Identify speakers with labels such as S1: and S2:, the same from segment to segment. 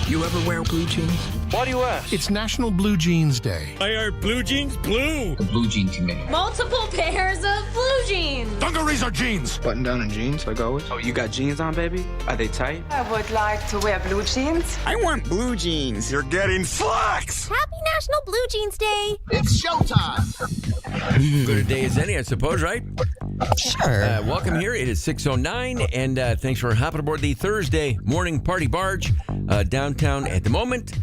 S1: You ever wear blue jeans?
S2: Why do you ask?
S3: It's National Blue Jeans Day.
S2: Why are blue jeans blue?
S1: The Blue Jean Committee.
S4: Multiple pairs of blue jeans.
S3: Dungarees are jeans.
S1: Button down and jeans, like always.
S5: Oh, you got jeans on, baby? Are they tight?
S6: I would like to wear blue jeans.
S7: I want blue jeans.
S3: You're getting slacks.
S4: Happy National Blue Jeans Day.
S3: It's showtime.
S8: Good a day as any, I suppose, right?
S9: Sure.
S8: Welcome here. It is 6:09, and thanks for hopping aboard the Thursday morning party barge downtown at the moment.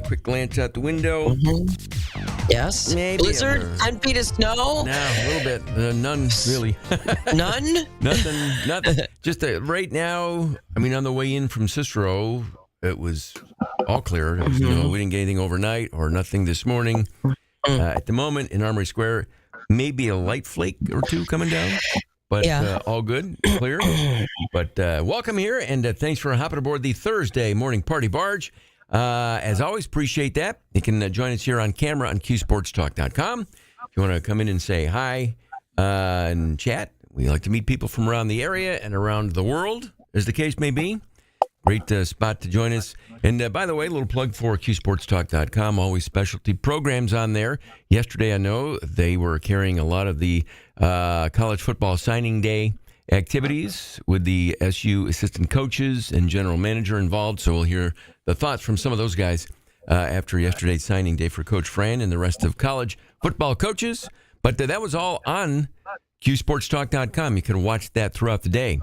S8: Quick glance out the window.
S9: Yes.
S8: Maybe
S9: Blizzard, 10 feet of snow.
S8: No, a little bit. None, really.
S9: None?
S8: Nothing. Just right now, I mean, on the way in from Cicero, it was all clear. There was we didn't get anything overnight or nothing this morning. At the moment, in Armory Square, maybe a light flake or two coming down. But all good, clear. But welcome here, and thanks for hopping aboard the Thursday morning party barge. As always, appreciate that. You can join us here on camera on QSportsTalk.com. If you want to come in and say hi and chat, we like to meet people from around the area and around the world, as the case may be. Great spot to join us. And by the way, a little plug for QSportsTalk.com, always specialty programs on there. Yesterday, I know they were carrying a lot of the college football signing day activities with the SU assistant coaches and general manager involved. So we'll hear the thoughts from some of those guys after yesterday's signing day for Coach Fran and the rest of college football coaches. But that was all on QSportsTalk.com. You can watch that throughout the day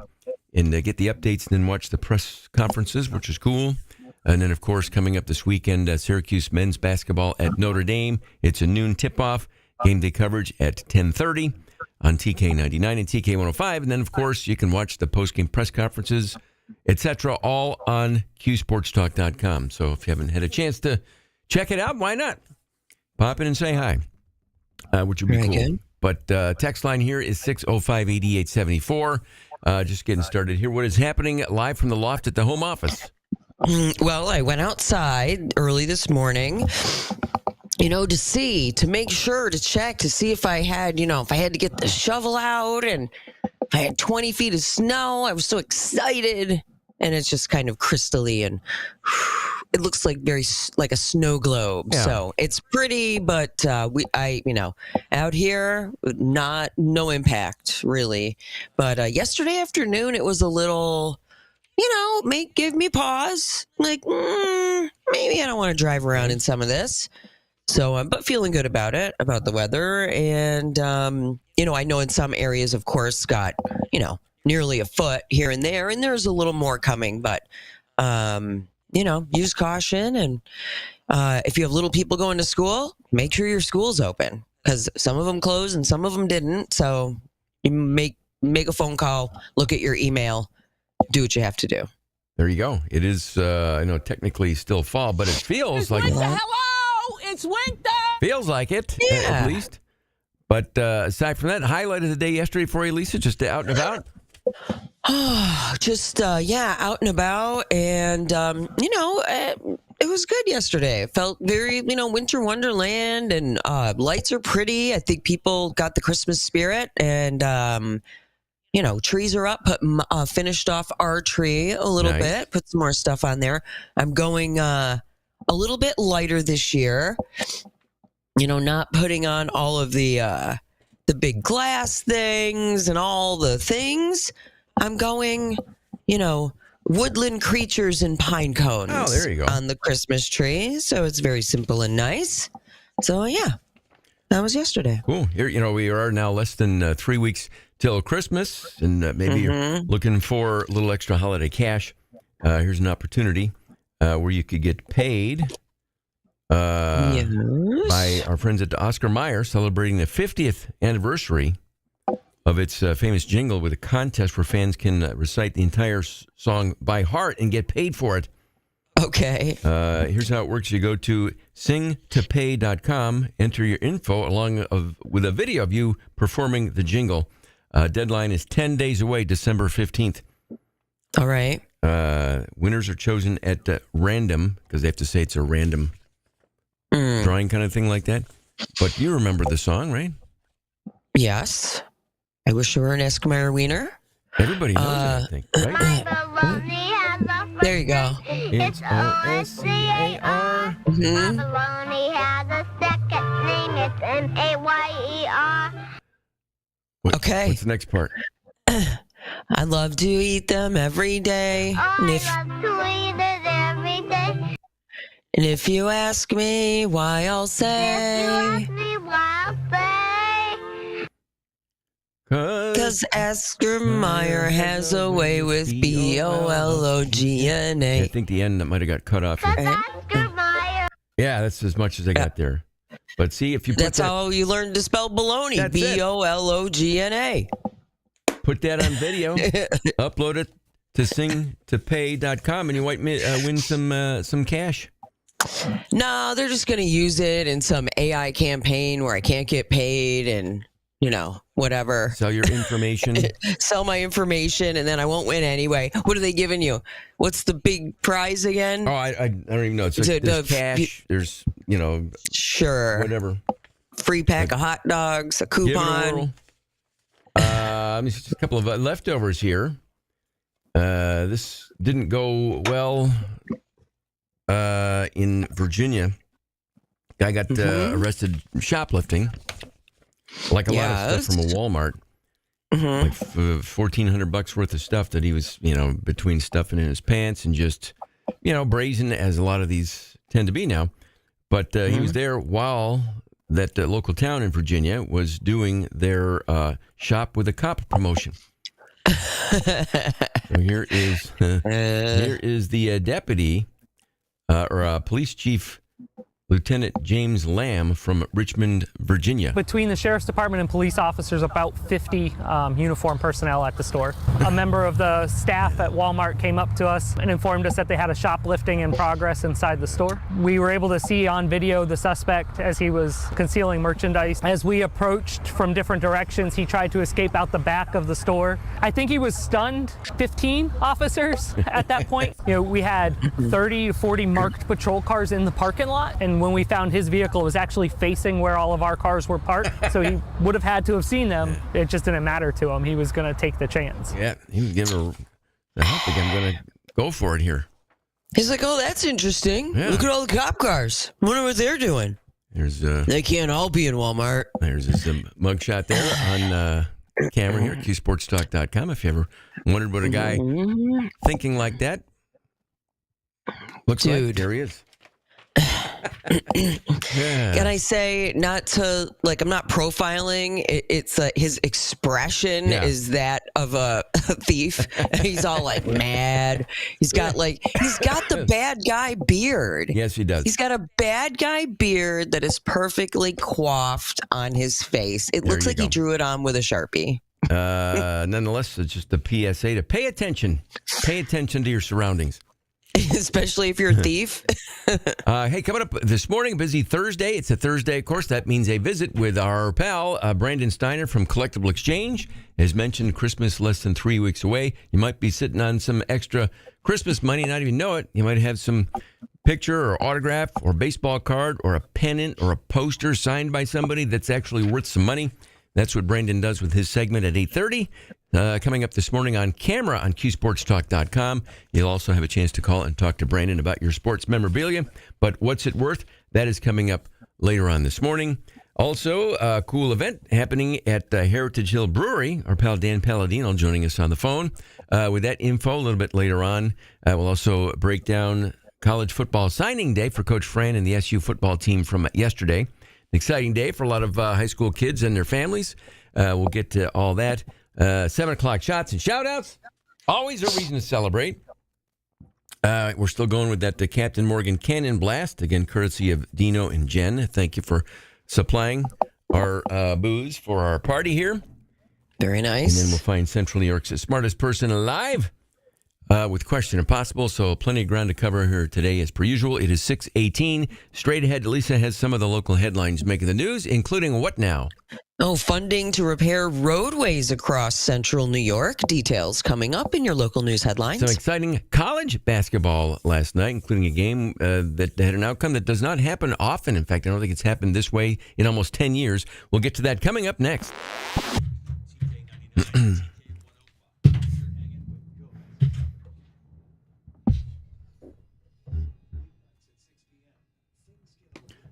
S8: and get the updates and then watch the press conferences, which is cool. And then, of course, coming up this weekend, Syracuse men's basketball at Notre Dame. It's a noon tip-off. Game day coverage at 10:30 on TK99 and TK105. And then, of course, you can watch the post-game press conferences, etc., all on QSportsTalk.com. So if you haven't had a chance to check it out, why not? Pop in and say hi, which would be cool. Good. But text line here is 605-8874. Just getting started here. What is happening live from the loft at the home office?
S9: Well, I went outside early this morning, to make sure, to check, to see if I had, if I had to get the shovel out and I had 20 feet of snow. I was so excited. And it's just kind of crystally and it looks like like a snow globe. Yeah. So it's pretty, but out here, no impact really. But yesterday afternoon, it was a little, give me pause. Like, maybe I don't want to drive around in some of this. So, but feeling good about it, about the weather. And, I know in some areas, of course, got, nearly a foot here and there's a little more coming. But, use caution. And if you have little people going to school, make sure your school's open because some of them closed and some of them didn't. So you make a phone call, look at your email, do what you have to do.
S8: There you go. It is, I know, technically still fall, but it feels like
S10: winter. Hello, it's winter.
S8: Feels like it, at least. But aside from that, highlight of the day yesterday for you, Lisa, just out and about.
S9: Just out and about, and it was good yesterday. It felt very, winter wonderland, and lights are pretty. I think people got the Christmas spirit, and trees are up. Finished off our tree a little bit. Put some more stuff on there. I'm going a little bit lighter this year. Not putting on all of the big glass things and all the things. I'm going, woodland creatures and pine cones.
S8: Oh, there you go.
S9: On the Christmas tree. So it's very simple and nice. So, that was yesterday.
S8: Cool. Here, we are now less than 3 weeks till Christmas, and maybe you're looking for a little extra holiday cash. Here's an opportunity where you could get paid by our friends at Oscar Mayer, celebrating the 50th anniversary of its famous jingle with a contest where fans can recite the entire song by heart and get paid for it.
S9: Okay.
S8: Here's how it works. You go to singtopay.com, enter your info along with a video of you performing the jingle. Deadline is 10 days away, December 15th.
S9: All right.
S8: Winners are chosen at random because they have to say it's a random drawing kind of thing like that. But you remember the song, right?
S9: Yes. I wish you were an Esquire wiener.
S8: Everybody knows it, I think, right?
S9: There you go.
S8: It's O-S-C-A-R.
S9: Mhm.
S7: Bologna has a second name. It's M-A-Y-E-R.
S9: Okay.
S8: What's the next part?
S9: I love to eat them every day. And if,
S7: I love to eat it every day.
S9: and if you ask me why, I'll
S7: If you
S9: say,
S7: ask me why, I'll say.
S9: because Oscar Mayer has a way with B-O-L-O-G-N-A.
S8: I think the end that might have got cut off.
S7: Cause Oscar Mayer.
S8: Yeah, that's as much as I got there. But see, if you put
S9: That's how you learn to spell baloney.
S8: That's it.
S9: B-O-L-O-G-N-A.
S8: put that on video, upload it to singtopay.com, and you might win some cash.
S9: No, they're just going to use it in some AI campaign where I can't get paid and, whatever.
S8: Sell your information.
S9: Sell my information, and then I won't win anyway. What are they giving you? What's the big prize again?
S8: Oh, I don't even know. It's like there's cash. There's,
S9: Sure.
S8: whatever.
S9: Free pack of hot dogs, a
S8: Give it a
S9: coupon.
S8: whirl. Just a couple of leftovers here. This didn't go well in Virginia. Guy got arrested shoplifting, like a lot of stuff from a Walmart. Like $1,400 worth of stuff that he was, between stuffing in his pants and just, brazen, as a lot of these tend to be now. But he was there while that local town in Virginia was doing their shop with a cop promotion. So here is the deputy or police chief, Lieutenant James Lamb from Richmond, Virginia.
S11: Between the sheriff's department and police officers, about 50 uniformed personnel at the store. A member of the staff at Walmart came up to us and informed us that they had a shoplifting in progress inside the store. We were able to see on video the suspect as he was concealing merchandise. As we approached from different directions, he tried to escape out the back of the store. I think he was stunned. 15 officers at that point. We had 30 to 40 marked patrol cars in the parking lot, and when we found his vehicle, it was actually facing where all of our cars were parked. So he would have had to have seen them. It just didn't matter to him. He was going to take the chance.
S8: Yeah, he was giving I think I'm going to go for it here.
S9: He's like, oh, that's interesting.
S8: Yeah.
S9: Look at all the cop cars. Wonder what they're doing.
S8: There's
S9: They can't all be in Walmart.
S8: There's this mugshot there on camera here at qsportstalk.com. If you ever wondered what a guy thinking like that looks like, there he is. Yeah.
S9: Can I say, not to, I'm not profiling, it's his expression is that of a thief. He's all mad. He's got the bad guy beard.
S8: Yes, he does.
S9: He's got a bad guy beard that is perfectly coiffed on his face. It looks like he drew it on with a Sharpie.
S8: Nonetheless, it's just a PSA to pay attention. Pay attention to your surroundings.
S9: Especially if you're a thief.
S8: Hey, coming up this morning, busy Thursday. It's a Thursday, of course. That means a visit with our pal, Brandon Steiner from Collectible Exchange. As mentioned, Christmas less than 3 weeks away. You might be sitting on some extra Christmas money, not even know it. You might have some picture or autograph or baseball card or a pennant or a poster signed by somebody that's actually worth some money. That's what Brandon does with his segment at 8:30. Coming up this morning on camera on qsportstalk.com. You'll also have a chance to call and talk to Brandon about your sports memorabilia. But what's it worth? That is coming up later on this morning. Also, a cool event happening at Heritage Hill Brewery. Our pal Dan Palladino joining us on the phone with that info a little bit later on. We'll also break down college football signing day for Coach Fran and the SU football team from yesterday. An exciting day for a lot of high school kids and their families. We'll get to all that. 7 o'clock shots and shout-outs. Always a reason to celebrate. We're still going with that Captain Morgan Cannon Blast. Again, courtesy of Dino and Jen. Thank you for supplying our booze for our party here.
S9: Very nice.
S8: And then we'll find Central New York's smartest person alive with Question Impossible. So plenty of ground to cover here today as per usual. It is 6:18. Straight ahead, Lisa has some of the local headlines making the news, including what now?
S9: Oh, funding to repair roadways across central New York. Details coming up in your local news headlines.
S8: Some exciting college basketball last night, including a game that had an outcome that does not happen often. In fact, I don't think it's happened this way in almost 10 years. We'll get to that coming up next.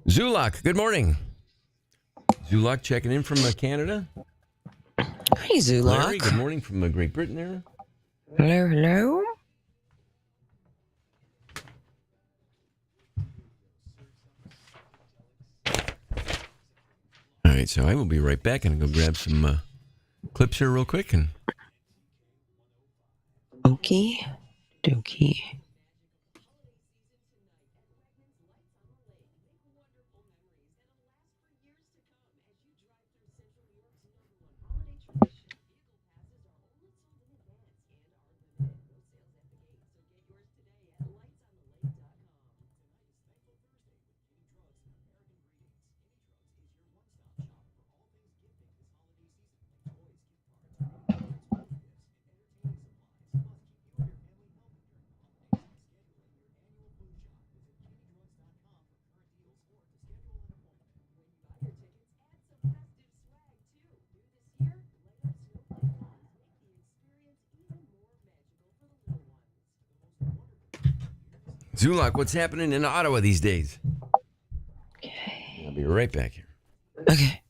S8: Zulak, good morning. Zulak checking in from Canada.
S9: Hi, Zulak.
S8: Larry, good morning from Great Britain there.
S9: Hello, hello.
S8: All right, so I will be right back and go grab some clips here real quick. And
S9: Okie dokie.
S8: Zulak, what's happening in Ottawa these days?
S9: Okay.
S8: I'll be right back here.
S9: Okay.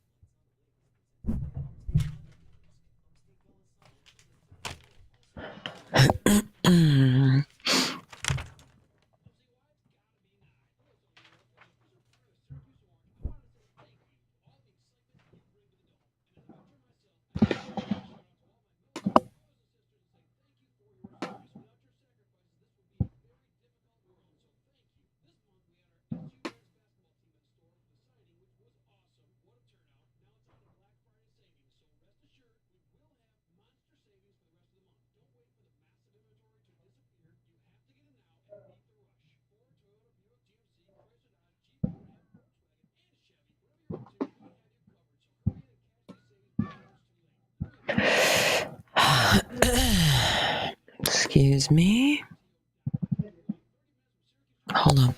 S9: Excuse me. Hold on.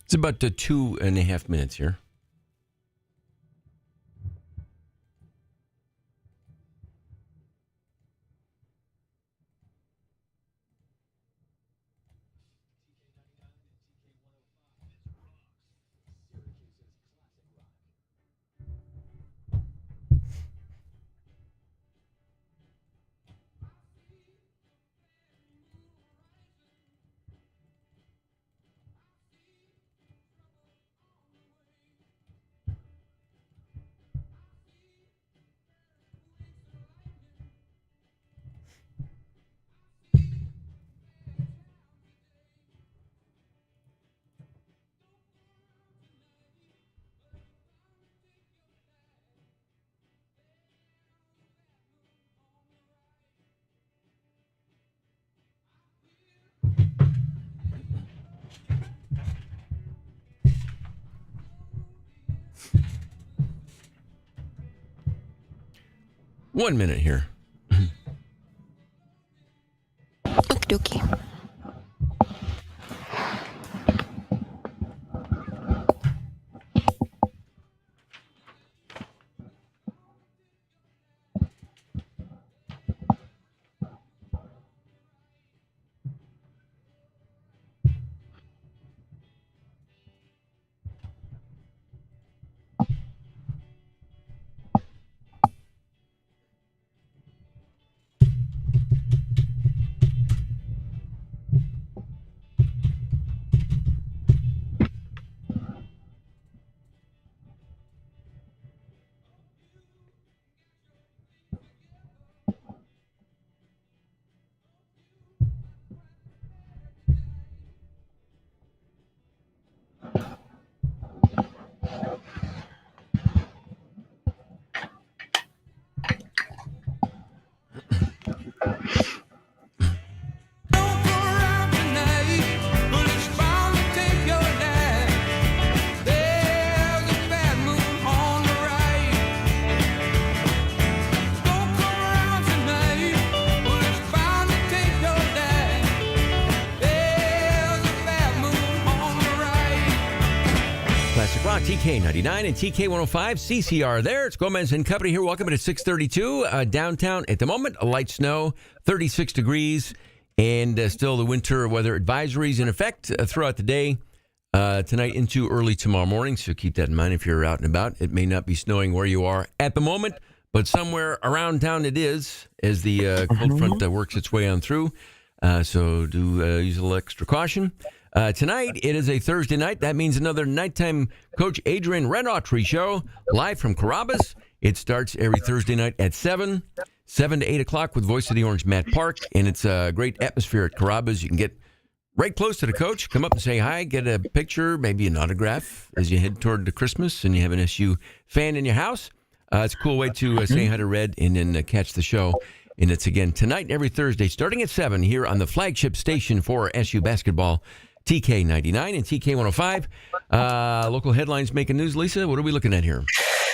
S8: It's about 2.5 minutes here. One minute here.
S9: Okie dokie.
S8: TK 99 and TK 105 CCR there. It's Gomez and Company here. Welcome to 632 downtown. At the moment, a light snow, 36 degrees, and still the winter weather advisories in effect throughout the day tonight into early tomorrow morning. So keep that in mind if you're out and about. It may not be snowing where you are at the moment, but somewhere around town it is as the cold front works its way on through. So do use a little extra caution. Tonight, it is a Thursday night. That means another nighttime Coach Adrian Renautry show live from Carrabba's. It starts every Thursday night at 7 to 8 o'clock with Voice of the Orange, Matt Park. And it's a great atmosphere at Carrabba's. You can get right close to the coach, come up and say hi, get a picture, maybe an autograph as you head toward the Christmas and you have an SU fan in your house. It's a cool way to say hi to Red and then catch the show. And it's again tonight and every Thursday starting at 7 here on the flagship station for SU basketball, TK 99 and TK 105. Local headlines making news. Lisa, what are we looking at here?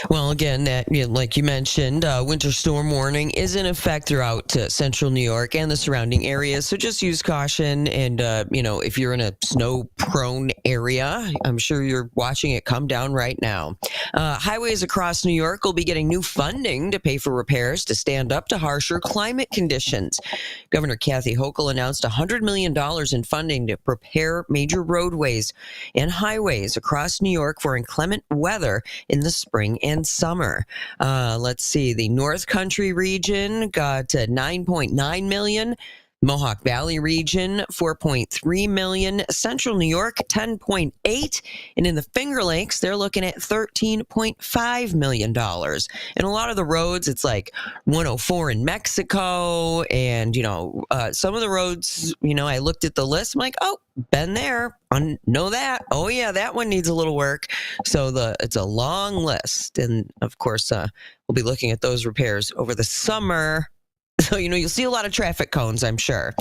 S9: Well, again, that like you mentioned, winter storm warning is in effect throughout central New York and the surrounding areas. So just use caution. And, if you're in a snow-prone area, I'm sure you're watching it come down right now. Highways across New York will be getting new funding to pay for repairs to stand up to harsher climate conditions. Governor Kathy Hochul announced $100 million in funding to prepare major roadways and highways across New York for inclement weather in the spring and summer. Let's see. The North Country region got $9.9 million. Mohawk Valley region, $4.3 million. Central New York, $10.8. And in the Finger Lakes, they're looking at $13.5 million. And a lot of the roads, it's like 104 in Mexico. And, some of the roads, I looked at the list. I'm like, oh, been there. Know that. Oh, yeah, that one needs a little work. So it's a long list. And, of course, we'll be looking at those repairs over the summer. So, you'll see a lot of traffic cones, I'm sure.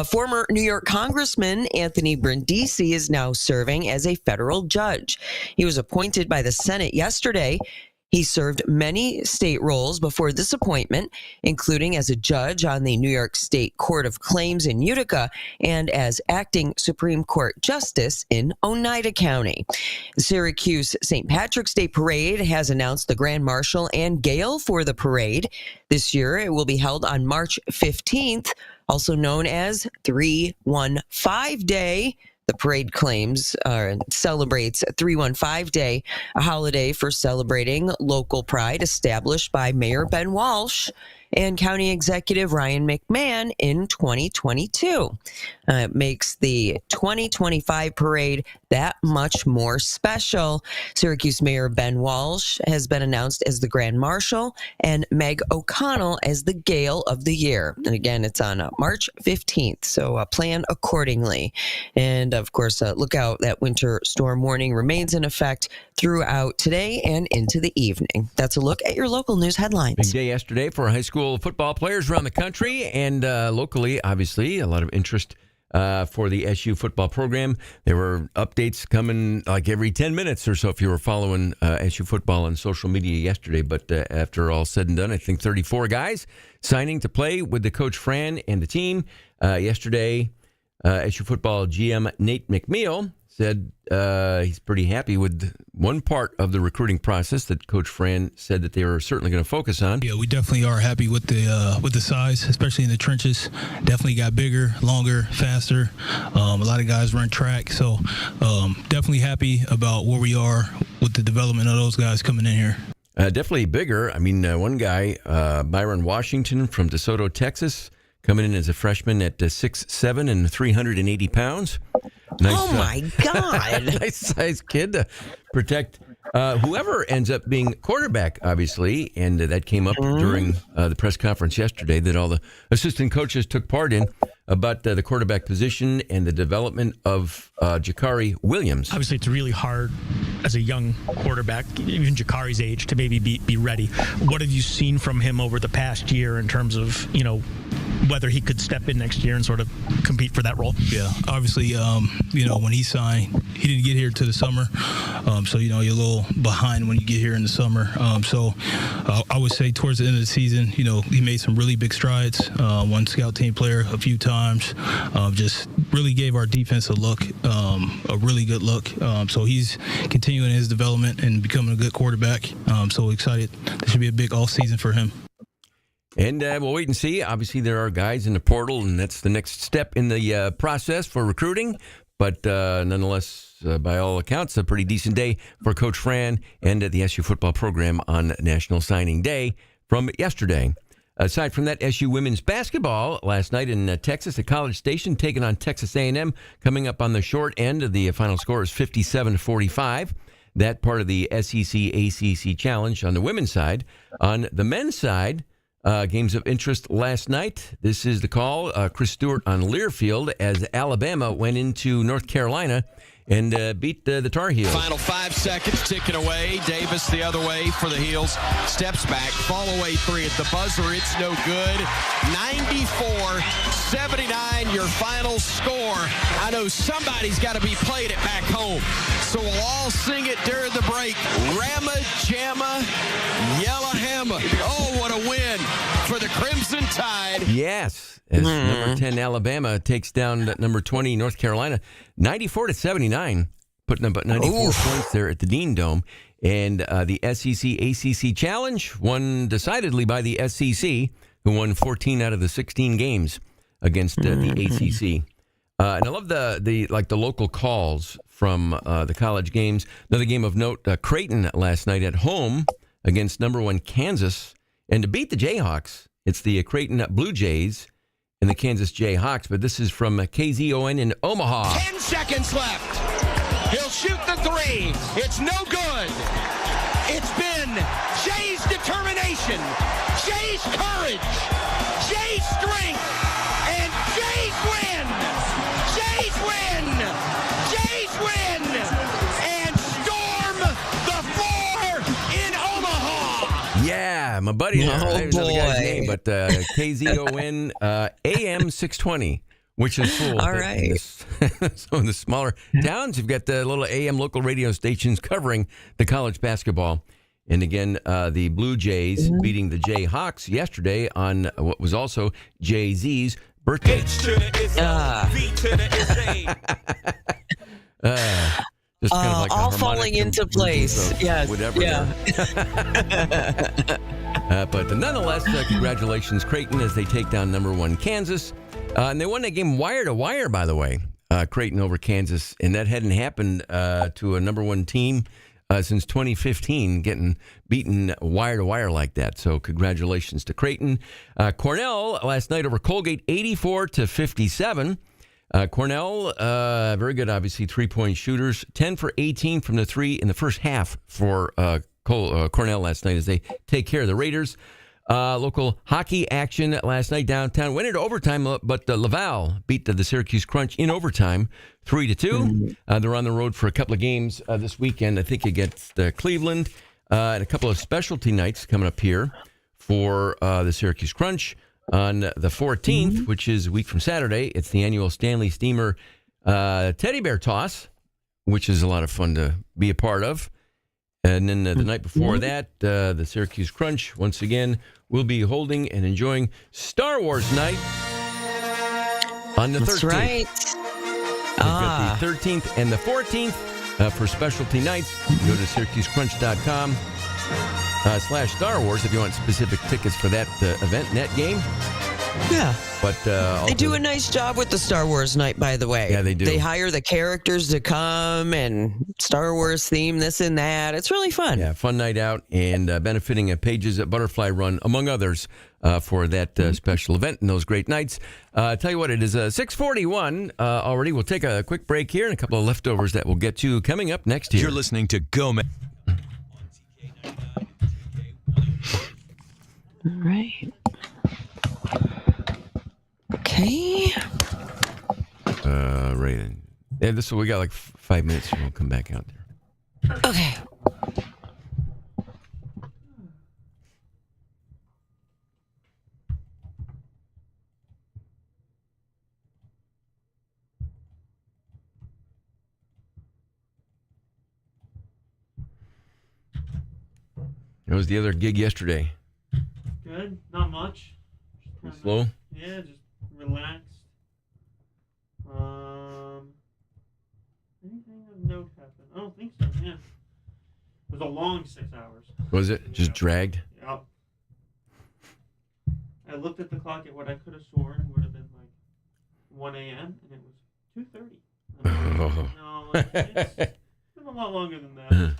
S9: Former New York Congressman Anthony Brindisi is now serving as a federal judge. He was appointed by the Senate yesterday. He served many state roles before this appointment, including as a judge on the New York State Court of Claims in Utica and as acting Supreme Court Justice in Oneida County. The Syracuse St. Patrick's Day Parade has announced the Grand Marshal and Gale for the parade. This year, it will be held on March 15th, also known as 315 Day. The parade celebrates 315 Day, a holiday for celebrating local pride established by Mayor Ben Walsh and County Executive Ryan McMahon in 2022. It makes the 2025 parade that much more special. Syracuse Mayor Ben Walsh has been announced as the Grand Marshal and Meg O'Connell as the Gale of the Year. And again, it's on March 15th, so plan accordingly. And of course, look out, that winter storm warning remains in effect throughout today and into the evening. That's a look at your local news headlines.
S8: Big day yesterday for high school football players around the country and locally, obviously, a lot of interest for the SU football program. There were updates coming like every 10 minutes or so if you were following SU football on social media yesterday. But after all said and done, I think 34 guys signing to play with the coach Fran and the team. Yesterday, SU football GM Nate McNeil said he's pretty happy with one part of the recruiting process that Coach Fran said that they were certainly going to focus on.
S12: Yeah, we definitely are happy with the size, especially in the trenches. Definitely got bigger, longer, faster. A lot of guys run track, so definitely happy about where we are with the development of those guys coming in here.
S8: Definitely bigger. I mean, one guy, Byron Washington from DeSoto, Texas, coming in as a freshman at 6'7" and 380 pounds. Nice,
S9: oh, my God.
S8: Nice size kid to protect whoever ends up being quarterback, obviously. And that came up during the press conference yesterday that all the assistant coaches took part in about the quarterback position and the development of Jakari Williams.
S13: Obviously, it's really hard as a young quarterback, even Jakari's age, to maybe be ready. What have you seen from him over the past year in terms of, whether he could step in next year and sort of compete for that role?
S12: Yeah, obviously, when he signed, he didn't get here to the summer. So, you're a little behind when you get here in the summer. I would say towards the end of the season, he made some really big strides. Won scout team player a few times. Just really gave our defense a look, a really good look. So he's continuing his development and becoming a good quarterback. So excited. This should be a big off season for him.
S8: And we'll wait and see. Obviously, there are guys in the portal, and that's the next step in the process for recruiting. But nonetheless, by all accounts, a pretty decent day for Coach Fran and the SU football program on National Signing Day from yesterday. Aside from that, SU women's basketball last night in Texas at College Station, taking on Texas A&M, coming up on the short end of the final score is 57-45. That part of the SEC-ACC challenge on the women's side. On the men's side, games of interest last night. This is the call. Chris Stewart on Learfield as Alabama went into North Carolina and beat the Tar Heels.
S14: Final 5 seconds ticking away. Davis the other way for the Heels. Steps back. Fall away three at the buzzer. It's no good. 94-79, your final score. I know somebody's got to be playing it back home. So we'll all sing it during the break. Rama Jamma Yella Hammer. Oh, what a win for the Crimson Tide.
S8: Yes, as number 10 Alabama takes down number 20 North Carolina, 94-79, putting up 94 points there at the Dean Dome. And the SEC-ACC Challenge won decidedly by the SEC, who won 14 out of the 16 games against the ACC. And I love the local calls from the college games. Another game of note, Creighton last night at home against number 1 Kansas. And to beat the Jayhawks, it's the Creighton Blue Jays and the Kansas Jayhawks. But this is from KZON in Omaha.
S14: 10 seconds left. He'll shoot the three. It's no good. It's been Jay's determination, Jay's courage, Jay's strength, and Jay's win. Jay's win. Jay's win. And storm the floor in Omaha.
S8: Yeah, my buddy. There's another guy's name, but KZON AM 620. Which is cool.
S9: All right.
S8: So in the smaller towns, you've got the little AM local radio stations covering the college basketball. And again, the Blue Jays beating the Jayhawks yesterday on what was also Jay-Z's birthday.
S2: H to the ISA, V to the SA.
S8: Just kind of like
S9: all falling into place. Yes.
S8: Whatever.
S9: Yeah.
S8: But nonetheless, congratulations, Creighton, as they take down number 1 Kansas. And they won that game wire to wire, by the way, Creighton over Kansas. And that hadn't happened to a number 1 team since 2015, getting beaten wire to wire like that. So congratulations to Creighton. Cornell last night over Colgate, 84-57. Cornell, very good, obviously, 3-point shooters. 10 for 18 from the three in the first half for Cornell last night as they take care of the Raiders. Local hockey action last night downtown. Went into overtime, but Laval beat the Syracuse Crunch in overtime, 3-2. They're on the road for a couple of games this weekend. I think against Cleveland and a couple of specialty nights coming up here for the Syracuse Crunch. On the 14th, which is a week from Saturday, it's the annual Stanley Steamer Teddy Bear Toss, which is a lot of fun to be a part of. And then the night before that, the Syracuse Crunch, once again, will be holding and enjoying Star Wars night on the 13th.
S9: That's right.
S8: We've got the 13th and the 14th for specialty nights. Go to SyracuseCrunch.com /Star Wars if you want specific tickets for that event, net game.
S9: Yeah.
S8: But
S9: they do a nice job with the Star Wars night, by the way.
S8: Yeah, they do.
S9: They hire the characters to come and Star Wars theme, this and that. It's really fun.
S8: Yeah, fun night out and benefiting Pages at Butterfly Run, among others, for that special event and those great nights. Tell you what, it is 6:41 already. We'll take a quick break here and a couple of leftovers that we'll get to coming up next year.
S15: You're listening to Gomez.
S9: All right. Okay.
S8: Right. Yeah, we got like 5 minutes and we'll come back out there.
S9: Okay.
S8: It was the other gig yesterday.
S11: Good. Not much. Just
S8: Slow?
S11: Yeah, just relaxed. Anything of note happened? I don't think so, yeah. It was a long 6 hours.
S8: Was it? Just dragged?
S11: Yep. I looked at the clock at what I could have sworn would have been like 1 a.m. and it was 2:30. No, it's been a lot longer than that.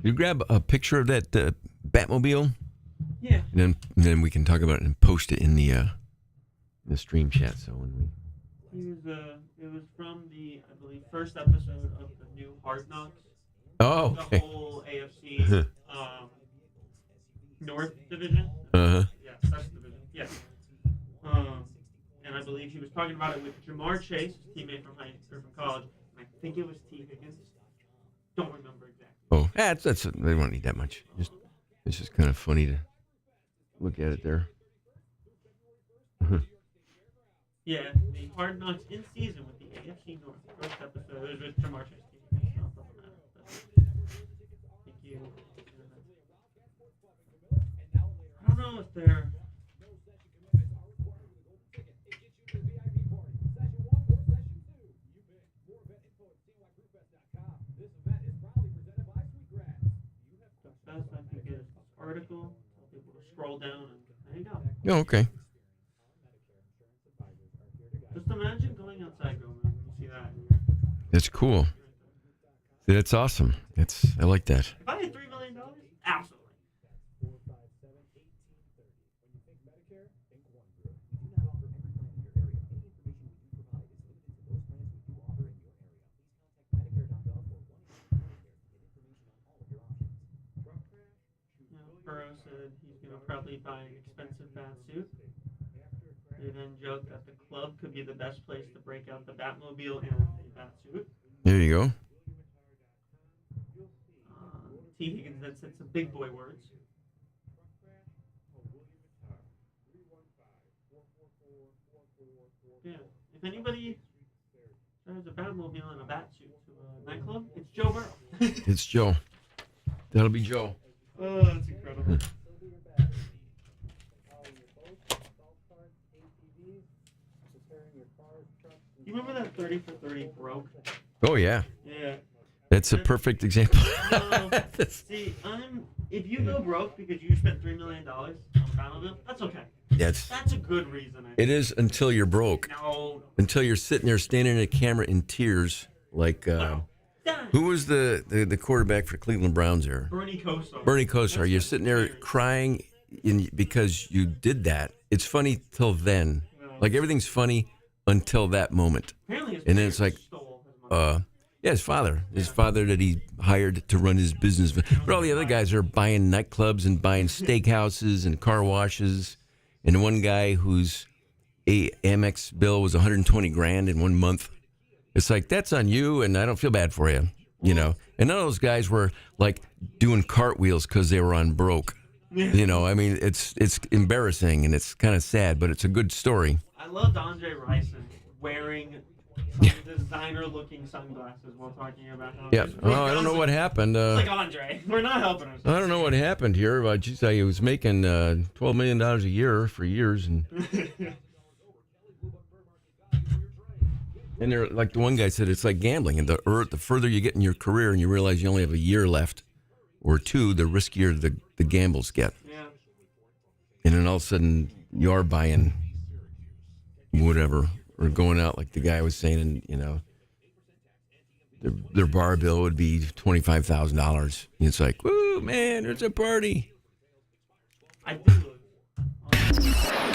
S8: You grab a picture of that Batmobile?
S10: Yeah.
S8: And then we can talk about it and post it in the stream chat. So when we.
S10: It was from the, I believe, first episode of the new Hard Knocks.
S8: Oh, okay.
S10: The whole AFC North division.
S8: Uh-huh.
S10: Yeah, West division. Yeah. And I believe he was talking about it with Jamar Chase, his teammate from college, and I think it was T. Higgins. Don't remember exactly.
S8: Oh, that's they don't need that much. It's just kind of funny to look at it there.
S10: Yeah, the Hard Knocks in season with the AFC North first episode. It was with Jamar Chase. Thank you. I don't know if they're. Article, tell people to scroll down, and there you go.
S8: Oh, okay.
S10: Just imagine going outside, Roman, when you see that.
S8: That's cool. That's awesome. I like that.
S10: If I had $3 million, absolutely. Burrow said he's going to probably buy an expensive bat suit. They then joked that the club could be the best place to break out the Batmobile and a bat suit.
S8: There you go.
S10: T. Higgins then said some big boy words. Yeah. If anybody drives a Batmobile and a bat suit to a nightclub, it's Joe Burrow.
S8: It's Joe. That'll be Joe.
S10: Oh, that's incredible. You remember that 30 for 30 broke?
S8: Oh, yeah.
S10: Yeah.
S8: That's a perfect example.
S10: See, if you go broke because you spent $3 million on Batmobile, that's okay. That's a good reason.
S8: It is until you're broke.
S10: No.
S8: Until you're sitting there standing in a camera in tears, like who was the quarterback for Cleveland Browns there?
S10: Bernie Kosar.
S8: Bernie Kosar. You're sitting there crying because you did that. It's funny till then. Like everything's funny until that moment. And then it's like, his father that he hired to run his business. But all the other guys are buying nightclubs and buying steakhouses and car washes. And one guy whose Amex bill was $120,000 in 1 month. It's like, that's on you, and I don't feel bad for you, you know. And none of those guys were like doing cartwheels because they were on broke. You know, I mean, it's embarrassing and it's kind of sad, but it's a good story.
S10: I loved Andre Rison wearing designer-looking sunglasses while talking about how.
S8: Yeah. Oh, I don't know what happened.
S10: It's like, Andre, we're not helping us.
S8: I don't know what happened here, but he was making $12 million a year for years, and and they're like the one guy said, it's like gambling, and the further you get in your career, and you realize you only have a year left or two, the riskier the gambles get.
S10: Yeah.
S8: And then all of a sudden you are buying whatever. Or going out like the guy was saying, and you know, their bar bill would be $25,000. It's like, woo, man, there's a party.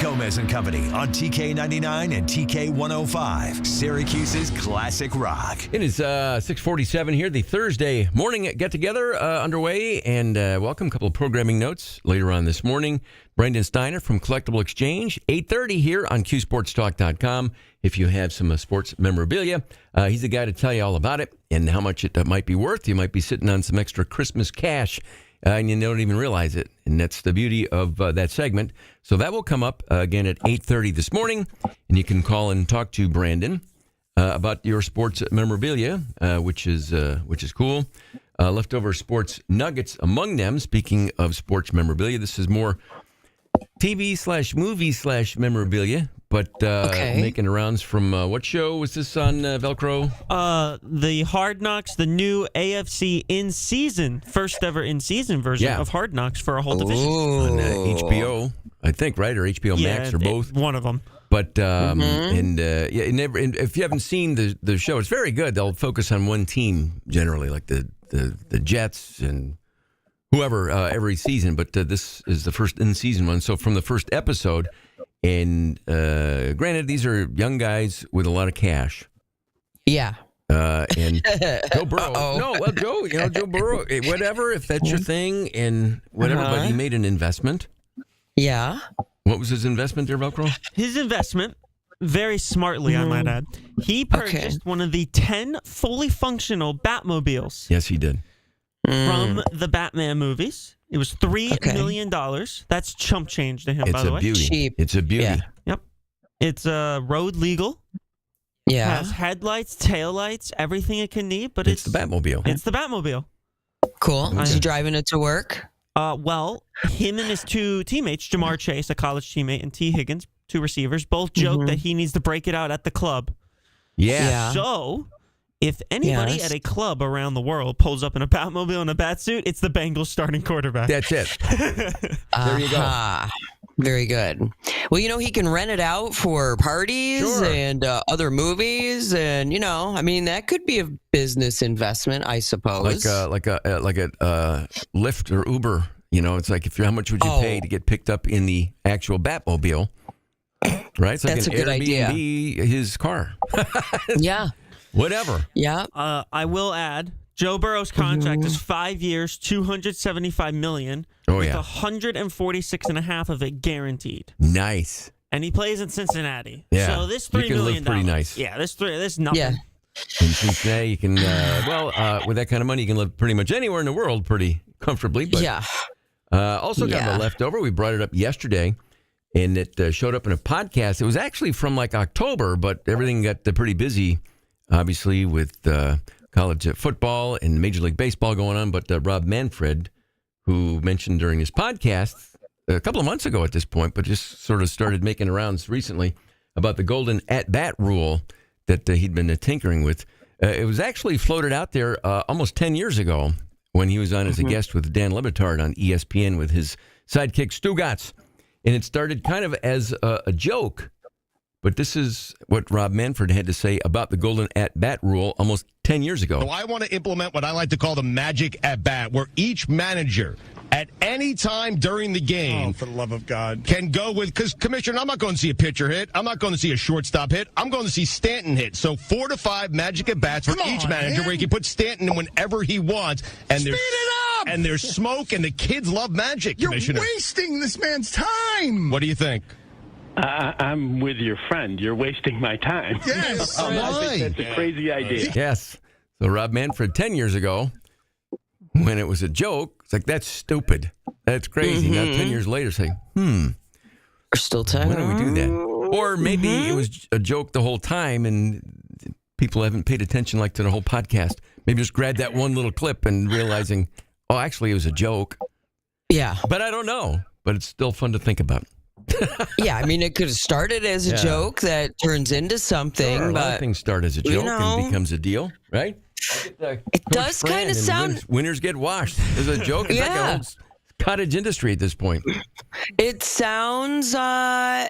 S15: Gomez and Company on TK99 and TK105, Syracuse's classic rock.
S8: It is 6:47 here, the Thursday morning get-together underway, and welcome. A couple of programming notes later on this morning. Brendan Steiner from Collectible Exchange, 8:30 here on QSportsTalk.com. If you have some sports memorabilia, he's the guy to tell you all about it and how much it might be worth. You might be sitting on some extra Christmas cash, and you don't even realize it. And that's the beauty of that segment. So that will come up again at 8:30 this morning, and you can call and talk to Brandon about your sports memorabilia, which is cool. Leftover sports nuggets among them. Speaking of sports memorabilia, this is more TV/movie/memorabilia, but making the rounds from what show was this on Velcro?
S16: The Hard Knocks, the new AFC in-season, first ever in-season version of Hard Knocks for a whole division.
S8: On HBO, I think, right? Or HBO Max, or both?
S16: One of them.
S8: But and if you haven't seen the show, it's very good. They'll focus on one team generally, like the Jets and whoever every season, but this is the first in-season one. So from the first episode, and granted, these are young guys with a lot of cash.
S9: Yeah.
S8: And Joe Burrow. No, well, Joe, Joe Burrow, whatever, if that's your thing and whatever, but he made an investment.
S9: Yeah.
S8: What was his investment there, Velcro?
S16: His investment, very smartly, I might add, he purchased one of the 10 fully functional Batmobiles.
S8: Yes, he did.
S16: From the Batman movies. It was $3 million. That's chump change to him, by the way.
S8: It's a beauty. It's a beauty.
S9: Yeah.
S16: Yep. It's road legal.
S9: Yeah.
S16: Has headlights, taillights, everything it can need, but
S8: it's the Batmobile.
S16: It's the Batmobile.
S9: Cool. Is he driving it to work?
S16: Well, him and his two teammates, Jamar Chase, a college teammate, and T. Higgins, two receivers, both joke that he needs to break it out at the club.
S8: Yeah.
S16: So, if anybody at a club around the world pulls up in a Batmobile and a Batsuit, it's the Bengals starting quarterback.
S8: That's it. There you go.
S9: Very good. Well, he can rent it out for parties and other movies, and I mean, that could be a business investment, I suppose.
S8: Like a Lyft or Uber. It's like how much would you pay to get picked up in the actual Batmobile? Right? It's like
S9: That's
S8: an
S9: a good
S8: Airbnb, his car.
S9: Yeah.
S8: Whatever.
S9: Yeah.
S16: I will add, Joe Burrow's contract is 5 years, $275 million.
S8: Oh,
S16: with
S8: yeah.
S16: 146.5 of it guaranteed.
S8: Nice.
S16: And he plays in Cincinnati.
S8: Yeah.
S16: So this $3 million.
S8: Live pretty nice.
S16: Yeah, this nothing.
S9: Yeah.
S8: In Cincinnati, you can, with that kind of money, you can live pretty much anywhere in the world pretty comfortably. But,
S9: yeah.
S8: Also got a leftover. We brought it up yesterday, and it showed up in a podcast. It was actually from like October, but everything got pretty busy, obviously, with college football and Major League Baseball going on. But Rob Manfred, who mentioned during his podcast a couple of months ago at this point, but just sort of started making rounds recently about the golden at-bat rule that he'd been tinkering with. It was actually floated out there almost 10 years ago when he was on as a guest with Dan Le Batard on ESPN with his sidekick Stugatz. And it started kind of as a joke, but this is what Rob Manfred had to say about the golden at-bat rule almost 10 years ago.
S17: So I want to implement what I like to call the magic at-bat, where each manager at any time during the game,
S3: for the love of God,
S17: can go with, because, Commissioner, I'm not going to see a pitcher hit. I'm not going to see a shortstop hit. I'm going to see Stanton hit. So 4 to 5 magic at-bats for each manager, where he can put Stanton in whenever he wants. And
S3: Speed it up!
S17: And there's smoke, and the kids love magic,
S3: You're
S17: Commissioner.
S3: wasting this man's time.
S17: What do you think?
S18: I'm with your friend. You're wasting my time.
S3: Yes.
S18: I think that's a crazy idea.
S8: Yes. So Rob Manfred 10 years ago, when it was a joke, it's like, that's stupid. That's crazy. Now 10 years later, saying,
S9: We're still time.
S8: why don't we do that? Or maybe it was a joke the whole time and people haven't paid attention like to the whole podcast. Maybe just grab that one little clip and realizing, oh, actually it was a joke.
S9: Yeah.
S8: But I don't know. But it's still fun to think about.
S9: Yeah, I mean, it could have started as a joke that turns into something.
S8: Sure, a lot of things start as a joke and becomes a deal, right?
S9: It does kind of sound...
S8: Winners get washed. As a joke. It's like an old cottage industry at this point.
S9: It sounds, I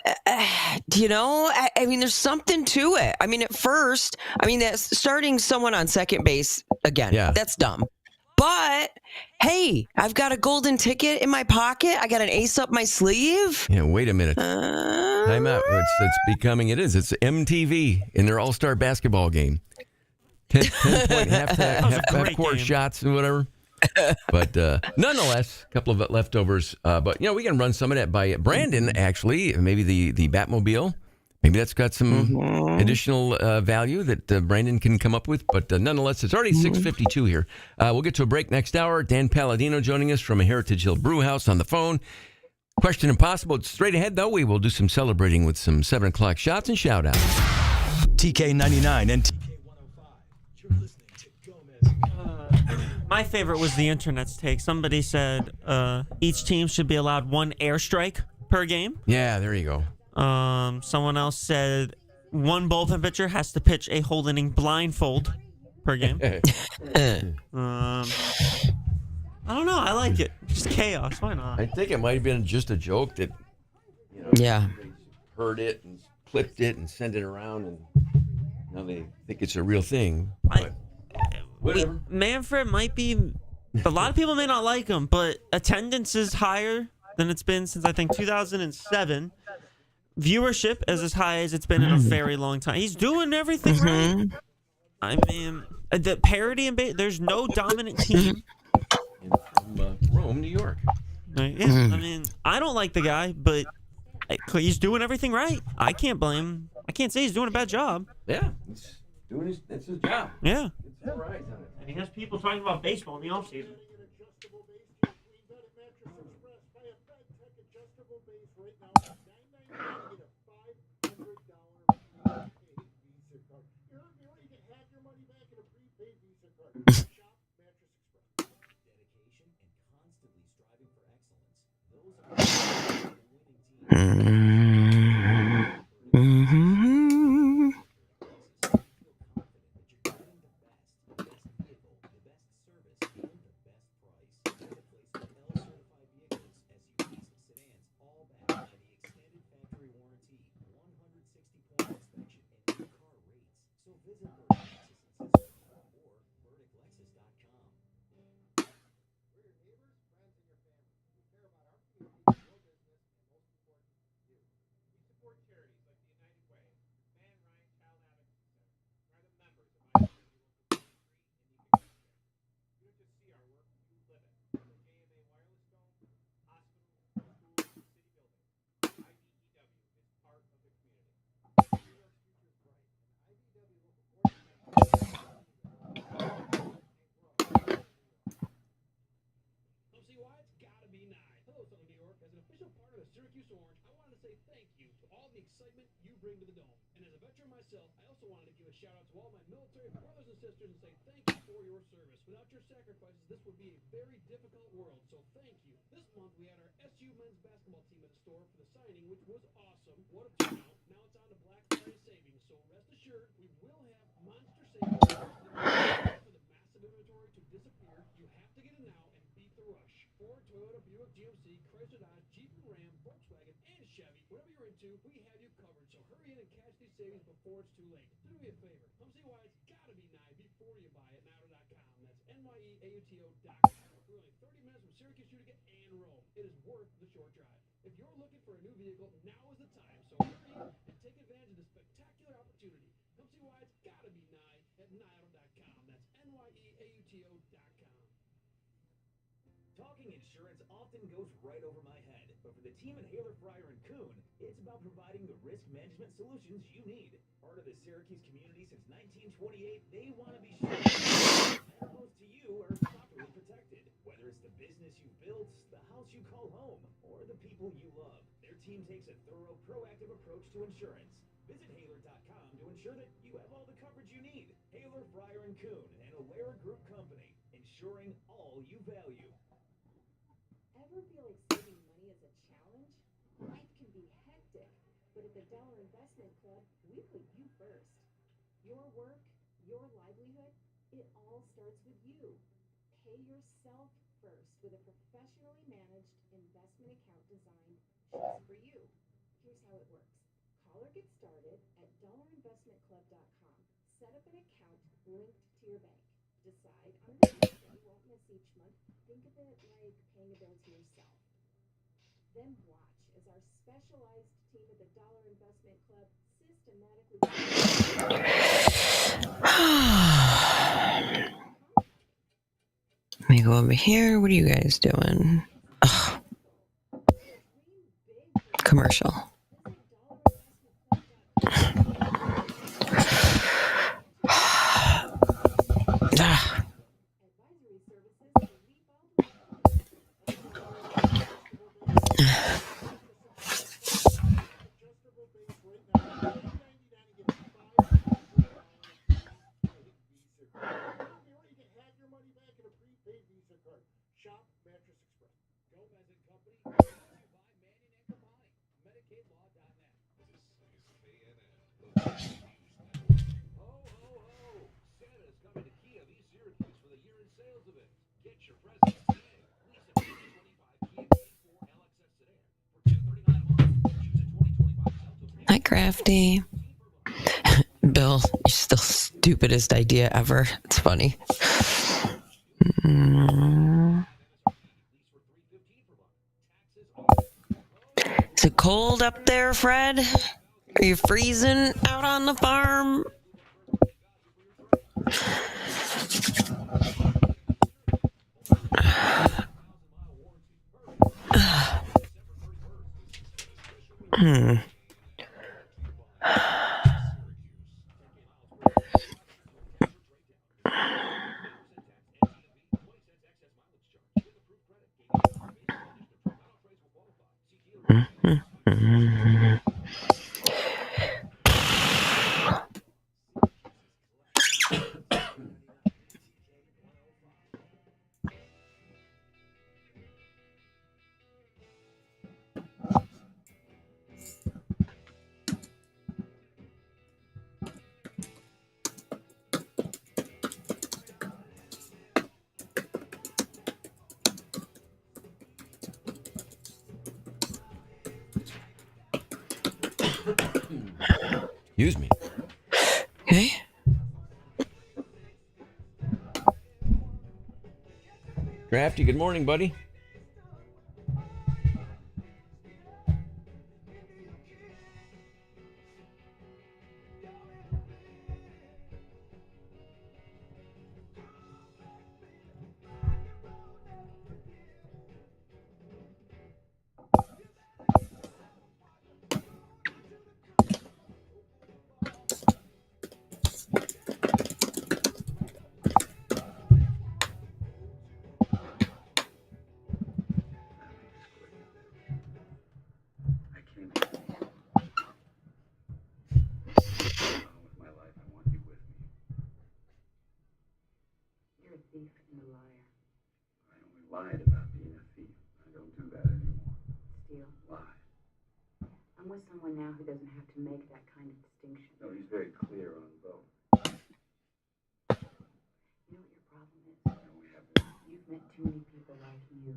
S9: mean, there's something to it. I mean, at first, that's starting someone on second base, again, that's dumb. But, hey, I've got a golden ticket in my pocket. I got an ace up my sleeve.
S8: Yeah, wait a minute. Time out. It's becoming, It's MTV in their all-star basketball game. 10-point half-court shots and whatever. But nonetheless, a couple of leftovers. But, we can run some of that by Brandon, actually. Maybe the Batmobile. Maybe that's got some additional value that Brandon can come up with. But nonetheless, it's already 6:52 here. We'll get to a break next hour. Dan Palladino joining us from a Heritage Hill Brew House on the phone. Question Impossible. Straight ahead, though, we will do some celebrating with some 7 o'clock shots and shout-outs.
S15: TK99 and
S16: My favorite was the internet's take. Somebody said each team should be allowed 1 airstrike per game.
S8: Yeah, there you go.
S16: Someone else said 1 bullpen pitcher has to pitch a whole inning blindfold per game. I don't know. I like it. Just chaos. Why not?
S8: I think it might have been just a joke that, heard it and clipped it and sent it around, and now they think it's a real thing. But whatever.
S16: Manfred might be A lot of people may not like him, but attendance is higher than it's been since I think 2007. Viewership is as high as it's been in a very long time. He's doing everything right. I mean, the parity and there's no dominant team.
S8: From Rome, New York.
S16: Right? Yeah, I mean, I don't like the guy, but he's doing everything right. I can't blame him. I can't say he's doing a bad job.
S8: Yeah, he's doing that's his job.
S16: Yeah.
S8: It's all right.
S10: And he has people talking about baseball in the offseason.
S9: Let me go over here. What are you guys doing? Ugh. Commercial. Hi, Crafty. Bill, you're still stupidest idea ever. It's funny. Is it cold up there, Fred? Are you freezing out on the farm? Hmm.
S8: Excuse me.
S9: Okay.
S8: Drafty, good morning, buddy.
S19: Lied about being a thief. I don't do that anymore.
S20: Steele.
S19: Lie.
S20: I'm with someone now who doesn't have to make that kind of distinction.
S19: No, he's very clear on both.
S20: You know what your problem is?
S19: No, we haven't.
S20: You've met too many people like you.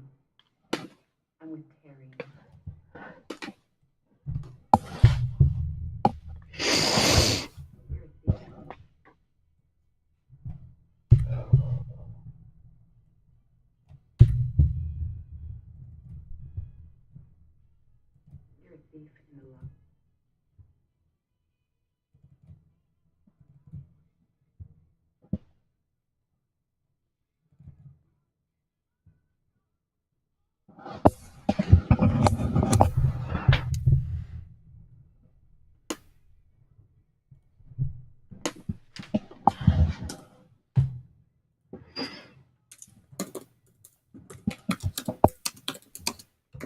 S20: I'm with Terry. You're a thief. You're a thief in the love.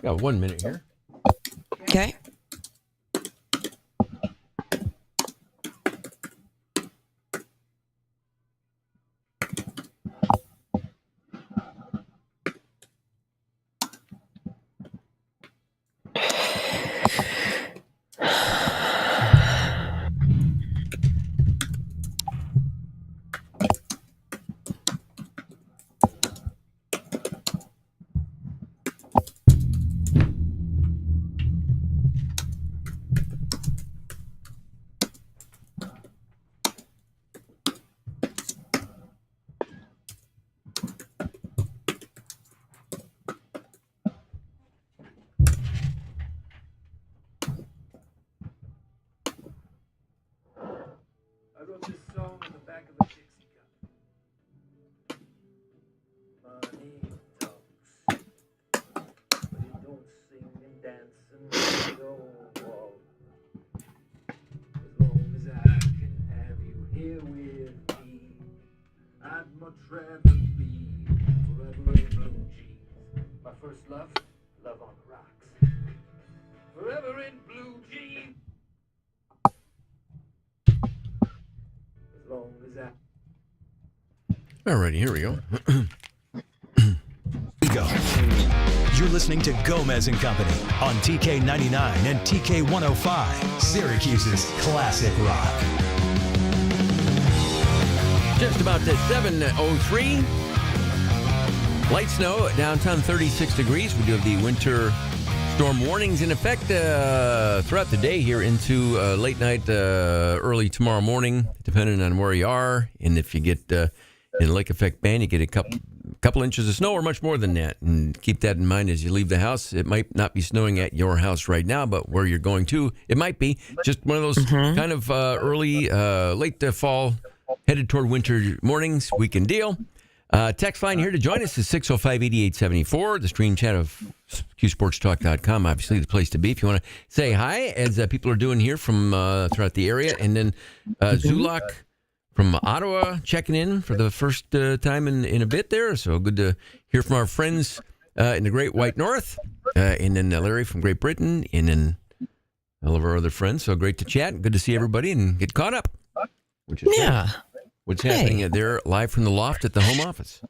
S8: Got 1 minute here.
S9: Okay.
S19: I wrote this song on the back of a Dixie cup. Money talks, but it don't sing and dance and don't walk. As long as I can have you here with me, I'd much rather be forever in blue jeans. My first love, love on the rocks. Forever in blue jeans. As long as I.
S8: Alrighty, here we go.
S15: We go. You're listening to Gomez and Company on TK99 and TK105, Syracuse's classic rock.
S8: Just about at 7:03. Light snow, downtown 36 degrees. We do have the winter storm warnings in effect throughout the day here into late night, early tomorrow morning, depending on where you are. And if you get in Lake Effect Band, you get a couple inches of snow or much more than that. And keep that in mind as you leave the house. It might not be snowing at your house right now, but where you're going to, it might be. Just one of those kind of late fall, headed toward winter mornings. We can deal. Text line here to join us is 605-8874. The stream chat of QSportsTalk.com, obviously the place to be. If you want to say hi, as people are doing here from throughout the area. And then Zulak from Ottawa checking in for the first time in a bit there. So good to hear from our friends in the Great White North. And then Larry from Great Britain. And then all of our other friends. So great to chat. Good to see everybody and get caught up. Which is
S9: Yeah.
S8: What's happening there live from the loft at the home office?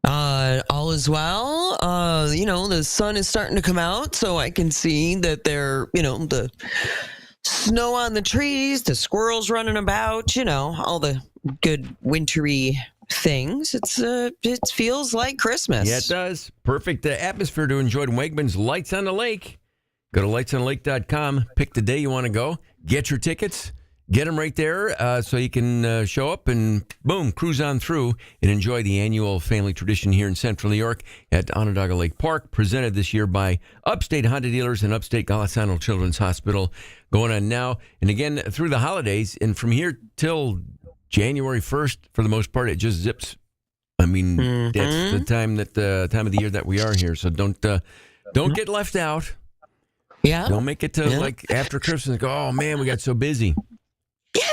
S9: All is well. The sun is starting to come out, so I can see that the snow on the trees, the squirrels running about, all the good wintry things. It feels like Christmas.
S8: Yeah, it does. Perfect atmosphere to enjoy Wegmans Lights on the Lake. Go to lightsonlake.com, pick the day you want to go, get your tickets. Get them right there so you can show up and, boom, cruise on through and enjoy the annual family tradition here in Central New York at Onondaga Lake Park, presented this year by Upstate Honda Dealers and Upstate Golisano Children's Hospital, going on now. And again, through the holidays, and from here till January 1st, for the most part, it just zips. I mean, that's the time of the year that we are here. So don't get left out.
S9: Yeah.
S8: Don't make it to like after Christmas and go, oh, man, we got so busy.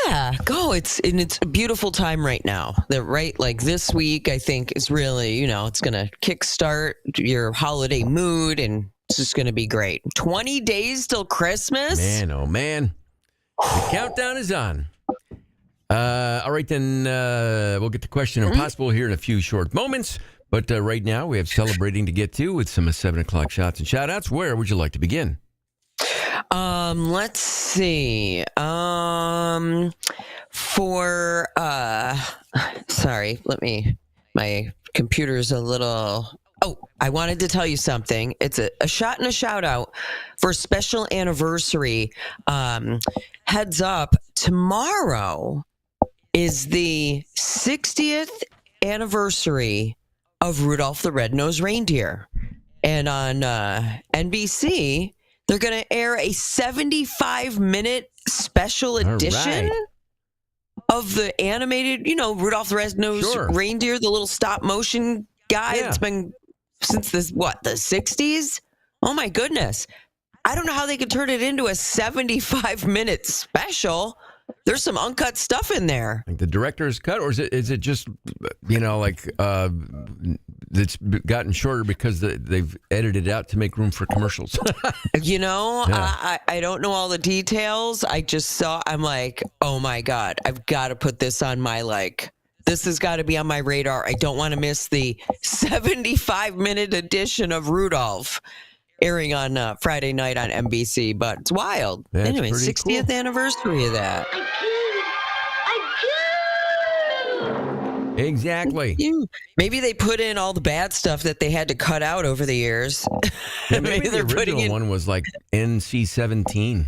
S9: Yeah, go. It's a beautiful time right now. Like this week, I think is really, it's going to kickstart your holiday mood, and it's just going to be great. 20 days till Christmas.
S8: Man, oh man, the countdown is on. All right, then we'll get to Question Impossible here in a few short moments. But right now, we have celebrating to get to with some 7 o'clock shots and shout outs. Where would you like to begin?
S9: Let's see. My computer's a little. Oh, I wanted to tell you something. It's a shot and a shout out for a special anniversary. Heads up, tomorrow is the 60th anniversary of Rudolph the Red-Nosed Reindeer. And on NBC, they're going to air a 75-minute special edition of the animated, Rudolph the Red-Nosed Reindeer, the little stop-motion guy that's been since the 60s? Oh, my goodness. I don't know how they could turn it into a 75-minute special. There's some uncut stuff in there.
S8: Like the director's cut, or is it just, it's gotten shorter because they've edited it out to make room for commercials?
S9: I don't know all the details. I just saw, I'm like, oh my God, I've got to put this on my, this has got to be on my radar. I don't want to miss the 75-minute edition of Rudolph airing on Friday night on NBC, but it's wild.
S8: That's
S9: anyway,
S8: pretty
S9: 60th
S8: cool.
S9: Anniversary of that.
S8: Exactly.
S9: Maybe they put in all the bad stuff that they had to cut out over the years.
S8: Yeah, maybe the original one was like NC-17.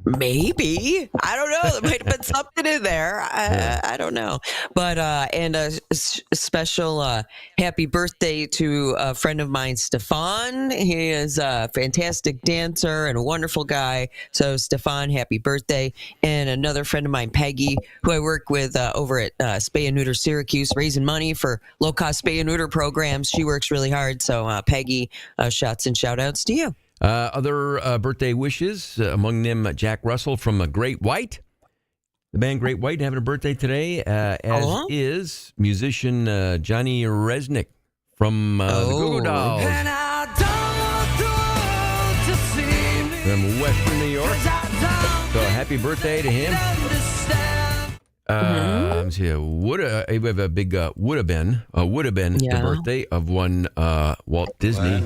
S9: Maybe. I don't know. There might have been something in there. I don't know. But, and a special happy birthday to a friend of mine, Stefan. He is a fantastic dancer and a wonderful guy. So, Stefan, happy birthday. And another friend of mine, Peggy, who I work with over at Spay and Neuter Syracuse, raising money for low-cost spay and neuter programs. She works really hard. So, Peggy, shots and shout-outs to you.
S8: Other birthday wishes, among them Jack Russell from Great White. The band Great White having a birthday today, as is musician Johnny Resnick from the Goo Goo Dolls. From Western New York. So happy birthday to him. Let's see, we have a big would have been the birthday of one Walt Disney.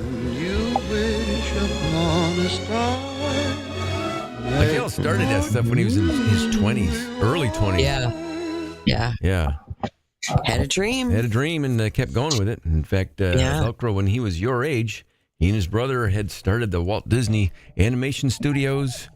S8: Like he all started that stuff when he was in his 20s, early 20s.
S9: Yeah. Had a dream,
S8: and kept going with it. In fact, Velcro, when he was your age, he and his brother had started the Walt Disney Animation Studios.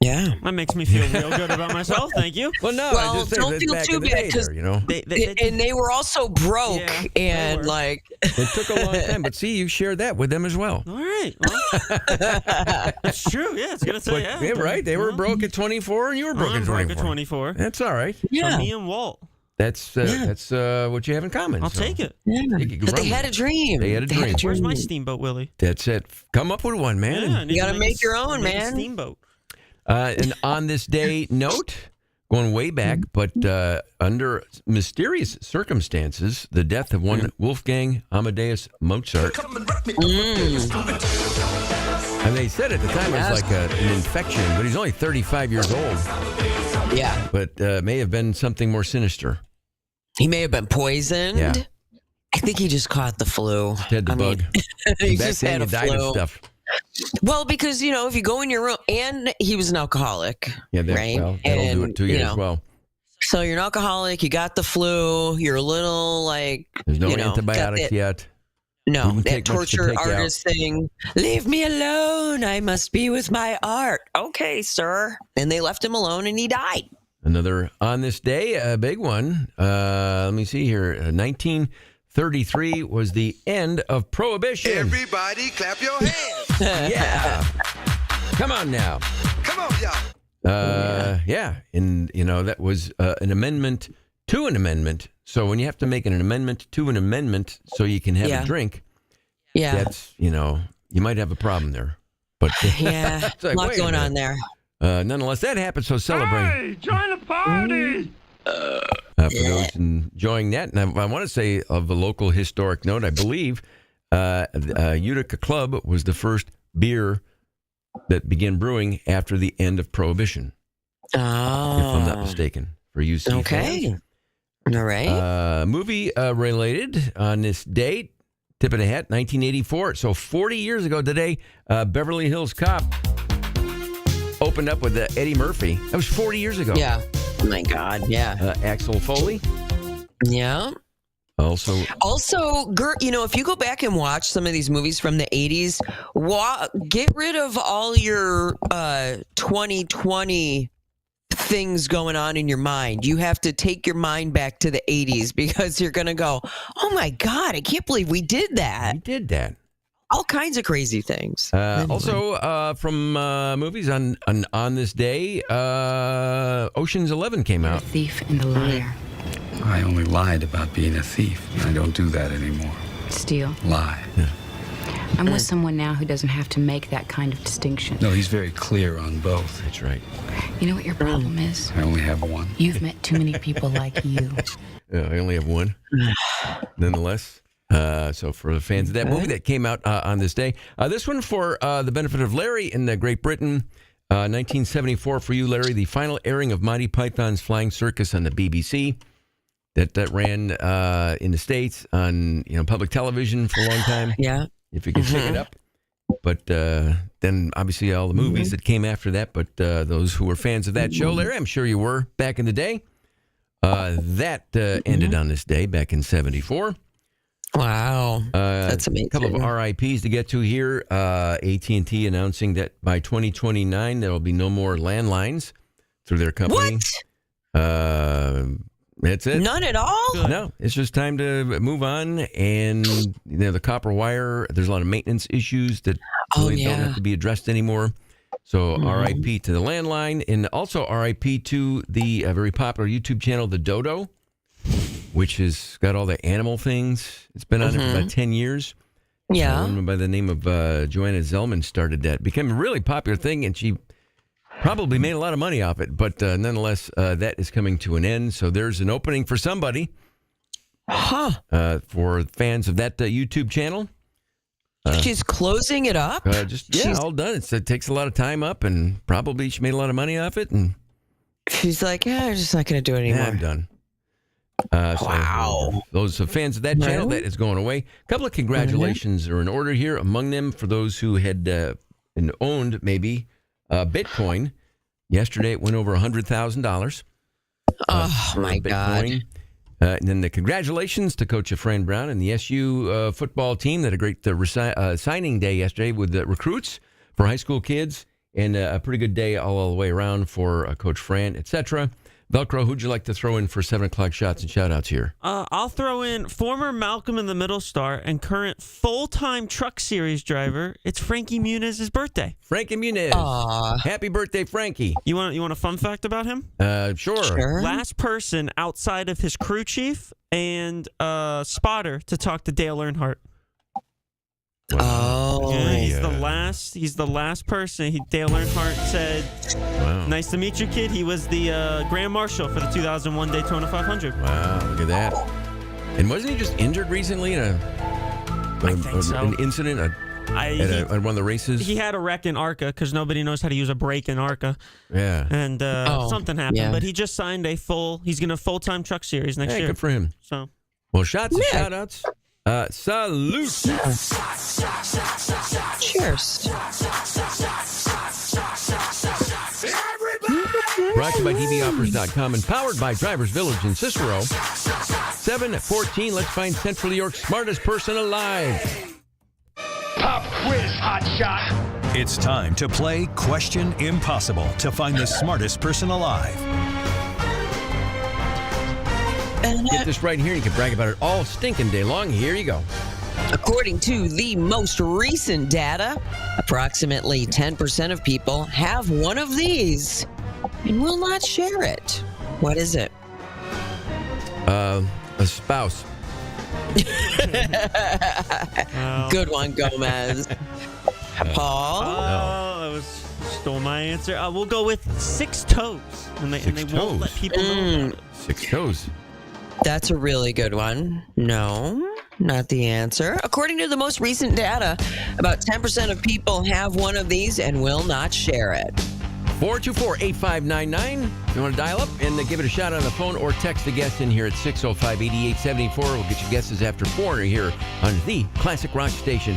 S9: Yeah.
S16: That makes me feel real good about myself. Thank you.
S8: Well, no,
S9: Well,
S8: I just
S9: don't feel too bad because and they were also broke and like
S8: it took a long time. But see, you shared that with them as well.
S16: All right. Well, that's true. Yeah, it's gonna say
S8: Yeah, right. They were broke at 24, and you were broke at 24.
S16: Broke at 24.
S8: That's all right.
S16: So me and Walt.
S8: That's what you have in common.
S16: I'll
S8: so.
S16: take it.
S9: Yeah.
S8: You can
S9: But they
S8: run
S9: had
S8: with
S9: a
S8: it.
S9: dream.
S8: They had a dream.
S16: Where's my steamboat, Willie?
S8: That's it. Come up with one, man.
S16: Yeah, I need
S9: You
S16: to
S9: gotta make your own,
S16: make a
S9: man.
S16: steamboat.
S8: And on this day note, going way back, but under mysterious circumstances, the death of one Wolfgang Amadeus Mozart. And they said at the time it was like an infection, but he's only 35 years old.
S9: Yeah.
S8: But may have been something more sinister.
S9: He may have been poisoned.
S8: Yeah.
S9: I think he just caught the flu.
S8: Had the bug.
S9: He
S8: Back
S9: just
S8: then,
S9: had
S8: you
S9: a
S8: died of
S9: flu.
S8: stuff.
S9: Well, because, if you go in your room, and he was an alcoholic,
S8: Yeah,
S9: right?
S8: well, that'll do it to you as well.
S9: So you're an alcoholic, you got the flu, you're a little like,
S8: There's no
S9: got
S8: antibiotics
S9: that-
S8: yet.
S9: No,
S8: Wouldn't
S9: that
S8: take much to
S9: torture
S8: take you
S9: artist thing. Leave me alone. I must be with my art. Okay, sir. And they left him alone and he died.
S8: Another on this day, a big one. Let me see here. 1933 was the end of Prohibition.
S2: Everybody clap your hands.
S8: Yeah. Come on now.
S2: Come on, y'all.
S8: Yeah. And, that was an amendment to an amendment. So when you have to make an amendment to an amendment so you can have a drink, that's, you might have a problem there. But
S9: Yeah,
S8: it's like,
S9: a lot
S8: wait a
S9: going
S8: minute.
S9: on there.
S8: Nonetheless, that happened, so celebrate.
S19: Hey, join the party!
S8: For those enjoying that. And I want to say, of a local historic note, I believe Utica Club was the first beer that began brewing after the end of Prohibition.
S9: Oh.
S8: If I'm not mistaken, for UC
S9: Okay.
S8: fans.
S9: All right.
S8: Movie related on this date, tip of the hat, 1984. So 40 years ago today, Beverly Hills Cop opened up with Eddie Murphy. That was 40 years ago.
S9: Yeah. Oh, my God. Yeah.
S8: Axel Foley.
S9: Yeah.
S8: Also,
S9: if you go back and watch some of these movies from the 80s, get rid of all your 2020 things going on in your mind. You have to take your mind back to the 80s because you're going to go, oh my God, I can't believe we did that.
S8: We did that.
S9: All kinds of crazy things.
S8: Also, from movies on this day, Ocean's 11 came out.
S20: Thief and a liar.
S1: I only lied about being a thief. I don't do that anymore.
S20: Steal.
S1: Lie.
S20: I'm with someone now who doesn't have to make that kind of distinction.
S1: No, he's very clear on both.
S8: That's right.
S20: You know what your problem is?
S1: I only have one.
S20: You've met too many people like you.
S8: I only have one. Nonetheless. So for the fans of that movie that came out on this day, this one for the benefit of Larry in Great Britain, 1974 for you, Larry, the final airing of Monty Python's Flying Circus on the BBC. That ran in the States on public television for a long time.
S9: Yeah.
S8: If you could pick it up. But then obviously all the movies that came after that. But those who were fans of that show, Larry, I'm sure you were back in the day. That ended on this day back in 74.
S9: Wow. That's amazing.
S8: A couple of RIPs to get to here. AT&T announcing that by 2029 there will be no more landlines through their company.
S9: What?
S8: That's it.
S9: None at all?
S8: No, it's just time to move on. And the copper wire, there's a lot of maintenance issues that really don't have to be addressed anymore. So RIP to the landline, and also RIP to the very popular YouTube channel, The Dodo, which has got all the animal things. It's been on there for about 10 years.
S9: Yeah.
S8: A woman by the name of Joanna Zellman started that. It became a really popular thing, and she probably made a lot of money off it. But nonetheless, that is coming to an end. So there's an opening for somebody. For fans of that YouTube channel.
S9: She's closing it up?
S8: She's all done. It takes a lot of time up, and probably she made a lot of money off it. And
S9: she's like, I'm just not going to do it anymore.
S8: I'm done. Wow. So those fans of that channel, that is going away. A couple of congratulations are in order here. Among them, for those who had owned maybe Bitcoin. Yesterday, it went over $100,000.
S9: Oh, my God.
S8: And then the congratulations to Coach Efrain Brown and the SU football team that had a great signing day yesterday with the recruits for high school kids and a pretty good day all the way around for Coach Fran, etc. Velcro, who'd you like to throw in for 7 o'clock shots and shout-outs here?
S16: I'll throw in former Malcolm in the Middle star and current full-time Truck Series driver. It's Frankie Muniz's birthday.
S8: Frankie Muniz.
S9: Aw.
S8: Happy birthday, Frankie.
S16: You want a fun fact about him?
S8: Sure.
S16: Last person outside of his crew chief and spotter to talk to Dale Earnhardt.
S9: Oh,
S16: yeah, he's the last person. Dale Earnhardt said,
S8: Wow.
S16: "Nice to meet you, kid." He was the Grand Marshal for the 2001 Daytona 500.
S8: Wow, look at that. And wasn't he just injured recently in an incident at one of the races?
S16: He had a wreck in ARCA because nobody knows how to use a brake in ARCA.
S8: Yeah.
S16: And something happened,
S8: yeah.
S16: but he just signed he's going to full-time Truck Series next year.
S8: Good for him.
S16: So,
S8: well, shots and shout-outs. Salute.
S9: Cheers.
S8: Brought to you by dboffers.com and powered by Drivers Village in Cicero. 7:14. Let's find Central New York's smartest person alive.
S15: Pop quiz, hot shot. It's time to play Question Impossible to find the smartest person alive.
S8: Get this right here and you can brag about it all stinking day long. Here you go.
S9: According to the most recent data, approximately 10% of people have one of these and will not share it. What is it?
S8: A spouse.
S9: Good one, Gomez. Paul?
S16: that stole my answer. We'll go with 6 toes. And they won't let people know about it.
S8: 6 toes.
S9: That's a really good one. No, not the answer. According to the most recent data, about 10% of people have one of these and will not share it.
S8: 424-8599. You want to dial up and give it a shot on the phone or text the guest in here at 605-8874. We'll get your guesses after 4 here on the Classic Rock Station.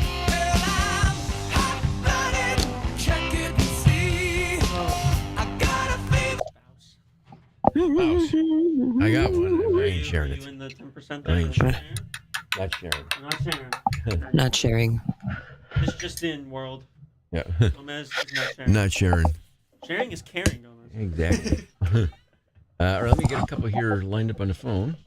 S8: Spouse. I got one. I ain't sharing it. I ain't sharing. Not sharing.
S16: Not sharing.
S9: Not sharing.
S16: It's just in world.
S8: Yeah.
S16: Gomez is not sharing.
S8: Not sharing.
S16: Sharing is caring, Gomez.
S8: Exactly. All right, let me get a couple here lined up on the phone.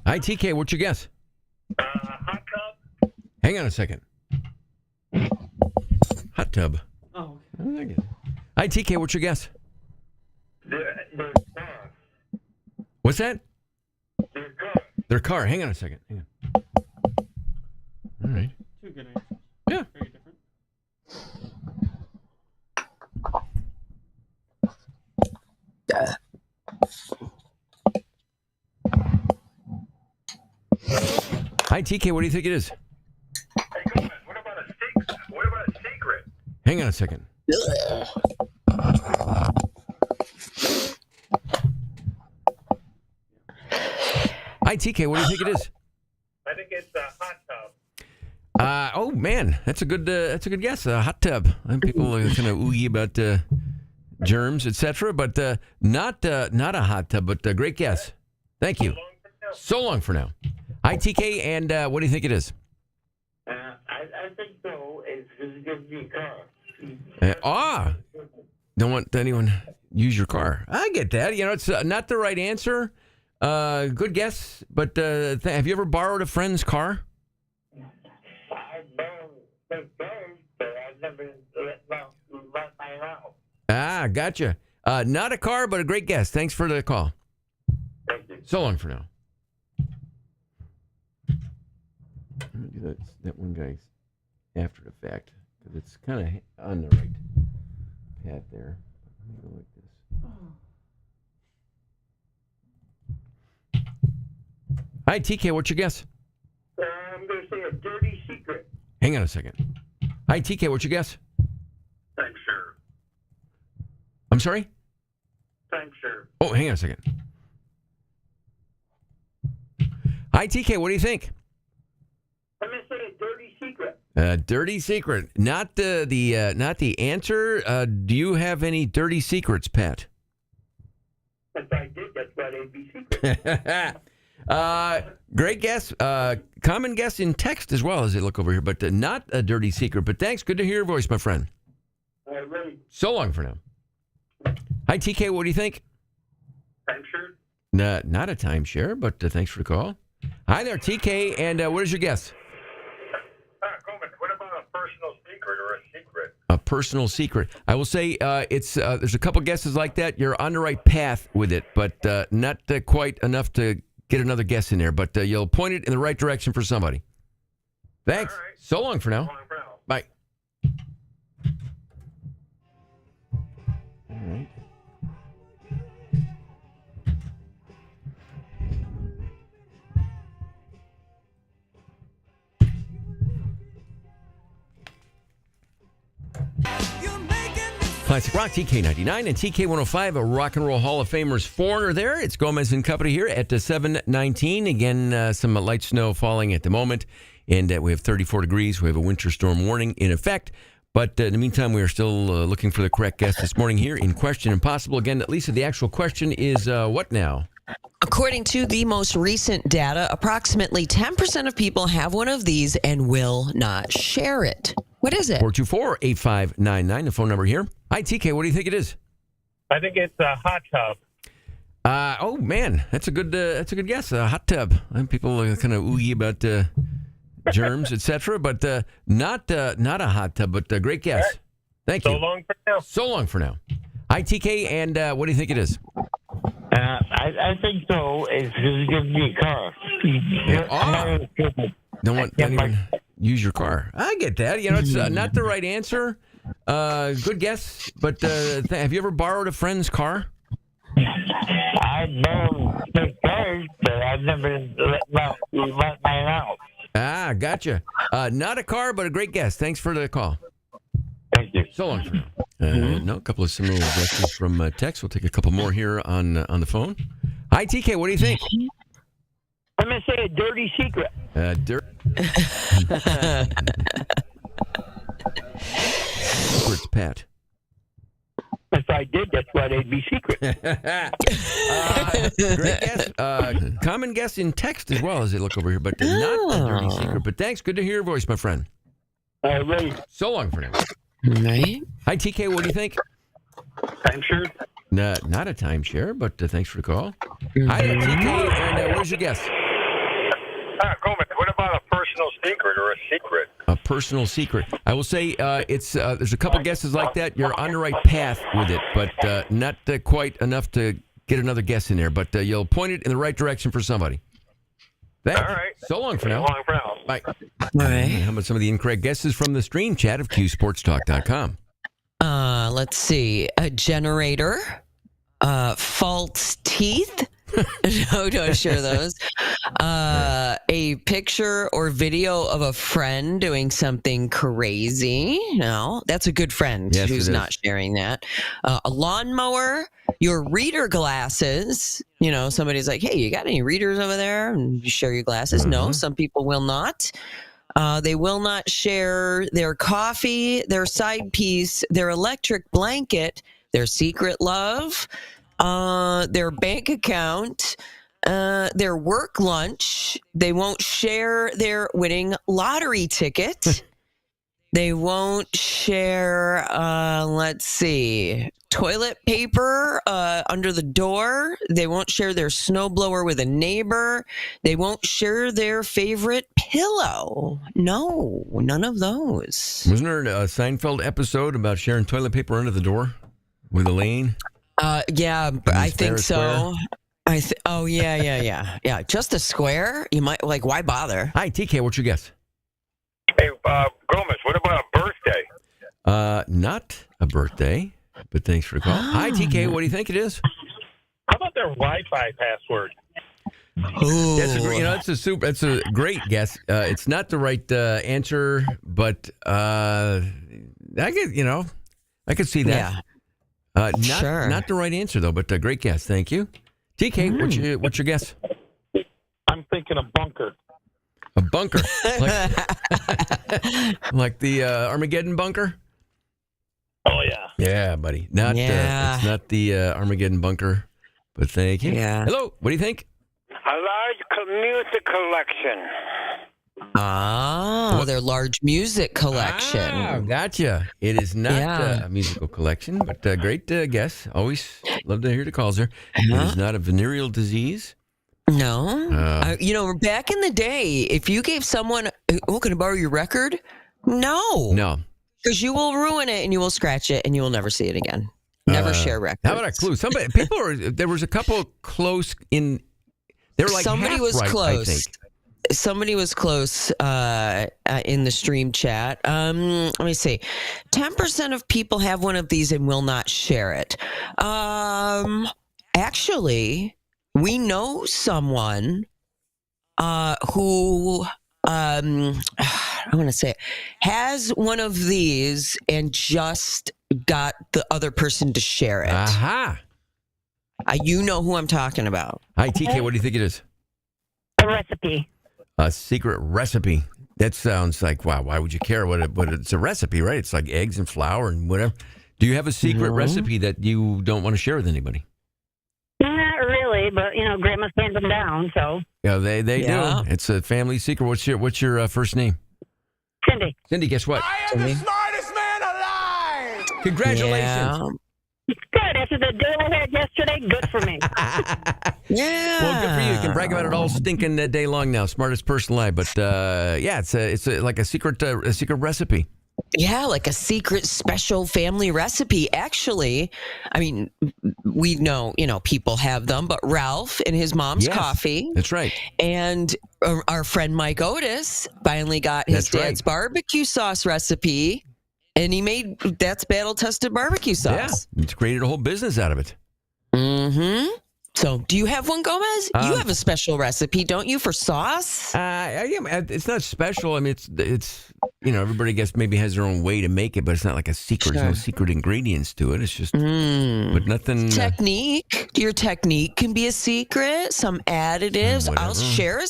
S8: Hi, TK, what's your guess?
S18: Hot tub.
S8: Hang on a second. Hot tub.
S16: Oh.
S8: Hi, TK, what's your guess?
S18: Their car.
S8: What's that?
S18: Their car.
S8: Their car. Hang on a second. Hang on. All right.
S16: 2 good answers.
S8: Yeah.
S16: Very different. Hi, TK. What do you think it is?
S18: Hey, Gomez, what about a secret?
S8: Hang on a second. Hi, TK. What do you think it is?
S18: I think it's a hot tub.
S8: Oh man, that's a good guess. A hot tub. And people are kind of oogie about germs, etc. But not a hot tub. But great guess. Thank you. So long for now. Hi, TK, and what do you think it is?
S18: I think so. It's going to be a car.
S8: Don't want anyone use your car. I get that. You know, it's not the right answer. Good guess, but have you ever borrowed a friend's car?
S18: I don't think so, but I never let my house.
S8: Gotcha. Not a car, but a great guess. Thanks for the call.
S18: Thank you.
S8: So long for now. I'm going to do that one guy after the fact, because it's kind of on the right path there. Let me go like this. Hi, TK, what's your guess?
S18: I'm going to say a dirty secret.
S8: Hang on a second. Hi, TK, what's your guess?
S18: I'm sure.
S8: I'm sorry?
S18: Time shirt.
S8: Oh, hang on a second. Hi, TK. What do you think?
S18: I'm gonna say a dirty secret.
S8: Dirty secret. Not the answer. Do you have any dirty secrets, Pat?
S18: If I did, that's why they'd be secret.
S8: Great guess. Common guess in text as well as I look over here, but not a dirty secret. But thanks. Good to hear your voice, my friend.
S18: Ready.
S8: So long for now. Hi, TK. What do you think?
S18: Time shirt.
S8: Not a timeshare, but thanks for the call. Hi there, TK. And what is your guess?
S18: Coleman, what about a personal secret or a secret?
S8: A personal secret. I will say it's there's a couple guesses like that. You're on the right path with it, but not quite enough to get another guess in there. But you'll point it in the right direction for somebody. Thanks. Right. So long for now. Bye. All right. Classic Rock, TK99 and TK105, a Rock and Roll Hall of Famers foreigner there. It's Gomez and Company here at 7:19. Again, some light snow falling at the moment, and we have 34 degrees. We have a winter storm warning in effect. But in the meantime, we are still looking for the correct guest this morning here in Question Impossible. Again, Lisa, the actual question is what now?
S9: According to the most recent data, approximately 10% of people have one of these and will not share it. What is it?
S8: 424-8599, the phone number here. Hi, TK. What do you think it is?
S18: I think it's a hot tub.
S8: Oh man, that's a good guess. A hot tub. People are kind of oogie about germs, etc. But not a hot tub. But great guess. Right. Thank you.
S18: So long for now.
S8: So long for now. Hi, TK. And what do you think it is?
S18: I think so. It's going to give me a car.
S8: Don't even use your car. I get that. You know, it's not the right answer. Good guess. But have you ever borrowed a friend's car?
S18: I've borrowed six cars, but I've never let mine out.
S8: Ah, gotcha. Not a car, but a great guess. Thanks for the call.
S18: Thank you.
S8: So long for now. No, a couple of similar guesses from text. We'll take a couple more here on the phone. Hi, TK. What do you think?
S18: I'm going to say a dirty secret.
S8: Secret's Pat.
S18: If I did, that's why they'd be secret.
S8: Great guess. Common guess in text as well as I look over here, but not a dirty secret. But thanks. Good to hear your voice, my friend.
S18: Ready.
S8: So long for now.
S9: Right.
S8: Hi, TK. What do you think?
S18: Time shirt.
S8: Not a timeshare, but thanks for the call. Hi there, TK. And what is your guess?
S18: Coleman, what about a personal secret or a secret?
S8: A personal secret. I will say it's there's a couple guesses like that. You're on the right path with it, but not quite enough to get another guess in there. But you'll point it in the right direction for somebody. Thanks.
S18: All right.
S8: So long for now.
S18: So long for now.
S8: Bye.
S9: All right.
S8: How about some of the incorrect guesses from the stream chat of QSportsTalk.com?
S9: Let's see. A generator. False teeth. No, don't share those. A picture or video of a friend doing something crazy. No, that's a good friend who's not sharing that. A lawnmower, your reader glasses. You know, somebody's like, hey, you got any readers over there? And you share your glasses. No, some people will not. They will not share their coffee, their side piece, their electric blanket, their secret love, their bank account, their work lunch. They won't share their winning lottery ticket. They won't share, let's see, toilet paper under the door. They won't share their snowblower with a neighbor. They won't share their favorite pillow. No, none of those.
S8: Wasn't there a Seinfeld episode about sharing toilet paper under the door with Elaine?
S9: Yeah, but I think so. Yeah. Just a square? You might why bother?
S8: Hi, TK. What's your guess?
S18: Hey, Gomez, what about a birthday?
S8: Not a birthday, but thanks for the call. Hi, TK. What do you think it is?
S18: How about their Wi-Fi password?
S8: That's a great guess. It's not the right answer, but I could see that.
S9: Yeah.
S8: Not the right answer though, but great guess. Thank you, TK. What's your guess?
S18: I'm thinking a bunker.
S8: A bunker, like the Armageddon bunker.
S18: Oh yeah.
S8: Yeah, buddy. It's not the Armageddon bunker, but thank you.
S9: Yeah.
S8: Hello. What do you think?
S18: A large music collection.
S9: Oh, their large music collection.
S8: Oh, gotcha. It is not a musical collection, but great guess. Always love to hear the calls there. It is not a venereal disease.
S9: No. Back in the day, if you gave someone, can I borrow your record? No. Because you will ruin it and you will scratch it and you will never see it again. Never share records.
S8: How about a clue? There was a couple close in. They were like
S9: somebody
S8: half
S9: was
S8: right,
S9: close.
S8: I think.
S9: Somebody was close in the stream chat. Let me see. 10% of people have one of these and will not share it. Actually, we know someone who I want to say it, has one of these and just got the other person to share it.
S8: Aha.
S9: You know who I'm talking about.
S8: Hi, TK. What do you think it is?
S18: A recipe.
S8: A secret recipe. That sounds like, wow, why would you care what it's a recipe, right? It's like eggs and flour and whatever. Do you have a secret recipe that you don't want to share with anybody?
S18: Not really, but Grandma's handed them down, so.
S8: Yeah, they do. It's a family secret. What's your first name?
S18: Cindy.
S8: Cindy, guess what?
S2: I am the smartest man alive!
S8: Congratulations.
S18: Good. After the day I had yesterday, good for me.
S8: Well, good for you. You can brag about it all stinking day long now. Smartest person alive. But it's like a secret recipe.
S9: Yeah, like a secret special family recipe. Actually, I mean, we know, people have them, but Ralph and his mom's coffee.
S8: That's right.
S9: And our friend Mike Otis finally got his dad's barbecue sauce recipe, and he made that's battle-tested barbecue sauce.
S8: Yeah, it's created a whole business out of it.
S9: Mm-hmm. So, do you have one, Gomez? You have a special recipe, don't you, for sauce?
S8: It's not special. I mean, it's everybody, I guess, maybe has their own way to make it, but it's not like a secret. There's no secret ingredients to it. It's just, but nothing.
S9: Technique. Your technique can be a secret. Some additives. I'll share a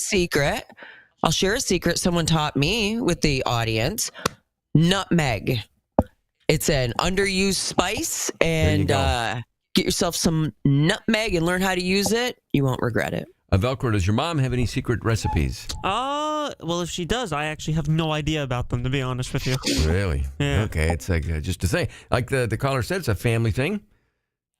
S9: secret. Someone taught me with the audience. Nutmeg. It's an underused spice, and get yourself some nutmeg and learn how to use it. You won't regret it.
S8: Velcro, does your mom have any secret recipes?
S16: Well, if she does, I actually have no idea about them, to be honest with you.
S8: Really?
S16: Yeah.
S8: Okay, it's like, just to say, like the caller said, it's a family thing.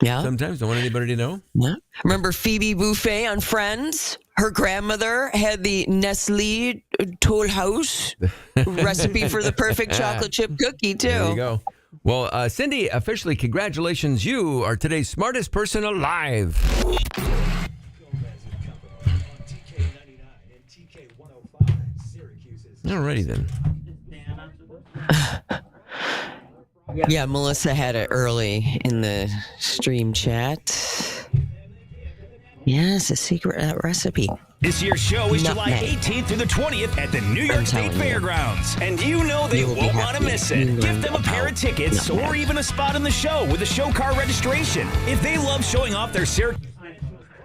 S9: Yeah.
S8: Sometimes don't want anybody to know.
S9: Yeah. Remember Phoebe Buffet on Friends? Her grandmother had the Nestle Toll House recipe for the perfect chocolate chip cookie, too.
S8: There you go. Well, Cindy, officially, congratulations. You are today's smartest person alive. Alrighty then.
S9: Yeah, Melissa had it early in the stream chat. Yes, a secret recipe.
S15: This year's show is July
S9: Nutmeg.
S15: 18th through the 20th at the New York State
S9: telling you.
S15: Fairgrounds. And you know they
S9: You will be
S15: won't want to
S9: happy.
S15: miss it.
S9: You
S15: Give
S9: learn
S15: them a pair of
S9: about
S15: tickets
S9: nutmeg.
S15: or even a spot in the show with a show car registration. If they love showing off their Syracuse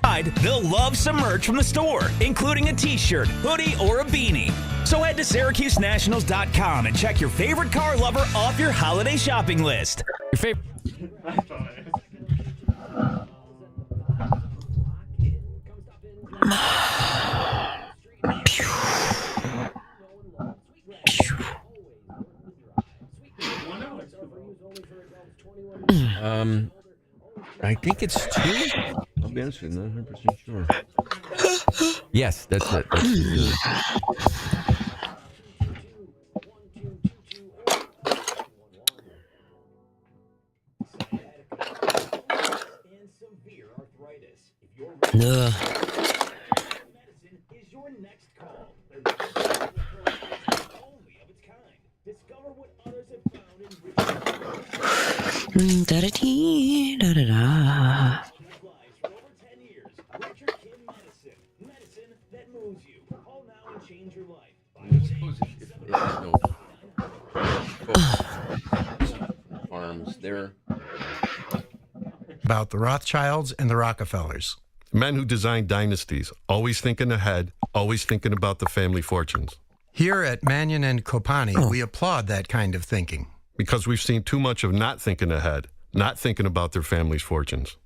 S15: pride, they'll love some merch from the store, including a t-shirt, hoodie, or a beanie. So head to SyracuseNationals.com and check your favorite car lover off your holiday shopping list. Your favorite...
S8: I think it's 2. I'll be honest with you, not 100% sure. Yes, that's it.
S9: Ugh. Da-da-dee, da-da-da.
S8: Farms there.
S21: about the Rothschilds and the Rockefellers.
S22: Men who design dynasties, always thinking ahead, always thinking about the family fortunes.
S21: Here at Mannion and Copani, we applaud that kind of thinking.
S22: Because we've seen too much of not thinking ahead, not thinking about their family's fortunes.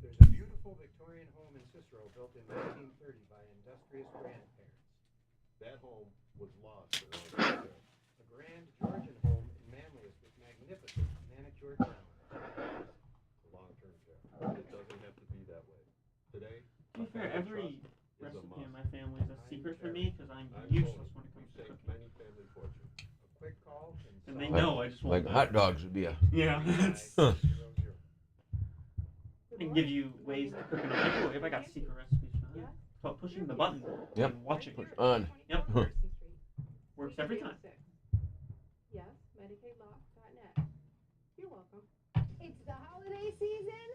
S19: There's a beautiful Victorian home in Cicero built in 1930 by industrious grandparents. That home was lost for a grand Georgian home in Manlius with magnificent manicured grounds.
S22: Long-term care. It doesn't have to be that way. Today,
S10: To be fair, every recipe in my family is a secret for me because I'm useless when it comes to cooking.
S22: many family fortunes.
S19: A quick call can
S10: And they know I just won't.
S8: Like hot dogs would be a.
S10: Yeah.
S8: Huh.
S10: I can give you ways to cook in a microwave. I got secret recipes for that. It's about pushing the button
S8: Yep.
S10: and watching.
S8: Push on.
S10: Yep.
S8: Huh.
S10: Works every time.
S20: Yes, MedicaidLock.net. You're welcome. It's the holiday season,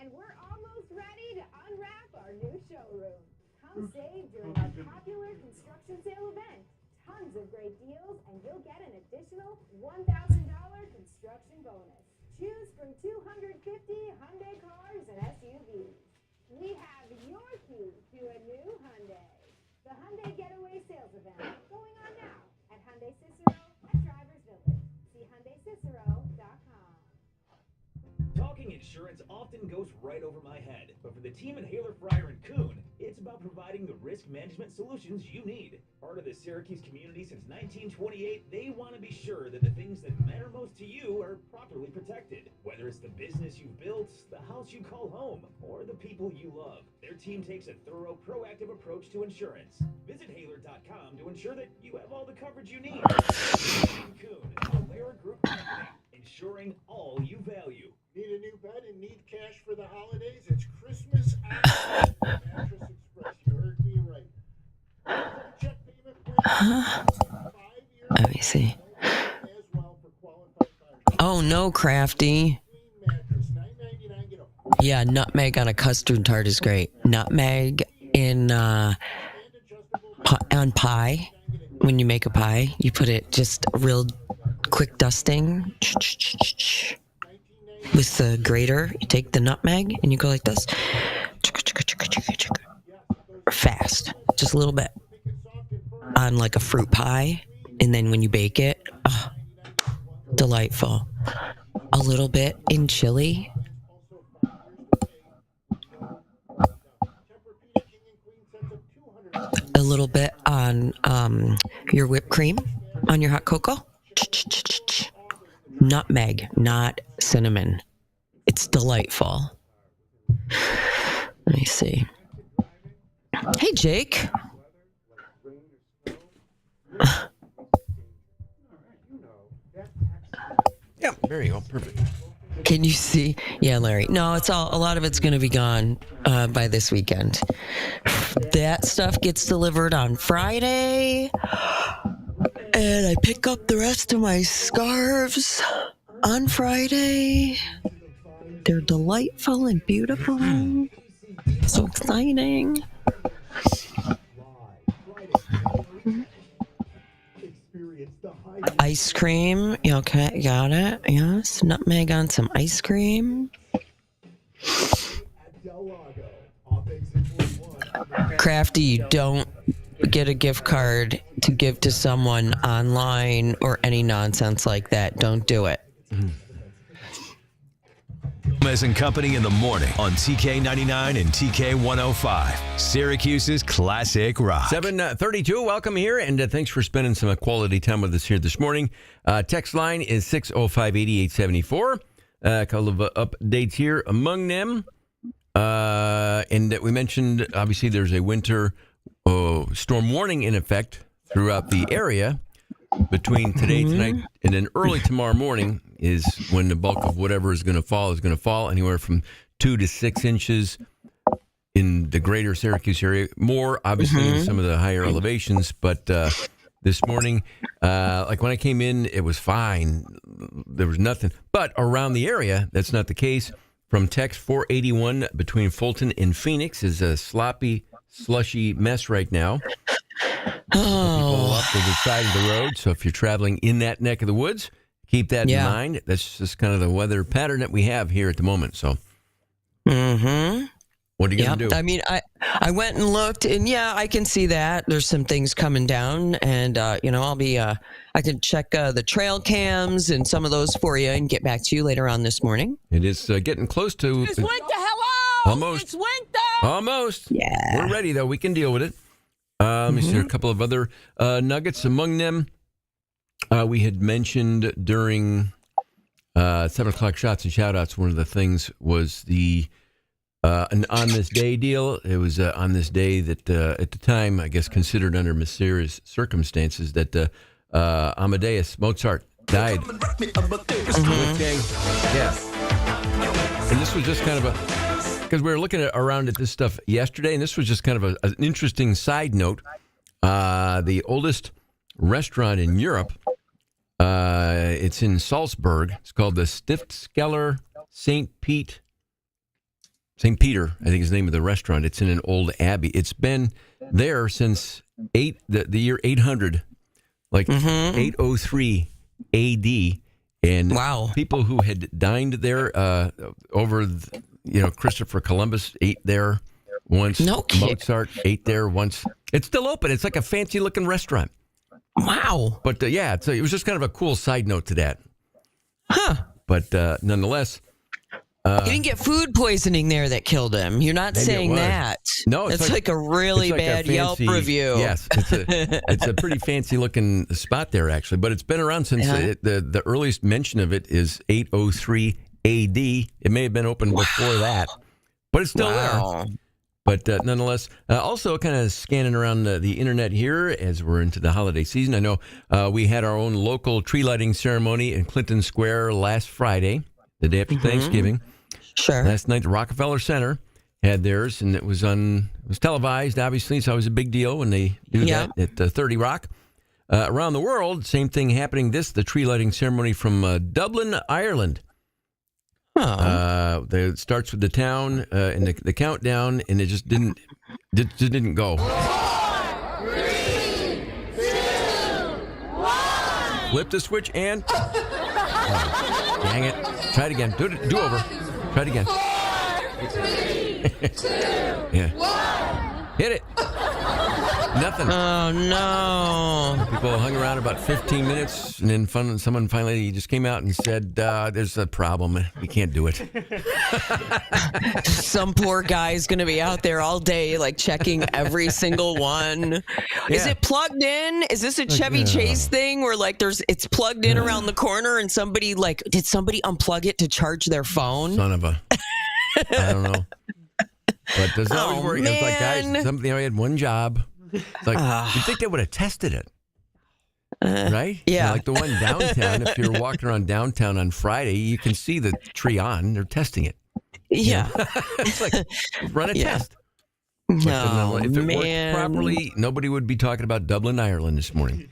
S20: and we're almost ready to unwrap our new showroom. Come save during our popular construction sale event. Tons of great deals, and you'll get an additional $1,000 construction bonus. Choose from 250 Hyundai cars and SUVs. We have your key to a new Hyundai. The Hyundai Getaway Sales Event going on now at Hyundai Cicero at Drivers Village. See HyundaiCicero.com.
S15: Talking insurance often goes right over my head, but for the team at Haler, Fryer & Kuhn, it's about providing the risk management solutions you need. Part of the Syracuse community since 1928, they want to be sure that the things that matter most to you are properly protected. Whether it's the business you've built, the house you call home, or the people you love, their team takes a thorough, proactive approach to insurance. Visit Haler.com to ensure that you have all the coverage you need. Kuhn, a Lara Group company, ensuring all you value.
S19: Need a new bed and need cash for the holidays? It's Christmas on Mattress Express. You heard me right. Check payment plan. 5 years.
S9: Let me see.
S19: As well for qualified buyers.
S9: Oh no, Crafty.
S19: Mattress, $9.99. Get a
S9: Yeah, nutmeg on a custard tart is great. Nutmeg in on pie. When you make a pie, you put it just real quick dusting with the grater. You take the nutmeg and you go like this, fast, just a little bit on like a fruit pie, and then when you bake it, delightful. A little bit in chili. A little bit on your whipped cream, on your hot cocoa. Nutmeg, not cinnamon. It's delightful. Let me see. Hey, Jake.
S8: Yeah, there you go. Perfect.
S9: Can you see? Yeah, Larry. No, it's all. A lot of it's going to be gone by this weekend. That stuff gets delivered on Friday, and I pick up the rest of my scarves on Friday. They're delightful and beautiful. So exciting. Ice cream. Okay, got it. Yes. Nutmeg on some ice cream. Crafty, you don't get a gift card to give to someone online or any nonsense like that. Don't do it.
S23: Gomez and Company in the morning on TK99 and TK105. Syracuse's classic rock.
S8: 7:32. Welcome here, and thanks for spending some quality time with us here this morning. Text line is 605-8874. A couple of updates here among them. And that we mentioned, obviously, there's a winter storm warning in effect throughout the area. Between today, tonight, and then early tomorrow morning is when the bulk of whatever is going to fall, anywhere from 2 to 6 inches in the greater Syracuse area. More, obviously, in some of the higher elevations. But this morning, like when I came in, it was fine. There was nothing. But around the area, that's not the case. From text 481 between Fulton and Phoenix is a sloppy, slushy mess right now. People up to the side of the road. So if you're traveling in that neck of the woods, keep that in mind. That's just kind of the weather pattern that we have here at the moment. So
S9: Mm-hmm.
S8: What are you going to do?
S9: I mean, I went and looked, and yeah, I can see that. There's some things coming down, and, I'll be, I can check the trail cams and some of those for you and get back to you later on this morning.
S8: It is getting close to...
S2: It's winter, hello!
S8: Almost.
S2: It's winter!
S8: Almost.
S9: Yeah.
S8: We're ready, though. We can deal with it. Let me see a couple of other nuggets. Among them, we had mentioned during 7 o'clock shots and shout-outs, one of the things was the an on this day deal. It was on this day that at the time, I guess, considered under mysterious circumstances, that Amadeus Mozart died. Yeah. And this was just kind of because we were looking around at this stuff yesterday, and this was just kind of an interesting side note. The oldest restaurant in Europe, it's in Salzburg. It's called the Stiftskeller St. Peter, I think is the name of the restaurant. It's in an old abbey. It's been there since the year 800, like 803 A.D. And people who had dined there over, Christopher Columbus ate there once.
S9: No kidding.
S8: Mozart ate there once. It's still open. It's like a fancy looking restaurant.
S9: Wow.
S8: But it was just kind of a cool side note to that.
S9: Huh.
S8: But nonetheless.
S9: He didn't get food poisoning there that killed him. You're not saying that.
S8: No,
S9: it's like a really bad Yelp review.
S8: Yes, it's a pretty fancy looking spot there, actually. But it's been around since the earliest mention of it is 803 A.D. It may have been open before that, but it's still there. But nonetheless, also kind of scanning around the internet here as we're into the holiday season. I know we had our own local tree lighting ceremony in Clinton Square last Friday, the day after Thanksgiving.
S9: Sure.
S8: Last night, the Rockefeller Center had theirs, and it was televised, obviously. It's always a big deal when they do that at 30 Rock. Around the world, same thing happening. The tree lighting ceremony from Dublin, Ireland. It starts with the town and the countdown, and it just didn't go. 4, 3, 2, 1. Flip the switch and dang it! Try it again. Do over. Try it again. 4, 3, 2, yeah. 1. Hit it. Nothing.
S9: Oh, no.
S8: People hung around about 15 minutes, and then someone finally just came out and said, there's a problem. We can't do it.
S9: Some poor guy's going to be out there all day, like checking every single one. Yeah. Is it plugged in? Is this a Chevy Chase thing where like it's plugged in around the corner and somebody did somebody unplug it to charge their phone?
S8: Son of a, I don't know. But there's always worry. It's like, guys, something, I had one job. It's like, you'd think they would have tested it. Right?
S9: Yeah.
S8: Like the one downtown, if you're walking around downtown on Friday, you can see the tree on. They're testing it.
S9: Yeah.
S8: It's like, run a test.
S9: No,
S8: if it worked properly, nobody would be talking about Dublin, Ireland this morning.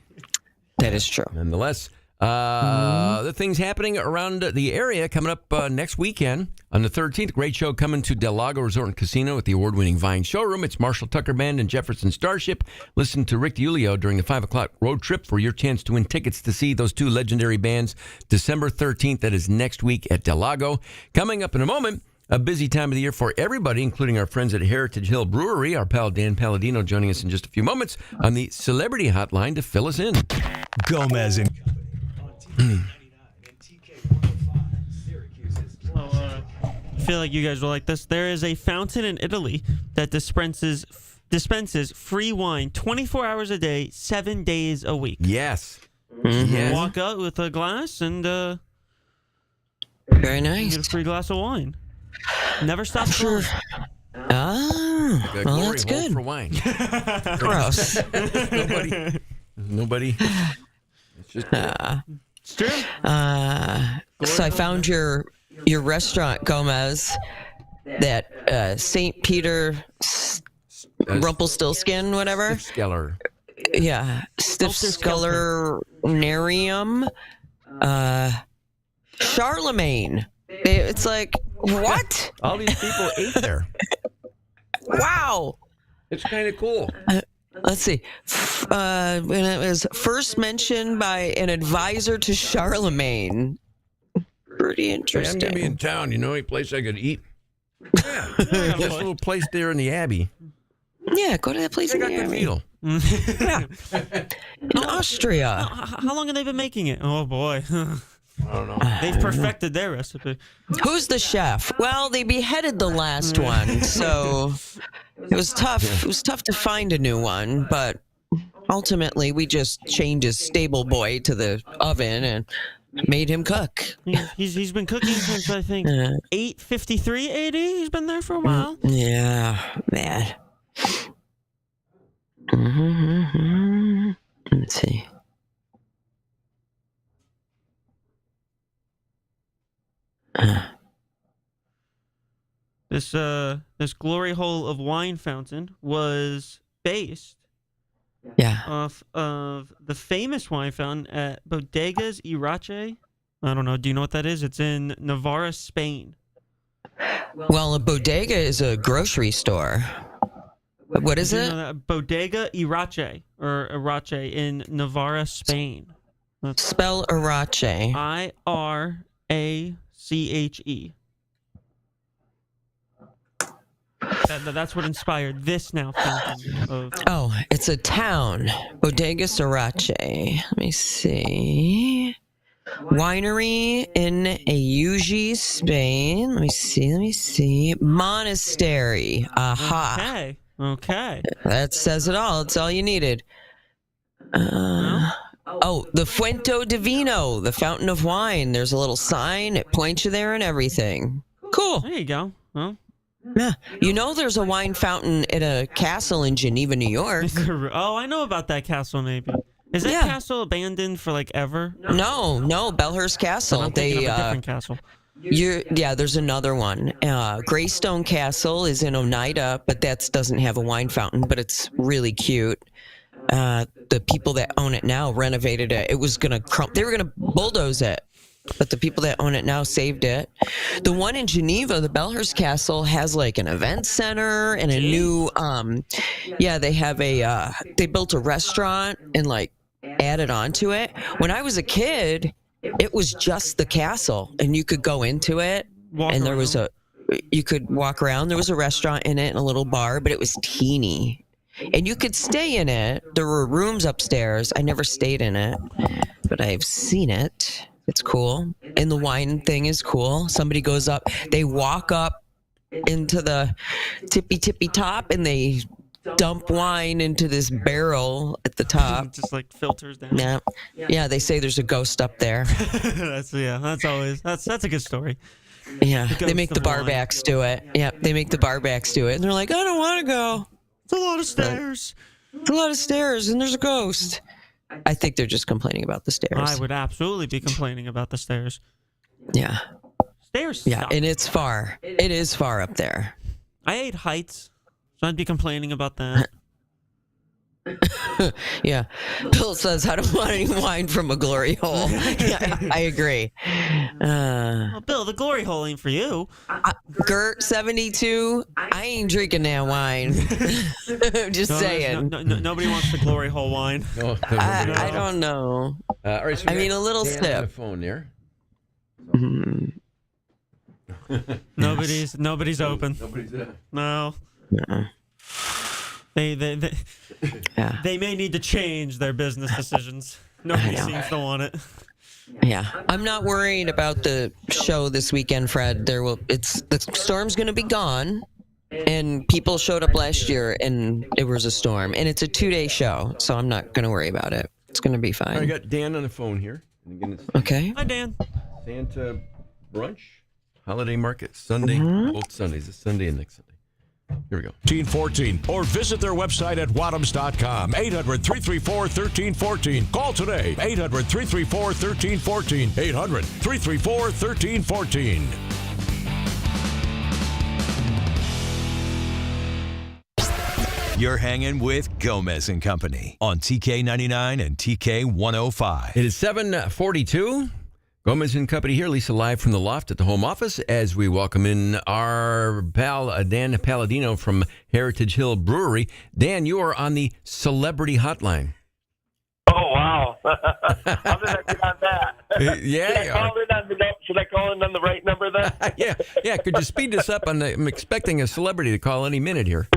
S9: That is true.
S8: Nonetheless, the things happening around the area coming up next weekend on the 13th. Great show coming to Del Lago Resort and Casino at the award-winning Vine Showroom. It's Marshall Tucker Band and Jefferson Starship. Listen to Rick DiUlio during the 5 o'clock road trip for your chance to win tickets to see those two legendary bands December 13th. That is next week at Del Lago. Coming up in a moment, a busy time of the year for everybody, including our friends at Heritage Hill Brewery. Our pal Dan Palladino joining us in just a few moments on the Celebrity Hotline to fill us in.
S23: Gomez and
S16: I feel like you guys will like this. There is a fountain in Italy that dispenses free wine 24 hours a day, 7 days a week.
S8: Yes.
S16: You walk out with a glass and
S9: very nice.
S16: You get a free glass of wine. Never stop.
S9: Sure. Ah, well, that's good.
S8: For wine.
S9: Gross.
S8: Nobody. It's just.
S16: It's true.
S9: So I found your restaurant, Gomez, that St. Peter Rumpelstiltskin, whatever.
S8: Stiftskeller.
S9: Yeah. Stiftskellerarium. Charlemagne. It's like, what?
S8: All these people ate there.
S9: Wow.
S8: It's kind of cool.
S9: Let's see. When it was first mentioned by an advisor to Charlemagne. Pretty interesting.
S8: I'm going to be in town. You know any place I could eat? Yeah, this little place there in the Abbey.
S9: Yeah, go to that place
S8: They
S9: in
S8: got
S9: the
S8: good
S9: Abbey.
S8: deal.
S9: In Austria.
S16: How long have they been making it? Oh boy.
S8: I don't know.
S16: They've perfected their recipe.
S9: Who's the chef? Well, they beheaded the last one, so it was tough. It was tough to find a new one, but ultimately we just chained his stable boy to the oven and made him cook.
S16: He's been cooking since I think 853 AD. He's been there for a while.
S9: Yeah, man. Let's see.
S16: This glory hole of wine fountain was based off of the famous wine fountain at Bodegas Irache. I don't know. Do you know what that is? It's in Navarra, Spain.
S9: Well, a bodega is a grocery store. What is
S16: Do you
S9: it?
S16: know that? Bodega Irache or Irache in Navarra, Spain.
S9: Spell Irache.
S16: Irache. That's what inspired this now fountain of.
S9: Oh, it's a town. Bodega Sriracha. Let me see. Winery in Ayuji, Spain. Let me see. Monastery. Aha.
S16: Okay.
S9: That says it all. It's all you needed. Oh, the Fuento Divino, the fountain of wine. There's a little sign. It points you there and everything. Cool.
S16: There you go. Well,
S9: yeah. You know there's a wine fountain at a castle in Geneva, New York.
S16: Oh, I know about that castle maybe. Is that castle abandoned for like ever?
S9: No, Bellhurst Castle.
S16: I'm thinking of a different castle.
S9: There's another one. Greystone Castle is in Oneida, but that doesn't have a wine fountain, but it's really cute. The people that own it now renovated it. It was gonna they were gonna bulldoze it, but the people that own it now saved it. The one in Geneva, the Bellhurst Castle, has like an event center and a new they have they built a restaurant and like added onto it. When I was a kid, it was just the castle and you could go into it there was you could walk around. There was a restaurant in it and a little bar, but it was teeny. And you could stay in it. There were rooms upstairs. I never stayed in it, but I've seen it. It's cool. And the wine thing is cool. Somebody goes up, they walk up into the tippy top and they dump wine into this barrel at the top.
S16: Just like filters down.
S9: Yeah, they say there's a ghost up there.
S16: That's a good story.
S9: Yeah, they make the barbacks do it. Yeah, they make the barbacks do it. And they're like, I don't want to go.
S16: It's a lot of stairs.
S9: It's a lot of stairs, and there's a ghost. I think they're just complaining about the stairs.
S16: I would absolutely be complaining about the stairs.
S9: Yeah.
S16: Stairs
S9: Yeah,
S16: suck.
S9: and it's far. It is far up there.
S16: I ate heights, so I'd be complaining about that.
S9: Yeah. Bill says, I don't want any wine from a glory hole. Yeah, I agree.
S16: Well, Bill, the glory hole ain't for you.
S9: Gert 72, I ain't drinking that wine. Just saying.
S16: Nobody wants the glory hole wine.
S8: No,
S9: I don't know.
S8: All right, so
S9: I mean, a little
S8: Dan on
S9: sip.
S8: the phone there.
S16: Nobody's open.
S8: Nobody's there.
S16: No. They may need to change their business decisions. Nobody seems to want it.
S9: Yeah, I'm not worried about the show this weekend, Fred. The storm's going to be gone, and people showed up last year, and it was a storm, and it's a 2-day show, so I'm not going to worry about it. It's going to be fine.
S8: I got Dan on the phone here. And again, it's
S9: Okay.
S16: Hi, Dan.
S8: Santa brunch, holiday market, Sunday, both Sundays. This Sunday and next Sunday. Here we go.
S4: 1314 or visit their website at Wadhams.com. 800-334-1314. Call today. 800-334-1314. 800-334-1314.
S23: You're hanging with Gomez and Company on TK99 and TK105.
S8: It is 7:42. Gomez and Company here. Lisa live from the loft at the home office as we welcome in our pal Dan Palladino from Heritage Hill Brewery. Dan, you are on the celebrity hotline.
S18: Oh, wow. How did I get on that?
S8: Yeah.
S5: Should I call in on the right number then?
S8: Yeah. Could you speed this up? I'm expecting a celebrity to call any minute here.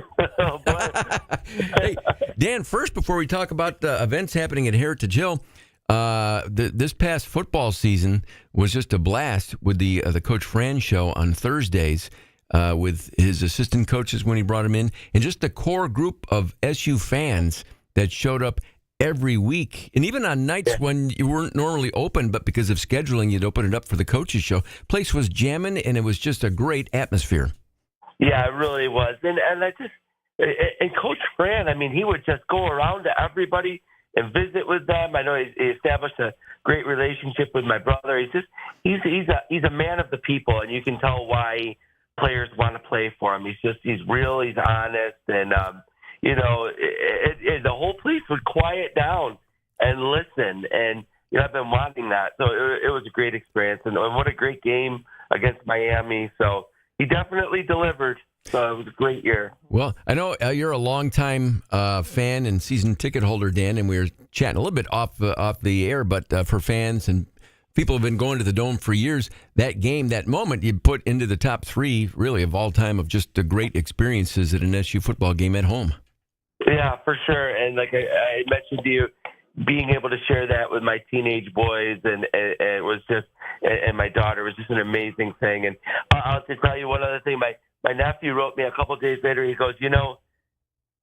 S8: Hey, Dan, first, before we talk about events happening at Heritage Hill, this past football season was just a blast with the Coach Fran show on Thursdays with his assistant coaches when he brought him in, and just the core group of SU fans that showed up every week. And even on nights when you weren't normally open, but because of scheduling, you'd open it up for the coaches show. Place was jamming, and it was just a great atmosphere.
S5: Yeah, it really was. And Coach Fran, I mean, he would just go around to everybody and visit with them. I know he established a great relationship with my brother. He's a man of the people, and you can tell why players want to play for him. He's real, he's honest, and the whole place would quiet down and listen. And I've been wanting that, so it was a great experience, and what a great game against Miami. So he definitely delivered. So it was a great year.
S8: Well, I know you're a longtime fan and season ticket holder, Dan, and we were chatting a little bit off the air, but for fans and people who have been going to the Dome for years, that game, that moment, you put into the top three, really, of all time of just the great experiences at an SU football game at home.
S5: Yeah, for sure. And like I mentioned to you, being able to share that with my teenage boys and it was just, and my daughter, was just an amazing thing. And I'll just tell you one other thing. My nephew wrote me a couple of days later. He goes,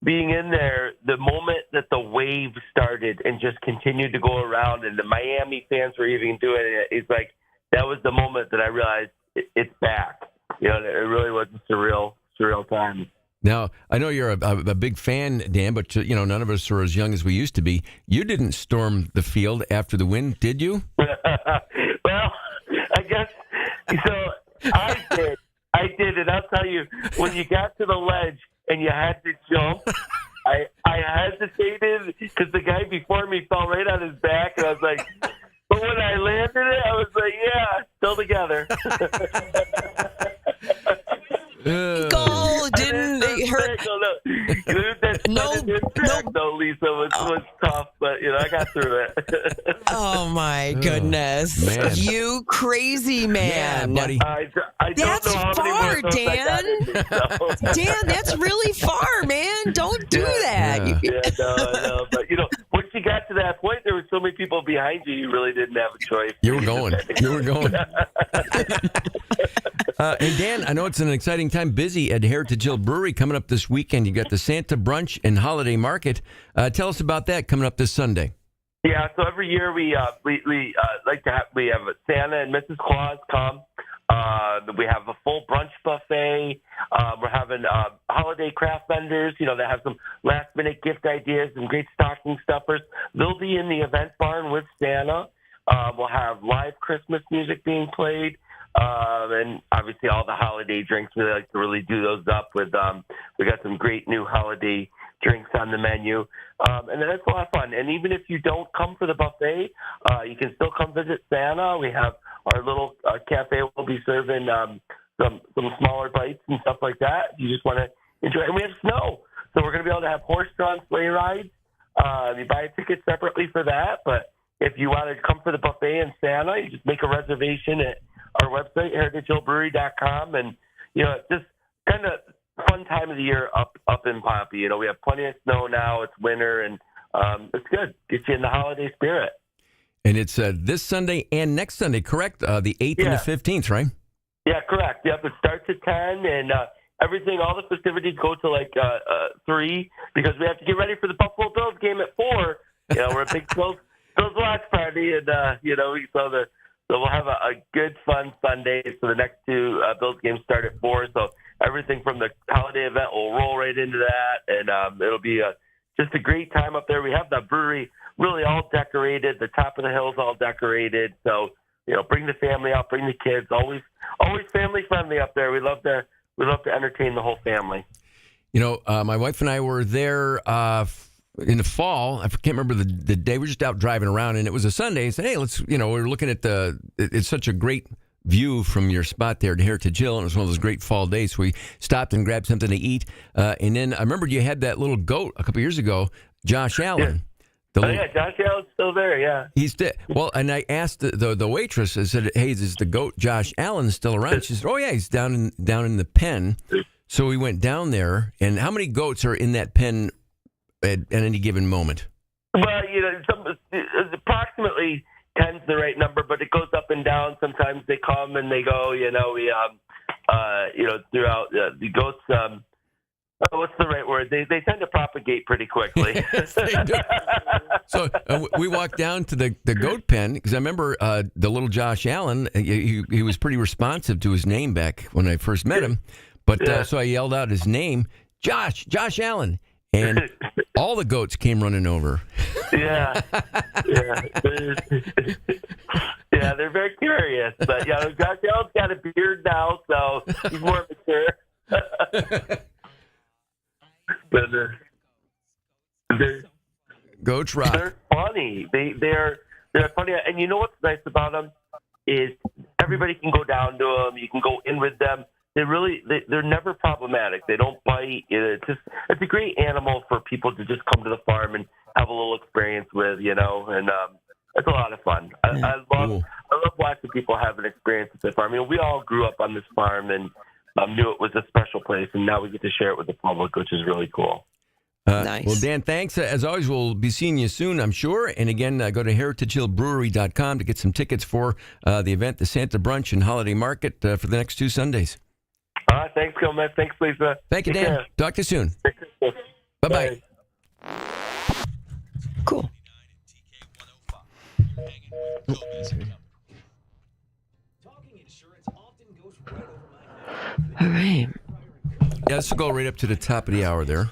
S5: being in there, the moment that the wave started and just continued to go around and the Miami fans were even doing it, it's like, that was the moment that I realized it's back. It really was a surreal time.
S8: Now, I know you're a big fan, Dan, but none of us are as young as we used to be. You didn't storm the field after the win, did you?
S5: Well, I guess so. I did, and I'll tell you, when you got to the ledge and you had to jump, I hesitated because the guy before me fell right on his back, and I was like, but when I landed it, I was like, yeah, still together.
S9: Goal didn't hurt.
S5: No, Lisa, was tough, but I got through it.
S9: Oh my goodness,
S8: man.
S9: You crazy man,
S8: yeah, buddy.
S5: I
S9: that's
S5: don't know
S9: far, Dan. Dan, that's really far, man. Don't do that.
S5: Yeah, no, but once you got to that point, there were so many people behind you, you really didn't have a choice.
S8: You were going. And Dan, I know it's an exciting time, busy at Heritage Hill Brewery coming up this weekend. You got the Santa Brunch and Holiday Market. Tell us about that coming up this Sunday.
S5: Yeah, so every year we like to have Santa and Mrs. Claus come. We have a full brunch buffet. We're having holiday craft vendors, that have some last minute gift ideas and great stocking stuffers. They'll be in the event barn with Santa. We'll have live Christmas music being played. And obviously all the holiday drinks, we like to really do those up with, we got some great new holiday drinks on the menu. And then it's a lot of fun. And even if you don't come for the buffet, you can still come visit Santa. We have our little cafe will be serving some smaller bites and stuff like that. You just want to enjoy it. And we have snow. So we're going to be able to have horse-drawn sleigh rides. You buy a ticket separately for that. But if you want to come for the buffet and Santa, you just make a reservation at our website, heritagehillbrewery.com. And, it's just kind of fun time of the year up in Pompey. We have plenty of snow now. It's winter, and it's good. Gets you in the holiday spirit.
S8: And it's this Sunday and next Sunday, correct? The 8th and the 15th, right?
S5: Yeah, correct. Yep, it starts at 10, and everything, all the festivities go to 3 because we have to get ready for the Buffalo Bills game at 4. We're a big Bills watch party, and so we'll have a good, fun Sunday. So the next 2 Bills games start at 4. So everything from the holiday event will roll right into that, and it'll be just a great time up there. We have the brewery really all decorated. The top of the hill's all decorated. So bring the family out, bring the kids. Always family friendly up there. We love to entertain the whole family.
S8: My wife and I were there in the fall. I can't remember the day. We were just out driving around, and it was a Sunday. I said, hey, let's, we're looking at it's such a great view from your spot there at Heritage Hill, and it was one of those great fall days. So we stopped and grabbed something to eat. And then I remembered you had that little goat a couple years ago, Josh Allen.
S5: Yeah, Josh Allen's still there. Yeah,
S8: He's dead. Well, and I asked the waitress. I said, "Hey, is the goat Josh Allen still around?" She said, "Oh yeah, he's down in the pen." So we went down there. And how many goats are in that pen at any given moment?
S5: Well, approximately 10's the right number, but it goes up and down. Sometimes they come and they go. Throughout the goats. What's the right word? They tend to propagate pretty quickly.
S8: So we walked down to the goat pen because I remember the little Josh Allen. He was pretty responsive to his name back when I first met him. But so I yelled out his name, Josh Allen, and all the goats came running over.
S5: Yeah. They're very curious. But Josh Allen's got a beard now, so he's more mature. But
S8: goats rock.
S5: They're funny. They're funny, and you know what's nice about them is everybody can go down to them. You can go in with them. They're never problematic. They don't bite. It's a great animal for people to just come to the farm and have a little experience with, and it's a lot of fun. I love watching people have an experience at the farm. We all grew up on this farm and knew it was a special place, and now we get to share it with the public, which is really cool.
S9: Nice.
S8: Well, Dan, thanks. As always, we'll be seeing you soon, I'm sure. And again, go to heritagehillbrewery.com to get some tickets for the event, the Santa Brunch and Holiday Market for the next 2 Sundays.
S5: All right, thanks, Gomez. Thanks, Lisa.
S8: Thank you, Dan.
S5: Care.
S8: Talk to you soon. Bye-bye.
S9: Cool. All right.
S8: Yeah, this will go right up to the top of the hour there.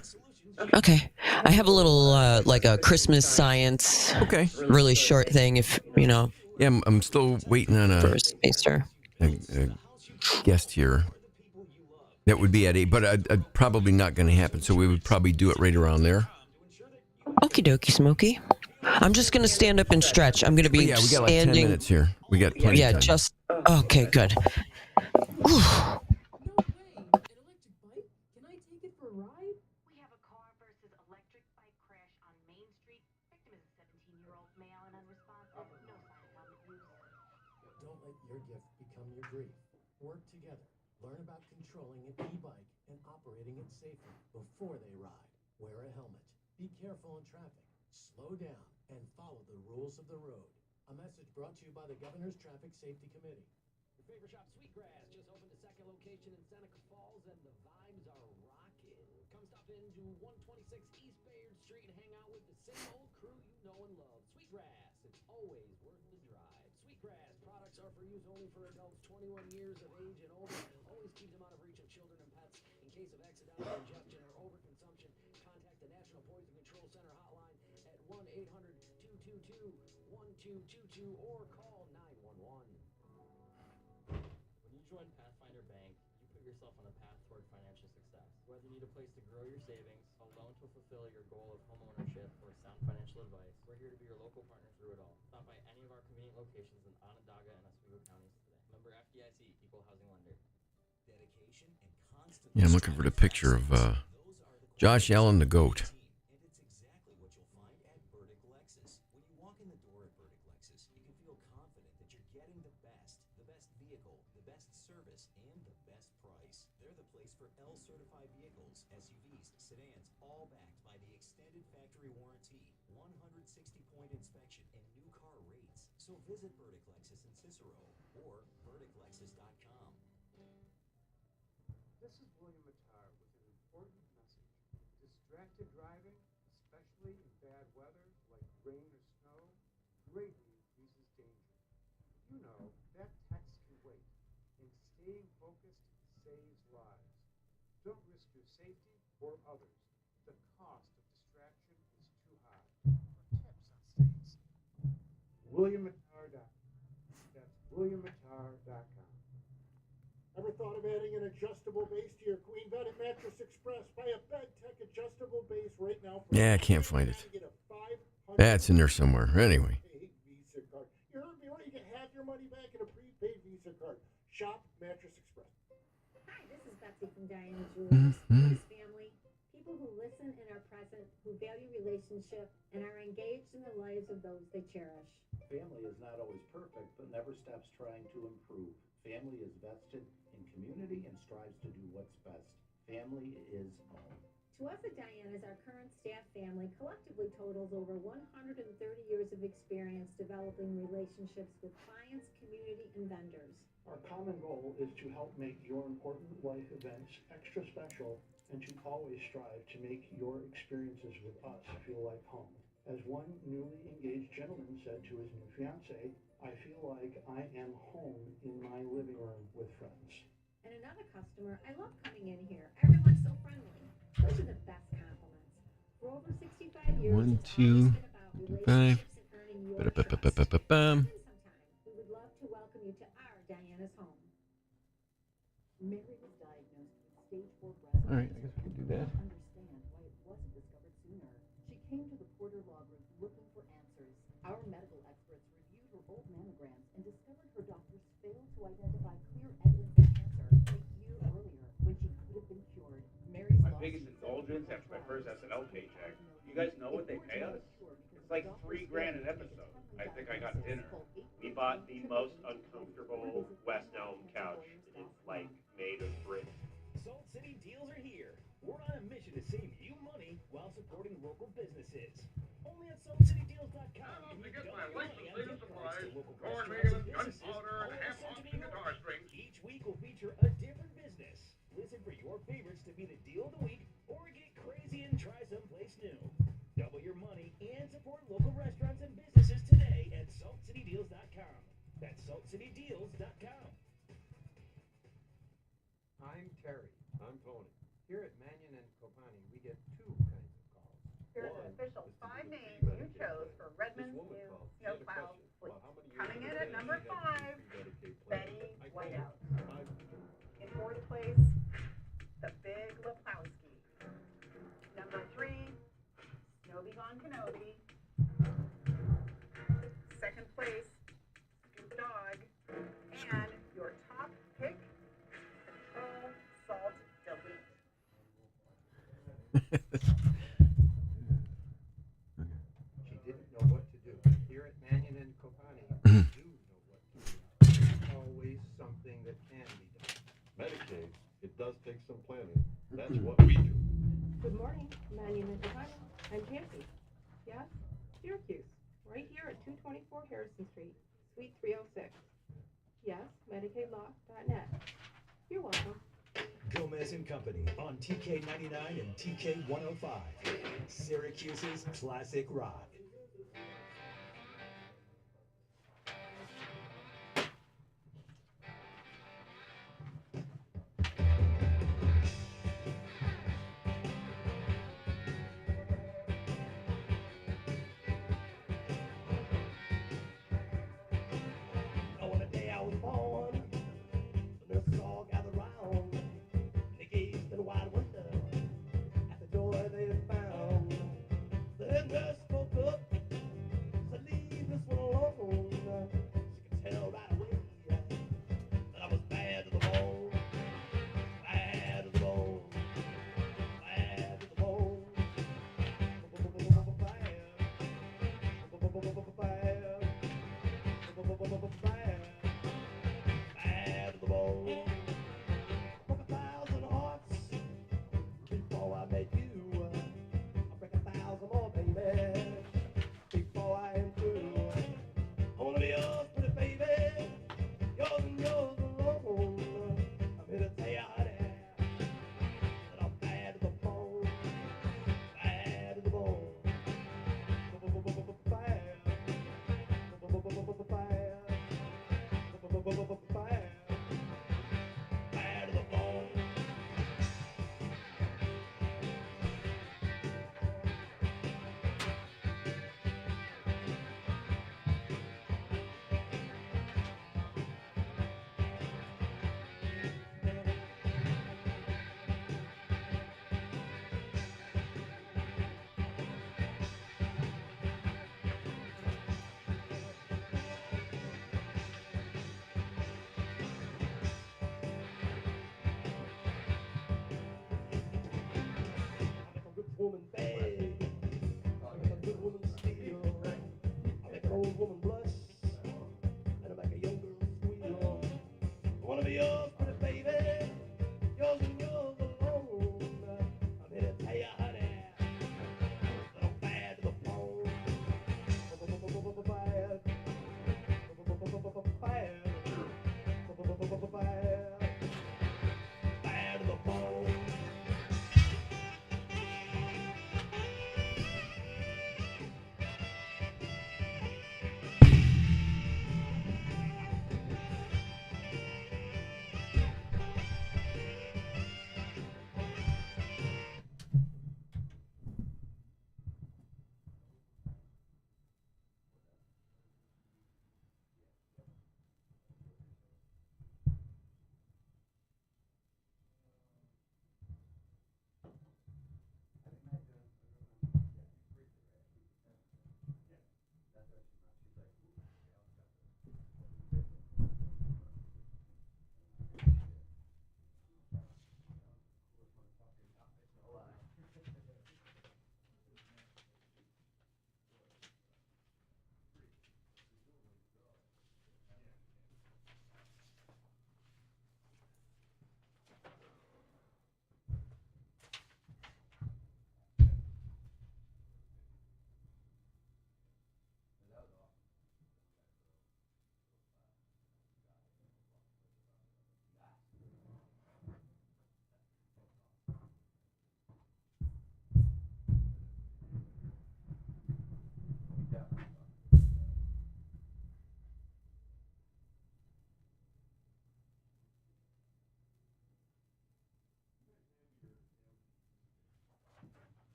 S9: Okay. I have a little, like a Christmas science.
S8: Okay.
S9: Really short thing, if,
S8: Yeah, I'm still waiting on
S9: for a spacer.
S8: a guest here. That would be at 8, but probably not going to happen. So we would probably do it right around there.
S9: Okie dokie, Smokey. I'm just going to stand up and stretch. I'm going to be
S8: we got like
S9: standing.
S8: 10 minutes here. We got plenty of time.
S9: Okay, good. Whew.
S6: Don't let your gift become your grief. Work together. Learn about controlling an e-bike and operating it safely before they ride. Wear a helmet. Be careful in traffic. Slow down and follow the rules of the road. A message brought to you by the Governor's Traffic Safety Committee.
S7: Your favorite shop, Sweetgrass, just opened a second location in Seneca Falls, and the vibes are rocking. Come stop into 126 East Bayard Street and hang out with the same old crew you know and love. Sweetgrass, it's always worth the drive. Sweetgrass products are for use only for adults 21 years of age and older. Always keep them out of reach of children and pets. In case of accidental ingestion or overconsumption, contact the National Poison Control Center hotline at 1-800-222-1222 or call 911.
S13: When you join Pathfinder Bank, you put yourself on a path toward financial success. Whether you need a place to grow your savings, a loan to fulfill your goal of homeownership, or sound financial advice, we're here to be your local partner through it all. Stop by any of our convenient locations in Onondaga and Oswego counties today. Member FDIC, Equal Housing Lender.
S7: Dedication and constant.
S8: Yeah, I'm looking for the picture of Josh Allen, the goat.
S7: And it's exactly what you'll find at Burdick Lexus. When you walk in the door at Burdick Lexus, you can feel confident that you're getting the best vehicle, the best service, and the best price. They're the place for L-certified vehicles, SUVs, sedans, all backed by the extended factory warranty, 160-point inspection, and new car rates. So visit Burdick Lexus in Cicero or BurdicLexus.com.
S19: This is William Mattar with an important message. Distracted driving, especially in bad weather like rain or snow, greatly increases danger. You know, that text can wait, and staying focused saves lives. Don't risk your safety or others. The cost of distraction is too high. For tips on staying safe, WilliamMattar.com. That's WilliamMattar.com. Ever thought of adding an adjustable base to your Queen Bed at Mattress Express? Buy a Bed Tech adjustable base right now.
S8: Yeah, I can't find it. That's in there somewhere. Anyway.
S19: Visa card. You heard me right. You can have your money back in a prepaid Visa card. Shop Mattress Express.
S20: Hi, this is Betsy from Diana Jewelers. This family, people who listen and are present, who value relationship and are engaged in the lives of those they cherish.
S11: Family is not always perfect, but never stops trying to improve. Family is vested in community and strives to do what's best. Family is home.
S20: To us at Diana's, our current staff family collectively totals over 130 years of experience developing relationships with clients, community, and vendors.
S12: Our common goal is to help make your important life events extra special and to always strive to make your experiences with us feel like home. As one newly engaged gentleman said to his new fiancée, I feel like I am home in my living room with friends.
S20: And another customer, I love coming in here. Everyone's so friendly. Those are the best compliments. For over 65 years,
S8: 1, 2, 5. Ba-da-ba-ba-ba-ba-bum.
S20: we would love to welcome you to our Diana's home. Mary was diagnosed with stage 4 breast
S8: All right, I guess we can do that.
S20: Understand why it wasn't discovered sooner. She came to the Porter Law Group looking for answers. Our medical experts reviewed her old mammograms and discovered her doctors failed to identify clear evidence of cancer a year earlier when she could have been cured. Mary's
S14: My biggest indulgence after my first SNL paycheck. You guys know what they pay us? It's like $3,000 an episode. I think I got dinner. We bought the most uncomfortable West Elm couch. It's like made of brick.
S15: Salt City deals are here. We're on a mission to save you money while supporting local businesses. Only at SaltCityDeals.com can you double your money on gift cards to local restaurants and businesses all over Central New York. Each week will feature a different business. Listen for your favorites to be the deal of the week or get crazy and try someplace new. Double your money and support local restaurants and businesses today at SaltCityDeals.com. That's SaltCityDeals.com.
S21: I'm Terry.
S24: I'm Tony.
S21: Here at Mannion and Copani, we get two kinds of calls.
S25: Here's an official 5 names you chose for Redmond's new snowplow fleet. Coming in at number 5, Betty Whiteout. In 4th place, the Big Leplowski. Number 3, Snowy Von Kenobi. 2nd place, Scoop Dog. And your top pick, Full Salt Delete.
S21: She didn't know what to do. Here at Mannion and Copani, we do know what to do. There's always something that can be done.
S24: Medicaid, it does take some planning. That's what we do.
S26: Good morning, Mannion and Copani. I'm Kathy. Yes, Syracuse, right here at 224 Harrison Street, Suite 306. Yes, MedicaidLaw.net. You're welcome.
S27: Gomez and Company on TK99 and TK105. Syracuse's classic rock.
S28: On the day I was born, the nurses all gathered round. They gazed in wide wonder at the door they found. The head nurse spoke up woman blush and make a young girl squeal. I wanna be yours, pretty baby, yours and yours alone. I'm here to tell you, honey, that I'm bad to the bone. Bad. Bad to the bone.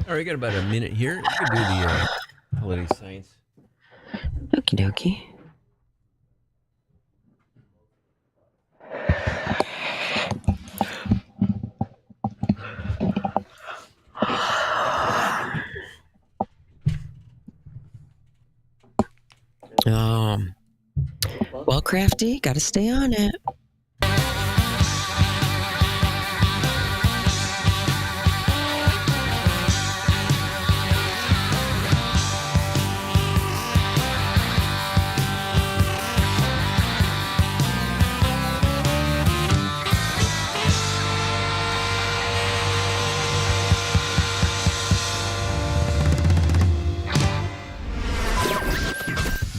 S8: All right, got about a minute here. We can do the holiday science.
S9: Okie dokie. Well, Crafty, got to stay on it.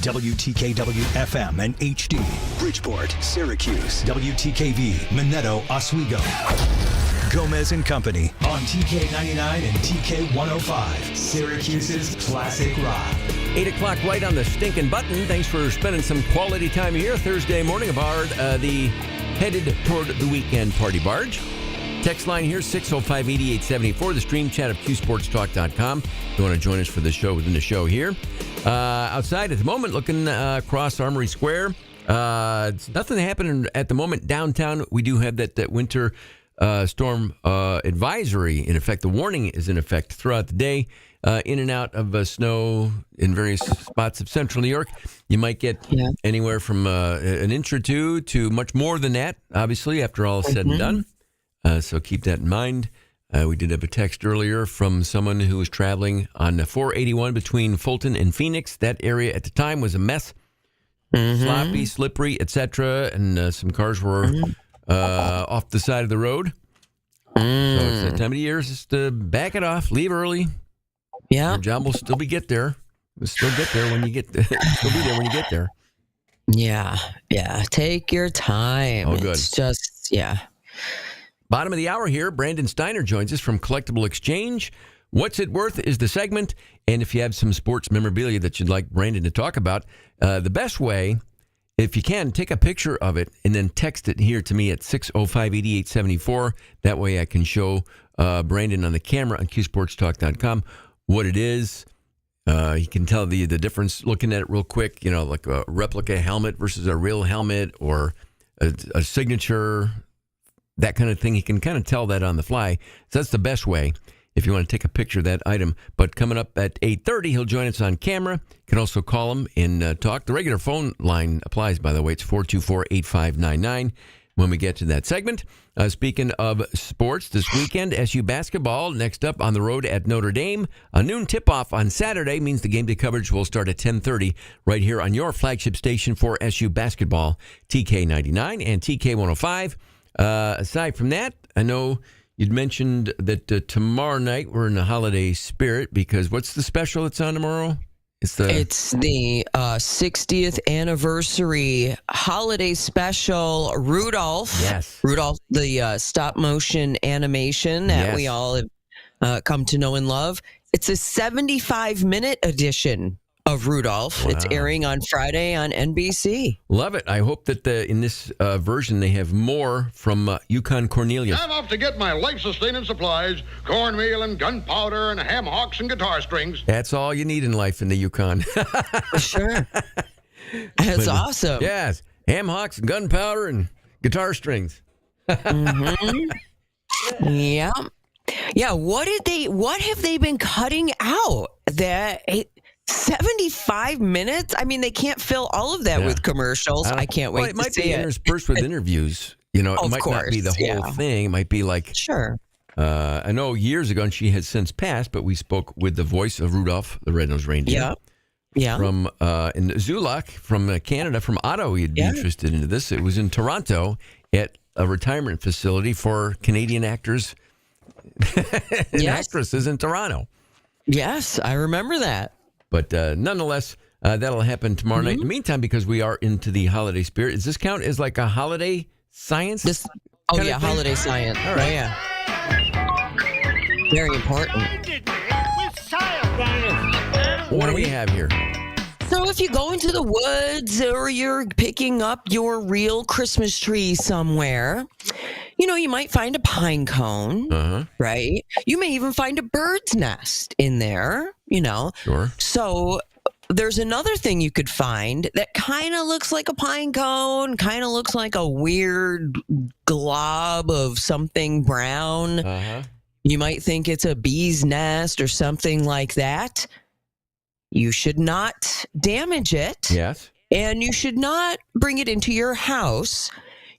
S23: WTKW-FM and HD, Bridgeport, Syracuse. WTKV, Minetto, Oswego. Gomez and Company on TK99 and TK105, Syracuse's classic rock.
S8: 8 o'clock right on the stinking button. Thanks for spending some quality time here Thursday morning aboard the headed toward the weekend party barge. Text line here, 605-8874, the stream chat of QSportsTalk.com. If you want to join us for the show within the show here. Outside at the moment, looking across Armory Square. Nothing happening at the moment downtown. We do have that winter storm advisory in effect. The warning is in effect throughout the day. In and out of snow in various spots of central New York. You might get anywhere from an inch or two to much more than that, obviously, after all is said and done. So keep that in mind. We did have a text earlier from someone who was traveling on 481 between Fulton and Phoenix. That area at the time was a mess. Sloppy, slippery, etc. And some cars were off the side of the road. So it's that time of the year. Just back it off. Leave early.
S9: Yeah.
S8: Your job will still get there. You'll still get there when you get there. Still be there when you get there.
S9: Yeah. Yeah. Take your time.
S8: Oh, good.
S9: It's just, yeah.
S8: Bottom of the hour here, Brandon Steiner joins us from Collectible Exchange. What's It Worth is the segment. And if you have some sports memorabilia that you'd like Brandon to talk about, the best way, if you can, take a picture of it and then text it here to me at 605-8874. That way I can show Brandon on the camera on QSportsTalk.com what it is. You can tell the difference looking at it real quick, like a replica helmet versus a real helmet or a signature, that kind of thing. You can kind of tell that on the fly. So that's the best way if you want to take a picture of that item. But coming up at 8:30, he'll join us on camera. You can also call him and talk. The regular phone line applies, by the way. It's 424-8599. when we get to that segment. Speaking of sports, this weekend, SU basketball next up on the road at Notre Dame. A noon tip-off on Saturday means the game day coverage will start at 10:30 right here on your flagship station for SU basketball, TK99 and TK105. Aside from that, I know you'd mentioned that tomorrow night we're in the holiday spirit because what's the special that's on tomorrow? It's the
S9: 60th anniversary holiday special, Rudolph.
S8: Yes.
S9: Rudolph, the stop motion animation that we all have come to know and love. It's a 75-minute edition of Rudolph.
S8: Wow.
S9: It's airing on Friday on NBC.
S8: Love it. I hope that in this version they have more from Yukon Cornelius.
S1: I'm off to get my life-sustaining supplies, cornmeal and gunpowder and ham hocks and guitar strings.
S8: That's all you need in life in the Yukon.
S9: Sure. That's awesome.
S8: Yes. Ham hocks, gunpowder, and guitar strings.
S9: Mm-hmm. Yeah. Yeah. What have they been cutting out? 75 minutes? I mean, they can't fill all of that with commercials. I can't wait
S8: it might
S9: to see
S8: be
S9: it.
S8: interspersed with interviews. You know, it might not be the whole thing. It might be like...
S9: Sure.
S8: I know years ago, and she has since passed, but we spoke with the voice of Rudolph the Red-Nosed Reindeer.
S9: Yeah. Yeah.
S8: From in Zulac, from Canada, from Otto, you'd be interested into this. It was in Toronto at a retirement facility for Canadian actors and actresses in Toronto.
S9: Yes, I remember that.
S8: But nonetheless, that'll happen tomorrow night. In the meantime, because we are into the holiday spirit, does this count as like a holiday science?
S9: Holiday science.
S8: All right.
S9: Oh, yeah. Very important.
S8: What do we have here?
S9: So if you go into the woods or you're picking up your real Christmas tree somewhere, you might find a pine cone, right? You may even find a bird's nest in there,
S8: Sure.
S9: So there's another thing you could find that kind of looks like a pine cone, kind of looks like a weird glob of something brown. You might think it's a bee's nest or something like that. You should not damage it.
S8: Yes.
S9: And you should not bring it into your house.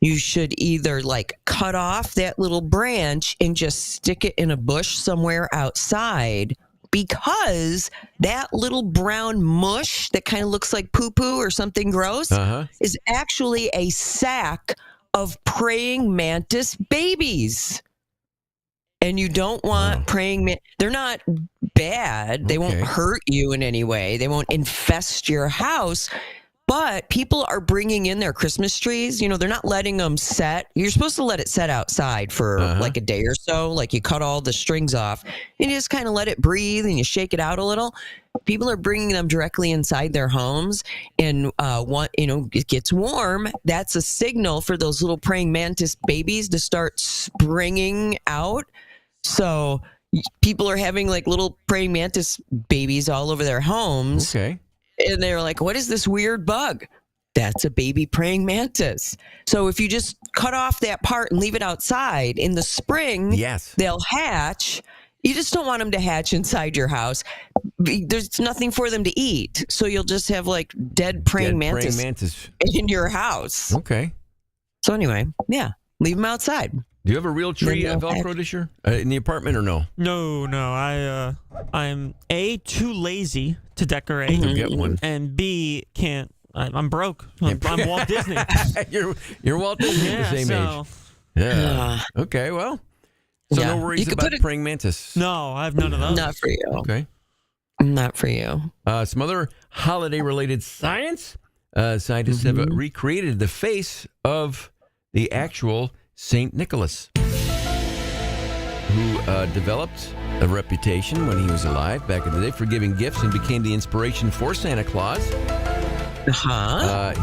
S9: You should either cut off that little branch and just stick it in a bush somewhere outside, because that little brown mush that kind of looks like poo-poo or something gross is actually a sack of praying mantis babies. And you don't want they're not bad. They won't hurt you in any way. They won't infest your house. But people are bringing in their Christmas trees. They're not letting them set. You're supposed to let it set outside for like a day or so. Like you cut all the strings off and you just kind of let it breathe and you shake it out a little. People are bringing them directly inside their homes. And it gets warm. That's a signal for those little praying mantis babies to start springing out. So people are having little praying mantis babies all over their homes.
S8: Okay.
S9: And they're like, what is this weird bug? That's a baby praying mantis. So if you just cut off that part and leave it outside in the spring, they'll hatch. You just don't want them to hatch inside your house. There's nothing for them to eat. So you'll just have dead praying mantis in your house.
S8: Okay.
S9: So anyway, leave them outside.
S8: Do you have a real tree Velcro this year in the apartment or no?
S2: No. I'm A, too lazy to decorate.
S8: You'll get one.
S2: And B, can't. I'm broke. I'm Walt Disney.
S8: You're Walt Disney at the same age. Yeah. Okay. Well. So no worries about praying mantis.
S2: No, I have none of those.
S9: Not for you.
S8: Okay.
S9: Not for you.
S8: Some other holiday-related science. Scientists have recreated the face of the actual St. Nicholas, who developed a reputation when he was alive back in the day for giving gifts and became the inspiration for Santa Claus.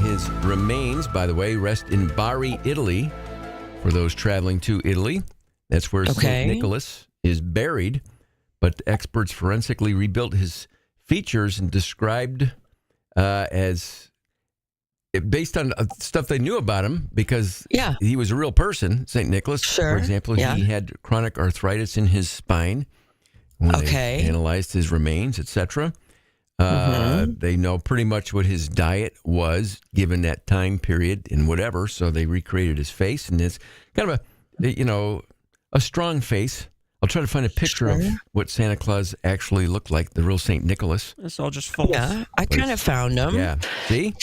S8: His remains, by the way, rest in Bari, Italy, for those traveling to Italy. That's where St. Nicholas is buried. But experts forensically rebuilt his features and described as... based on stuff they knew about him, because he was a real person, St. Nicholas. For example, he had chronic arthritis in his spine when they analyzed his remains, etc. They know pretty much what his diet was given that time period and whatever. So they recreated his face, and it's kind of a strong face. I'll try to find a picture of what Santa Claus actually looked like, the real St. Nicholas.
S2: It's all just false.
S9: Yeah, I kind of found him.
S8: Yeah. See?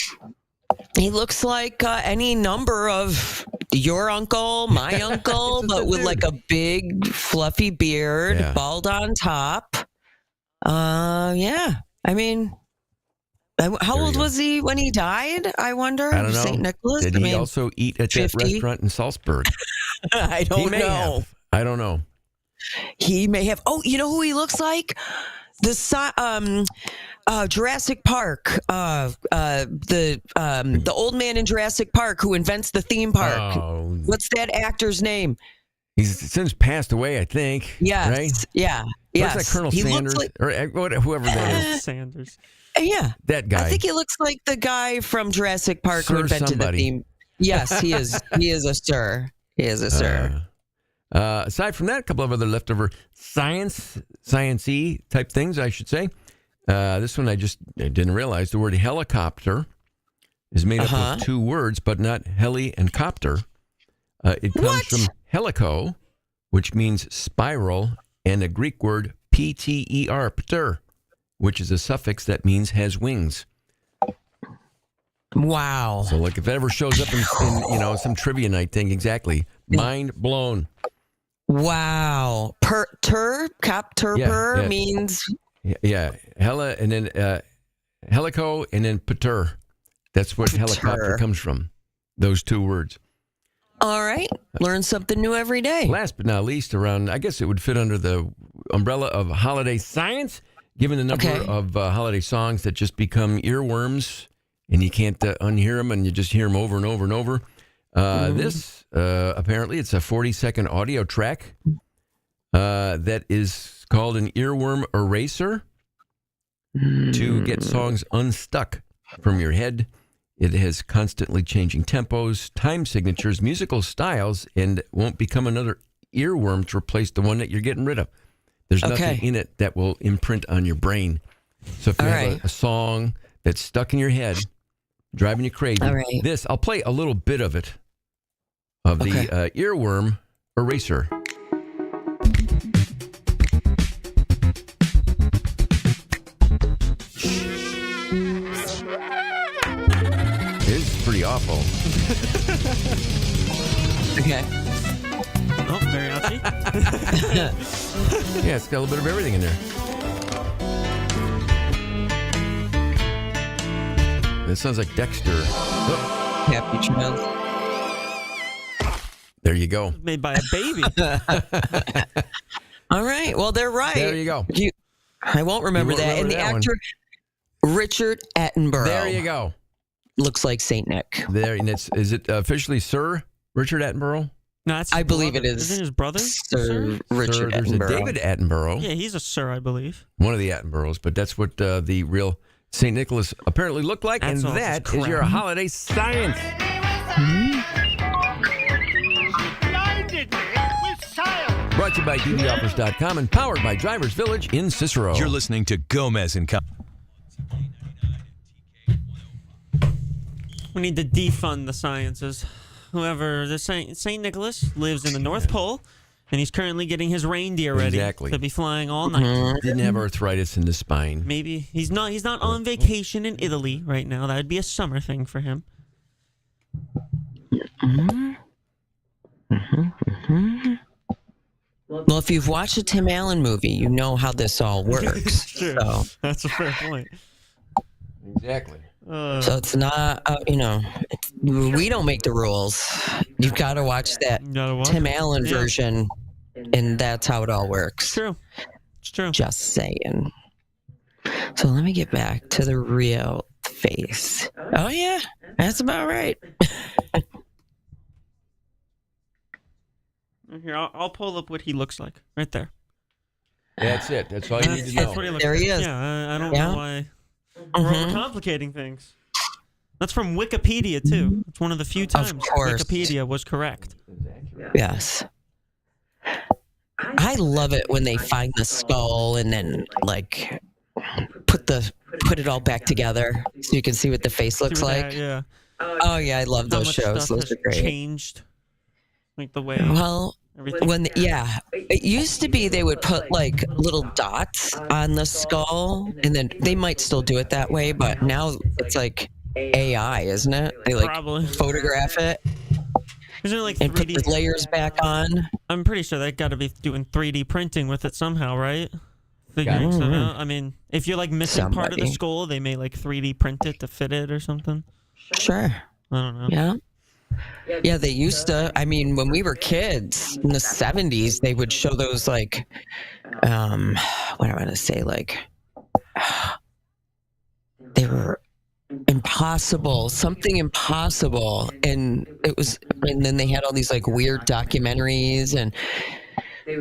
S9: He looks like any number of your uncle, my uncle, but with like a big fluffy beard, bald on top. Yeah. I mean, how old was he when he died? I wonder.
S8: I don't know.
S9: St. Nicholas?
S8: Did he also eat at 50? That restaurant in Salzburg?
S9: I don't know.
S8: I don't know.
S9: He may have. Oh, you know who he looks like? The Jurassic Park. The old man in Jurassic Park who invents the theme park.
S8: Oh.
S9: What's that actor's name?
S8: He's since passed away, I think.
S9: Yes.
S8: Right?
S9: Yeah.
S8: Looks like Colonel Sanders or whoever that is.
S2: Sanders.
S9: Yeah.
S8: That guy.
S9: I think he looks like the guy from Jurassic Park who invented the theme. Yes, he is. He is a sir. He is a sir.
S8: Aside from that, a couple of other leftover science-y type things, I should say. This one I didn't realize. The word helicopter is made up of two words, but not heli and copter. It comes from helico, which means spiral, and a Greek word pter, pter, which is a suffix that means has wings.
S9: Wow.
S8: So, like, if it ever shows up in some trivia night thing, exactly. Mind blown.
S9: Wow. Copter means...
S8: Yeah. Hella, and then helico, and then pater. That's what helicopter comes from. Those two words.
S9: All right. Learn something new every day.
S8: Last but not least, I guess it would fit under the umbrella of holiday science, given the number of holiday songs that just become earworms, and you can't unhear them, and you just hear them over and over and over. This, apparently, it's a 40-second audio track that is called an earworm eraser to get songs unstuck from your head. It has constantly changing tempos, time signatures, musical styles, and won't become another earworm to replace the one that you're getting rid of. There's nothing in it that will imprint on your brain. So if you have a song that's stuck in your head, driving you crazy, I'll play a little bit of it, of the earworm eraser. Pretty awful.
S2: Okay. Oh, mariachi.
S8: Yeah, it's got a little bit of everything in there. It sounds like Dexter. Oh.
S9: Happy Child.
S8: There you go.
S2: Made by a baby.
S9: All right. Well, they're right.
S8: There you go.
S9: I won't remember that. And the actor, Richard Attenborough.
S8: There you go.
S9: Looks like Saint Nick.
S8: There, and is it officially Sir Richard Attenborough?
S2: No,
S9: I believe it is.
S2: Isn't his brother?
S9: Sir Richard
S8: There's
S9: Attenborough.
S8: a David Attenborough.
S2: Yeah, he's a sir, I believe.
S8: One of the Attenboroughs, but that's what the real St. Nicholas apparently looked like, and that is your holiday science. Brought to you by DVOffers.com and powered by Drivers Village in Cicero.
S23: You're listening to Gomez and Company.
S2: We need to defund the sciences. Whoever, the Saint Nicholas lives in the North Pole, and he's currently getting his reindeer ready to be flying all night.
S8: Didn't have arthritis in the spine.
S2: Maybe he's not on vacation in Italy right now. That would be a summer thing for him.
S9: Well, if you've watched a Tim Allen movie, you know how this all works.
S2: Sure.
S9: So.
S2: That's a fair point.
S8: Exactly.
S9: So it's not, we don't make the rules. You've got to watch that Tim Allen version, and that's how it all works.
S2: True. It's true.
S9: Just saying. So let me get back to the real face. Oh, yeah. That's about right.
S2: Here, I'll pull up what he looks like right there.
S8: That's it. That's all you need to know.
S2: That's what he looks
S9: There
S2: like.
S9: he is.
S2: Yeah, I don't know why we're overcomplicating things. That's from Wikipedia, too. It's one of the few times Wikipedia was correct.
S9: Yes. I love it when they find the skull and then, like, put the put it all back together so you can see what the face looks like.
S2: Yeah.
S9: Oh yeah, I love
S2: How
S9: those
S2: much
S9: shows.
S2: stuff
S9: Those
S2: has
S9: are great.
S2: changed, like the way.
S9: Well,
S2: everything.
S9: it used to be they would put like little dots on the skull, and then they might still do it that way, but now it's like AI, isn't it? They like
S2: Probably.
S9: photograph it
S2: Isn't it like
S9: and
S2: 3D?
S9: put the layers back on.
S2: I'm pretty sure they got to be doing 3D printing with it somehow, right? Figuring
S9: Got it.
S2: something out. I mean, if you're like missing part of the
S9: Somebody.
S2: skull, they may like 3D print it to fit it or something.
S9: Sure.
S2: I don't know.
S9: Yeah. Yeah, they used to. I mean, when we were kids in the 70s, they would show those like, what do I want to say? Like, they were something impossible. And and then they had all these like weird documentaries, and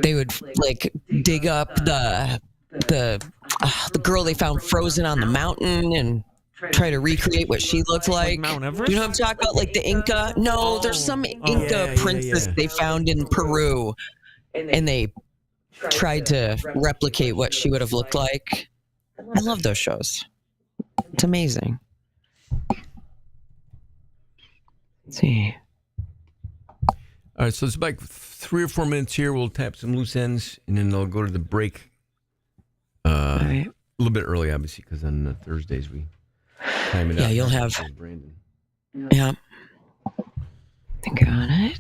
S9: they would like dig up the girl they found frozen on the mountain and try to recreate what she looked like.
S2: Mount Everest?
S9: You know what I'm talking about? Like the Inca? No, there's some Inca princess they found in Peru, and they tried to replicate what she would have looked like. I love those shows. It's amazing. Let's see.
S8: All right, so it's like 3 or 4 minutes here. We'll tap some loose ends, and then I'll go to the break a little bit early, obviously, because on Thursdays we time it out.
S9: Yeah, you'll have.
S8: Brandon.
S9: Yeah. Think on it.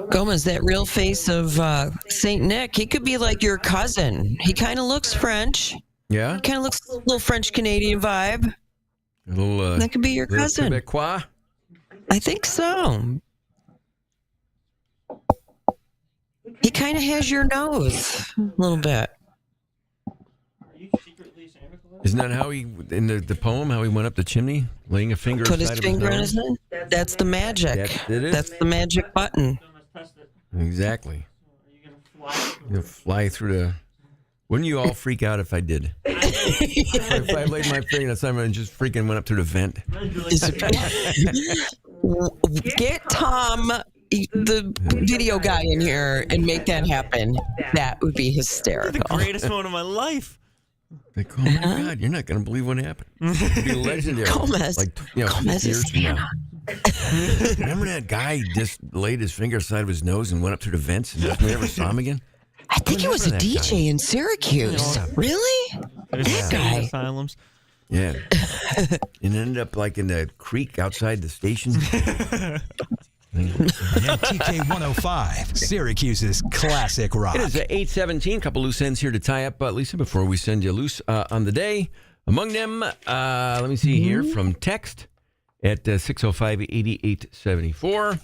S9: Gomez, that real face of Saint Nick, he could be like your cousin. He kind of looks French.
S8: Yeah?
S9: Kind of looks a little French Canadian vibe.
S8: A little,
S9: that could be your cousin.
S8: Quebecois?
S9: I think so. He kind of has your nose a little bit.
S8: Isn't that how he, in the poem, how he went up the chimney, laying a finger
S9: Put his
S8: aside
S9: finger
S8: of
S9: on
S8: his
S9: his
S8: nose?
S9: head? That's the magic. That's the magic button.
S8: Exactly. You'll fly through the... Wouldn't you all freak out if I did? If I laid my finger on something and just freaking went up through the vent.
S9: Get Tom, the video guy, in here and make that happen. That would be hysterical.
S2: The greatest moment of my life.
S8: Like, oh my God, you're not going to believe what happened. It'd be legendary.
S9: Gomez.
S8: Like, 50 years from now. Remember that guy just laid his finger aside of his nose and went up through the vents and we never saw him again?
S9: I think he was a DJ in Syracuse.
S8: Yeah.
S9: Really? That guy.
S2: Asylums.
S8: Yeah. And ended up like in the creek outside the station.
S23: TK 105, Syracuse's classic rock.
S8: It is 8:17. Couple loose ends here to tie up, Lisa, before we send you loose on the day. Among them, let me see here, from text at 605-8874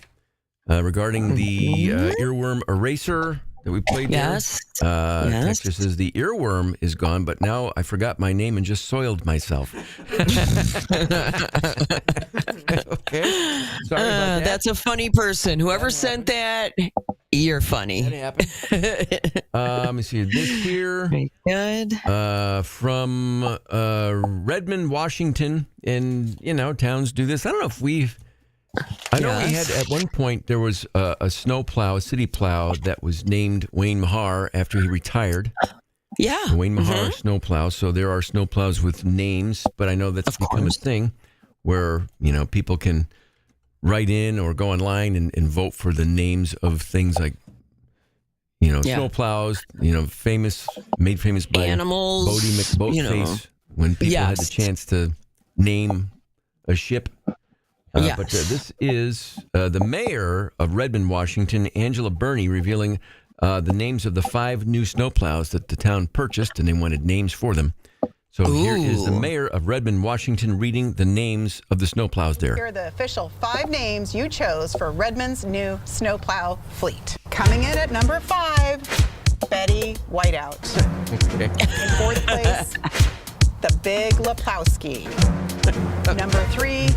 S8: regarding the earworm eraser that we played
S9: Yes.
S8: there.
S9: Yes.
S8: Texture says the earworm is gone, but now I forgot my name and just soiled myself. Okay. Sorry about that.
S9: That's a funny person. Whoever sent that, you're funny.
S8: That happened. Let me see this here.
S9: Very good.
S8: From Redmond, Washington, and towns do this. I don't know if I know we had at one point there was a snow plow, a city plow that was named Wayne Mahar after he retired.
S9: Yeah,
S8: the Wayne Mahar snow plow. So there are snow plows with names, but I know that's become a thing where people can write in or go online and vote for the names of things like snow plows. Made famous by
S9: animals,
S8: Bodie McBoatface when people had the chance to name a ship. But this is the mayor of Redmond, Washington, Angela Burney, revealing the names of the 5 new snowplows that the town purchased, and they wanted names for them. So here is the mayor of Redmond, Washington, reading the names of the snowplows there.
S25: Here are the official 5 names you chose for Redmond's new snowplow fleet. Coming in at number 5, Betty Whiteout.
S8: Okay.
S25: In 4th place, the Big Leplowski. Number 3,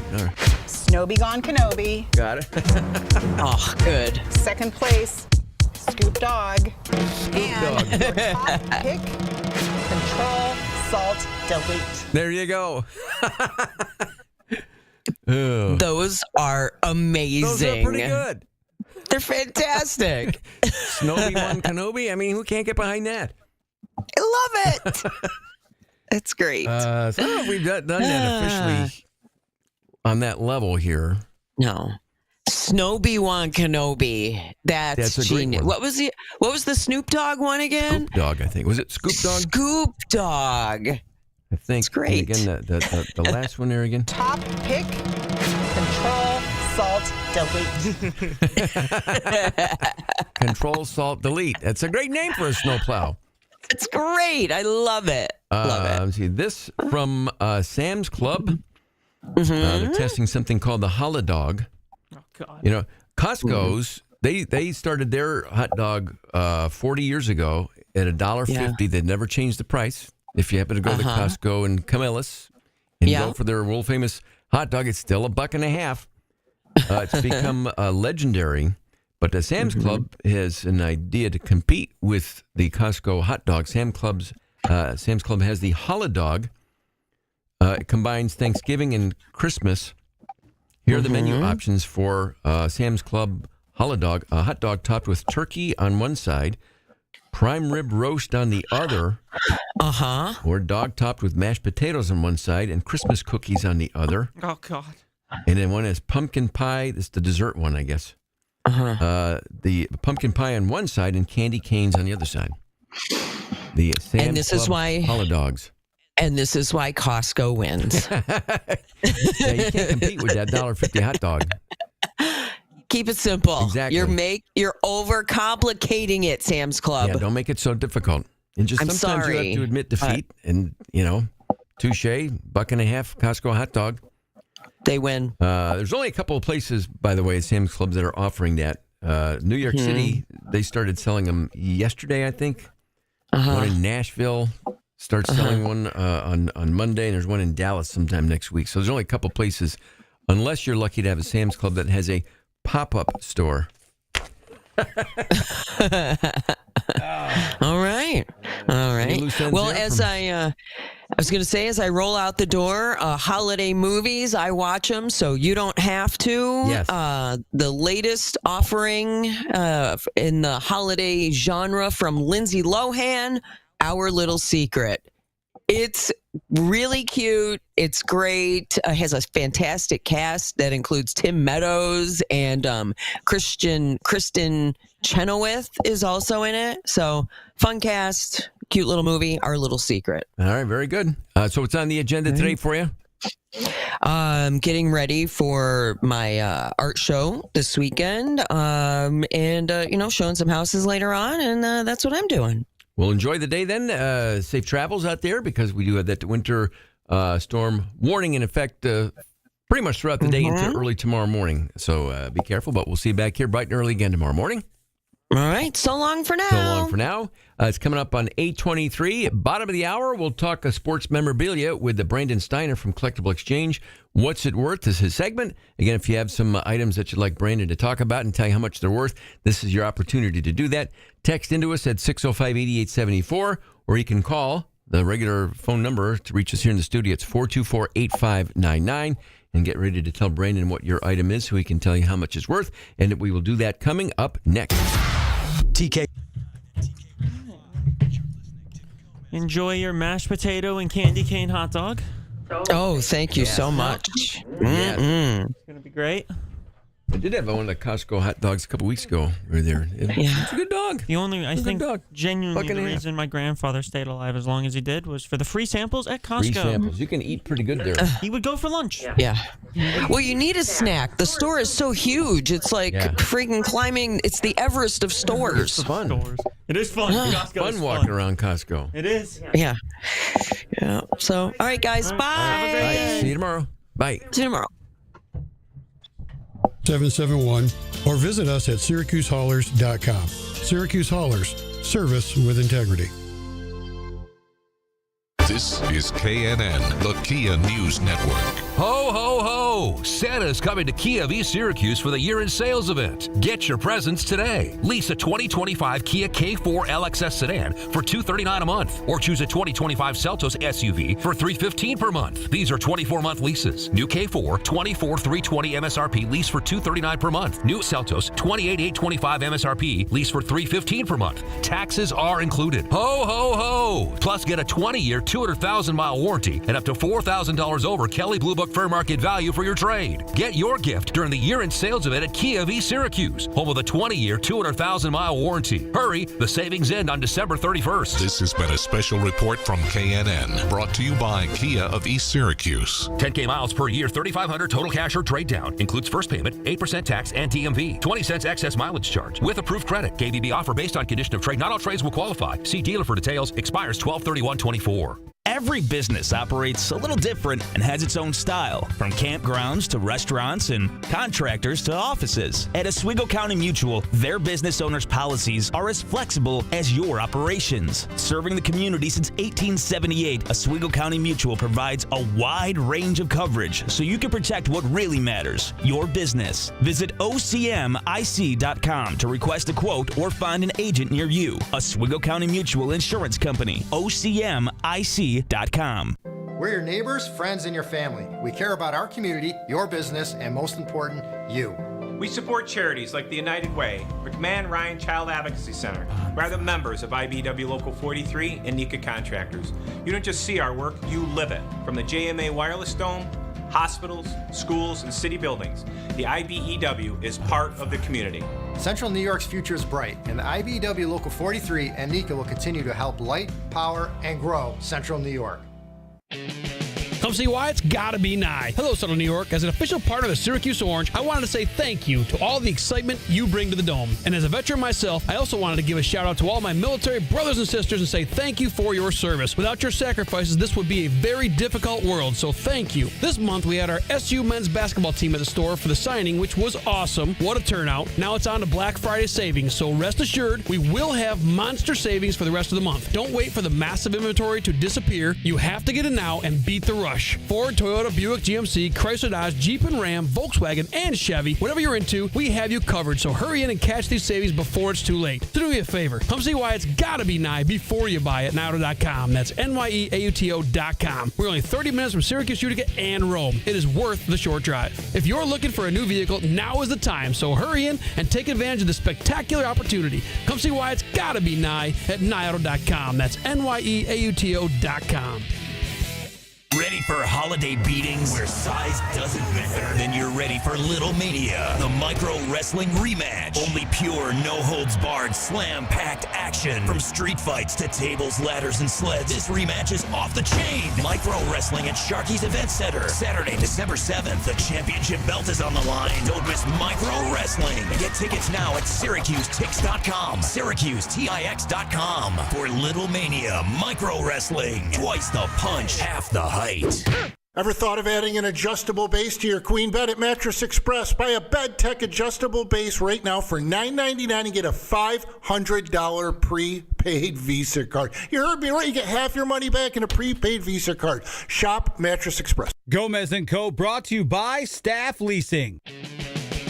S25: Snow Be Gone Kenobi.
S8: Got it.
S9: Oh, good.
S25: 2nd place, Scoop Dog. And your top pick, Control Salt Delete.
S8: There you go.
S9: Those are amazing.
S8: Those are pretty good.
S9: They're fantastic.
S8: Snowy One Kenobi. I mean, who can't get behind that?
S9: I love it. It's great.
S8: So I don't know if we've done that officially on that level here.
S9: No. Snow-Be-Wan Kenobi. That's
S8: a great
S9: genius.
S8: one.
S9: What was the Snoop Dogg one again?
S8: Scoop Dog, I think. Was it Scoop Dog?
S9: Scoop Dog.
S8: I think.
S9: It's great.
S8: And again, the last one there again.
S25: Top pick, Control Salt Delete.
S8: Control Salt Delete. That's a great name for a snowplow.
S9: It's great. I love it.
S8: Let's see. This from Sam's Club. They're testing something called the Holodog.
S2: Oh, God.
S8: Costco's, they started their hot dog 40 years ago at $1.50. They'd never changed the price. If you happen to go to Costco in Camillus and go for their world famous hot dog, it's still $1.50. It's become legendary. But the Sam's Club has an idea to compete with the Costco hot dog. Sam's Club has the Holodog. It combines Thanksgiving and Christmas. Here are the menu options for Sam's Club Holodog. A hot dog topped with turkey on one side, prime rib roast on the other, or dog topped with mashed potatoes on one side and Christmas cookies on the other.
S2: Oh, God.
S8: And then one is pumpkin pie. This is the dessert one, I guess. The pumpkin pie on one side and candy canes on the other side. The Sam's Club Holodogs.
S9: And this is why Costco wins.
S8: Yeah, you can't compete with that $1.50 hot dog.
S9: Keep it simple.
S8: Exactly.
S9: You're overcomplicating it, Sam's Club.
S8: Yeah, don't make it so difficult. And just
S9: I'm
S8: sometimes
S9: sorry,
S8: you have to admit defeat. And touche, $1.50 Costco hot dog.
S9: They win.
S8: There's only a couple of places, by the way, Sam's Clubs that are offering that. New York City, they started selling them yesterday, I think. One in Nashville starts selling one on Monday, and there's one in Dallas sometime next week. So there's only a couple places, unless you're lucky to have a Sam's Club that has a pop-up store.
S9: All right. Well, as I was going to say, as I roll out the door, holiday movies, I watch them, so you don't have to.
S8: Yes.
S9: The latest offering in the holiday genre from Lindsay Lohan, Our Little Secret. It's really cute. It's great. Has a fantastic cast that includes Tim Meadows and Kristen Chenoweth is also in it. So fun cast, cute little movie, Our Little Secret.
S8: All right, very good. So what's on the agenda today for you?
S9: Getting ready for my art show this weekend and showing some houses later on. And that's what I'm doing.
S8: Well, enjoy the day then. Safe travels out there because we do have that winter storm warning in effect pretty much throughout the day into early tomorrow morning. So be careful, but we'll see you back here bright and early again tomorrow morning.
S9: All right. So long for now.
S8: So long for now. It's coming up on 8:23. Bottom of the hour, we'll talk sports memorabilia with Brandon Steiner from Collectible Exchange. What's it worth is his segment. Again, if you have some items that you'd like Brandon to talk about and tell you how much they're worth, this is your opportunity to do that. Text into us at 605-8874, or you can call the regular phone number to reach us here in the studio. It's 424-8599. And get ready to tell Brandon what your item is so he can tell you how much it's worth. And we will do that coming up next.
S23: TK.
S2: Enjoy your mashed potato and candy cane hot dog.
S9: Oh, thank you so much.
S2: It's going to be great.
S8: I did have one of the Costco hot dogs a couple weeks ago. Right there. It's a good dog.
S2: The only, I think, genuinely the reason my grandfather stayed alive as long as he did was for the free samples at Costco.
S8: Free samples. You can eat pretty good there.
S2: He would go for lunch.
S9: Yeah. Well, you need a snack. The store is so huge. It's like freaking climbing. It's the Everest of stores.
S8: It's fun.
S2: It is fun.
S8: It's fun walking around Costco.
S2: It is.
S9: Yeah. So, all right, guys. Bye.
S2: Have a great day.
S8: See you tomorrow. Bye.
S9: See you tomorrow.
S3: 771 or visit us at SyracuseHaulers.com. Syracuse Haulers, service with integrity.
S4: This is KNN, the Kia News Network.
S5: Ho, ho, ho! Santa's coming to Kia of East Syracuse for the year-end sales event. Get your presents today. Lease a 2025 Kia K4 LXS sedan for $239 a month, or choose a 2025 Seltos SUV for $315 per month. These are 24-month leases. New K4, $24,320 MSRP, lease for $239 per month. New Seltos, $28,825 MSRP, lease for $315 per month. Taxes are included. Ho, ho, ho! Plus, get a 20-year, 200,000-mile warranty and up to $4,000 over Kelley Blue Book fair market value for your trade. Get your gift during the year-end sales event at Kia of East Syracuse, home of a 20-year, 200,000-mile warranty. Hurry, the savings end on December 31st.
S4: This has been a special report from KNN, brought to you by Kia of East Syracuse.
S5: 10K miles per year, $3,500 total cash or trade down. Includes first payment, 8% tax, and DMV. 20 cents excess mileage charge with approved credit. KVB offer based on condition of trade. Not all trades will qualify. See dealer for details. Expires 12/31/24.
S15: Every business operates a little different and has its own style, from campgrounds to restaurants and contractors to offices. At Oswego County Mutual, their business owners' policies are as flexible as your operations. Serving the community since 1878, Oswego County Mutual provides a wide range of coverage so you can protect what really matters, your business. Visit OCMIC.com to request a quote or find an agent near you. Oswego County Mutual Insurance Company, OCMIC.com.
S10: We're your neighbors, friends, and your family. We care about our community, your business, and most important, you.
S16: We support charities like the United Way, McMahon Ryan Child Advocacy Center, rather members of IBEW Local 43 and NECA Contractors. You don't just see our work, you live it. From the JMA Wireless Dome, hospitals, schools, and city buildings, the IBEW is part of the community.
S10: Central New York's future is bright, and the IBEW Local 43 and NECA will continue to help light, power, and grow Central New York.
S17: Come see why it's gotta be Nye. Hello, Central New York. As an official partner of the Syracuse Orange, I wanted to say thank you to all the excitement you bring to the Dome. And as a veteran myself, I also wanted to give a shout out to all my military brothers and sisters and say thank you for your service. Without your sacrifices, this would be a very difficult world, so thank you. This month, we had our SU men's basketball team at the store for the signing, which was awesome. What a turnout. Now it's on to Black Friday savings, so rest assured, we will have monster savings for the rest of the month. Don't wait for the massive inventory to disappear. You have to get it now and beat the rush. Ford, Toyota, Buick, GMC, Chrysler, Dodge, Jeep and Ram, Volkswagen, and Chevy. Whatever you're into, we have you covered. So hurry in and catch these savings before it's too late. So do me a favor. Come see why it's gotta be Nye before you buy it. NyeAuto.com. That's NYEAUTO.com. We're only 30 minutes from Syracuse, Utica, and Rome. It is worth the short drive. If you're looking for a new vehicle, now is the time. So hurry in and take advantage of this spectacular opportunity. Come see why it's gotta be Nye at NyeAuto.com. That's NYEAUTO.com.
S23: Ready for holiday beatings where size doesn't matter? Then you're ready for Little Mania, the micro wrestling rematch. Only pure, no-holds-barred, slam-packed action. From street fights to tables, ladders, and sleds, this rematch is off the chain. Micro wrestling at Sharky's Event Center. Saturday, December 7th. The championship belt is on the line. Don't miss micro wrestling. Get tickets now at SyracuseTix.com. SyracuseTix.com for Little Mania micro wrestling. Twice the punch, half the height.
S3: Ever thought of adding an adjustable base to your queen bed at Mattress Express? Buy a BedTech adjustable base right now for $9.99 and get a $500 prepaid Visa card. You heard me right. You get half your money back in a prepaid Visa card. Shop Mattress Express.
S17: Gomez & Co. brought to you by Staff Leasing.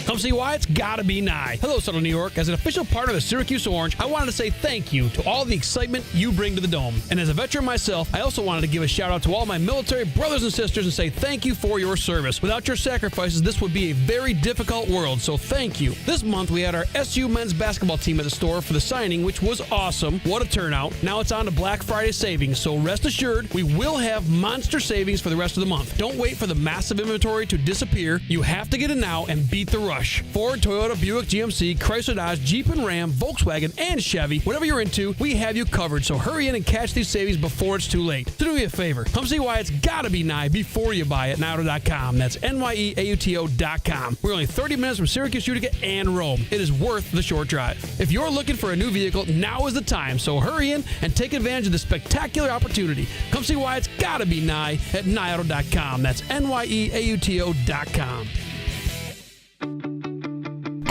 S17: Come see why it's gotta be Nye. Hello, Southern New York. As an official partner of the Syracuse Orange, I wanted to say thank you to all the excitement you bring to the Dome. And as a veteran myself, I also wanted to give a shout out to all my military brothers and sisters and say thank you for your service. Without your sacrifices, this would be a very difficult world, so thank you. This month, we had our SU men's basketball team at the store for the signing, which was awesome. What a turnout. Now it's on to Black Friday savings, so rest assured, we will have monster savings for the rest of the month. Don't wait for the massive inventory to disappear. You have to get it now and beat the rush. Ford, Toyota, Buick, GMC, Chrysler, Dodge, Jeep and Ram, Volkswagen, and Chevy. Whatever you're into, we have you covered. So hurry in and catch these savings before it's too late. So do me a favor. Come see why it's gotta be Nye before you buy at NyeAuto.com. That's NYEAUTO.com. We're only 30 minutes from Syracuse, Utica, and Rome. It is worth the short drive. If you're looking for a new vehicle, now is the time. So hurry in and take advantage of this spectacular opportunity. Come see why it's gotta be Nye at NyeAuto.com. That's NYEAUTO.com.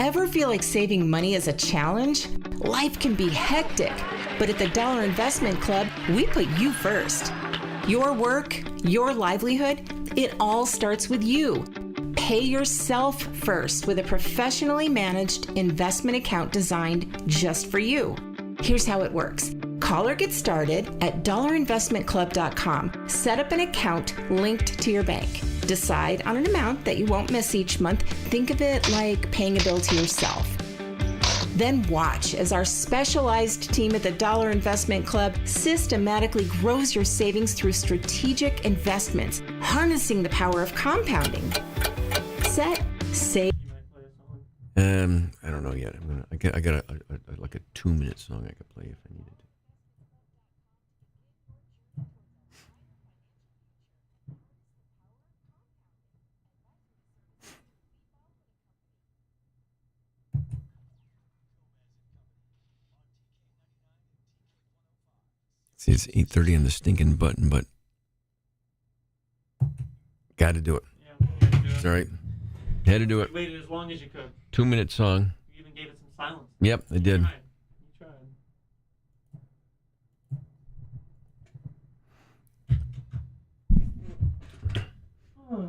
S6: Ever feel like saving money is a challenge? Life can be hectic, but at the Dollar Investment Club, we put you first. Your work, your livelihood, it all starts with you. Pay yourself first with a professionally managed investment account designed just for you. Here's how it works. Call or get started at dollarinvestmentclub.com. Set up an account linked to your bank. Decide on an amount that you won't miss each month. Think of it like paying a bill to yourself. Then watch as our specialized team at the Dollar Investment Club systematically grows your savings through strategic investments, harnessing the power of compounding. Set, save.
S8: I don't know yet. I got a 2-minute song I could play if I needed to. See, it's 8:30 on the stinking button, but got to do it.
S2: Yeah, we had to do it.
S8: All right. Had to do it.
S2: You waited as long as you could.
S8: 2-minute song.
S2: You even gave it some silence.
S8: Yep, I did.
S2: You tried. Oh.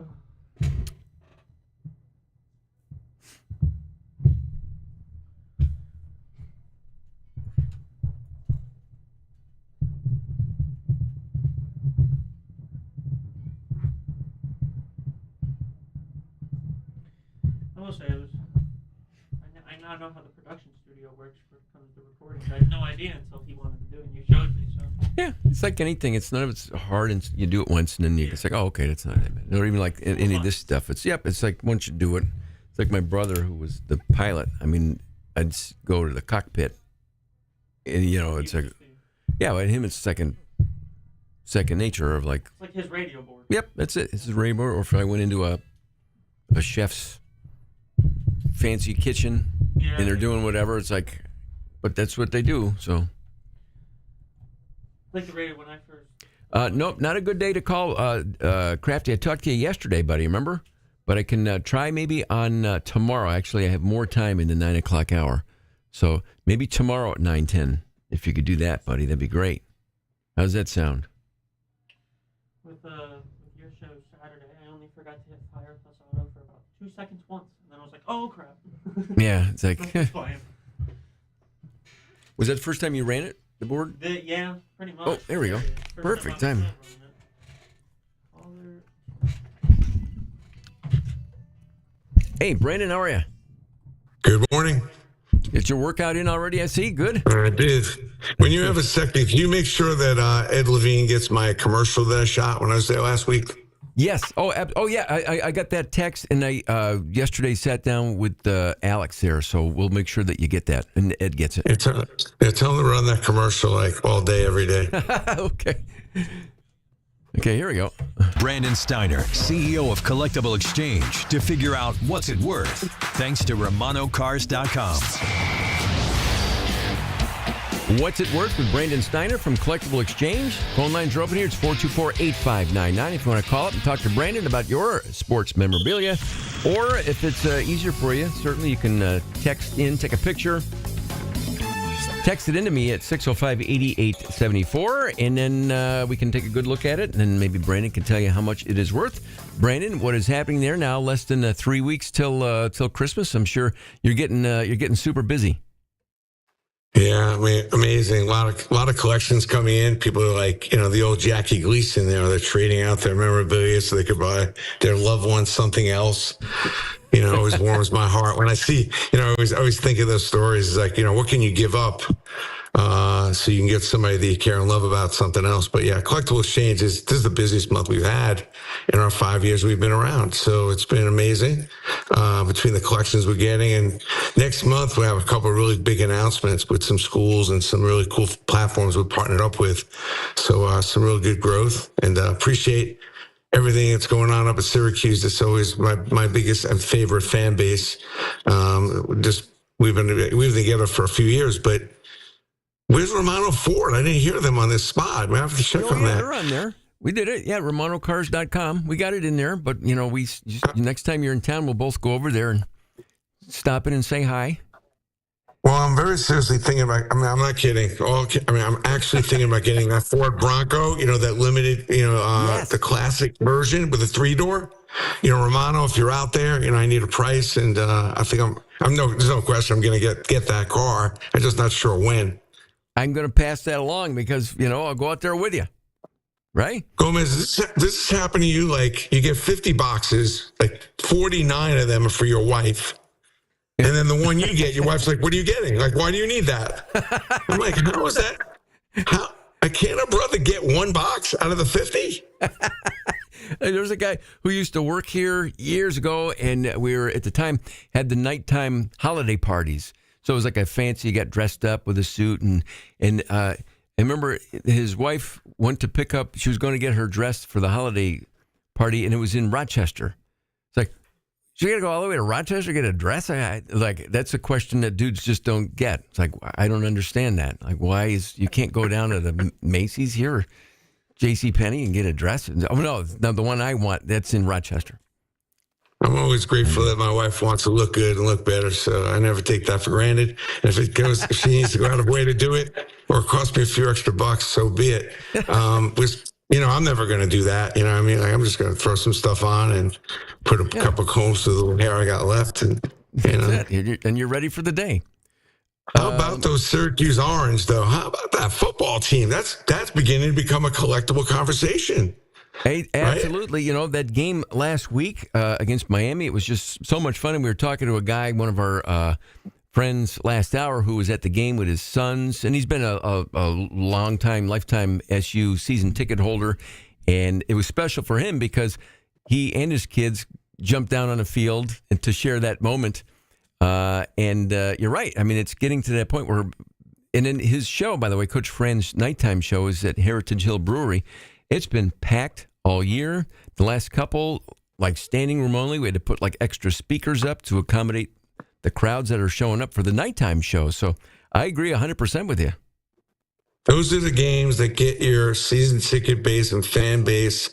S2: I will say it was. I now know how the production studio works for comes to recording. I had no idea until he wanted to do it, and you showed me. So
S8: yeah, it's like anything. It's none of it's hard, and you do it once, and then it's like, oh, okay, that's not that bad. Not even like any of this stuff. It's It's like once you do it, it's like my brother who was the pilot. I mean, I'd go to the cockpit, and it's like, yeah, but him it's second nature of like.
S2: It's like his radio board.
S8: Yep, that's it. It's his radio board. Or if I went into a chef's fancy kitchen and they're doing whatever, it's like, but that's what they do. So,
S2: like the radio when I first.
S8: Nope, not a good day to call. Crafty, I talked to you yesterday, buddy. Remember? But I can try maybe on tomorrow. Actually, I have more time in the 9 o'clock hour, so maybe tomorrow at 9:10. If you could do that, buddy, that'd be great. How's that sound?
S2: With your show Saturday, I only forgot to hit fire plus auto for about 2 seconds once, and then I was like, "Oh crap!"
S8: Yeah, it's like.
S2: Fine.
S8: Was that the first time you ran it, the board?
S2: Yeah, pretty much.
S8: Oh, there we go. Perfect time.
S7: Hey, Brandon, how are you?
S11: Good morning.
S8: Get your workout in already, I see. Good.
S7: I did. When you have a second, can you make sure that Ed Levine gets my commercial that I shot when I was there last week?
S8: Yes. Oh yeah. I got that text, and I yesterday sat down with Alex there, so we'll make sure that you get that, and Ed gets it.
S7: Tell him to run that commercial like all day, every day.
S8: Okay. Okay, here we go.
S23: Brandon Steiner, CEO of Collectible Exchange, to figure out what's it worth, thanks to RomanoCars.com.
S8: What's it worth with Brandon Steiner from Collectible Exchange? Phone lines are open here. It's 424-8599 if you want to call up and talk to Brandon about your sports memorabilia. Or if it's easier for you, certainly you can text in, take a picture. Text it into me at 605-8874, and then we can take a good look at it, and then maybe Brandon can tell you how much it is worth. Brandon, what is happening there now? Less than 3 weeks till Christmas. I'm sure you're getting super busy.
S7: Yeah, I mean, amazing. A lot of collections coming in. People are like, the old Jackie Gleason there. They're trading out their memorabilia so they could buy their loved ones something else. Always warms my heart when I see, I always think of those stories. It's like, what can you give up so you can get somebody that you care and love about something else? But yeah, Collectible Exchange this is the busiest month we've had in our 5 years we've been around. So it's been amazing between the collections we're getting. And next month we have a couple of really big announcements with some schools and some really cool platforms we've partnered up with. So some real good growth, and appreciate everything that's going on up at Syracuse. It's always my biggest and favorite fan base. We've been together for a few years, but where's Romano Ford? I didn't hear them on this spot. We have to check on that.
S8: They're on there. We did it. Yeah, RomanoCars.com. We got it in there, but next time you're in town, we'll both go over there and stop in and say hi.
S7: Well, I'm very seriously thinking about, I'm not kidding. I'm actually thinking about getting that Ford Bronco, that limited, yes, the classic version with a 3-door. Romano, if you're out there, I need a price, and I think there's no question I'm going to get that car. I'm just not sure when.
S8: I'm going to pass that along because, I'll go out there with you. Right?
S7: Gomez, this has happened to you. Like, you get 50 boxes, like 49 of them are for your wife. And then the one you get, your wife's like, what are you getting? Like, why do you need that? I'm like, how is that? Can't a brother get one box out of the 50?
S8: There's a guy who used to work here years ago, and we were, at the time, had the nighttime holiday parties. So it was like a fancy, you got dressed up with a suit. And I remember his wife went to pick up, she was going to get her dress for the holiday party, and it was in Rochester. It's like, so you got to go all the way to Rochester to get a dress? That's a question that dudes just don't get. It's like, I don't understand that. Like, you can't go down to the Macy's here or JCPenney and get a dress? Oh, no, the one I want, that's in Rochester.
S7: I'm always grateful that my wife wants to look good and look better, so I never take that for granted. And if she needs to go out of her way to do it, or it costs me a few extra bucks, so be it. I'm never going to do that. You know what I mean? Like, I'm just going to throw some stuff on and put a couple combs to the little hair I got left. And,
S8: and you're ready for the day.
S7: How about those Syracuse Orange, though? How about that football team? That's beginning to become a collectible conversation.
S8: Hey, absolutely. Right? That game last week against Miami, it was just so much fun. And we were talking to a guy, one of our friends last hour, who was at the game with his sons. And he's been a lifetime SU season ticket holder. And it was special for him because he and his kids jumped down on the field and to share that moment. And you're right. I mean, it's getting to that point where, and in his show, by the way, Coach Fran's nighttime show is at Heritage Hill Brewery. It's been packed all year. The last couple, like standing room only, we had to put like extra speakers up to accommodate the crowds that are showing up for the nighttime show. So I agree 100% with you.
S7: Those are the games that get your season ticket base and fan base.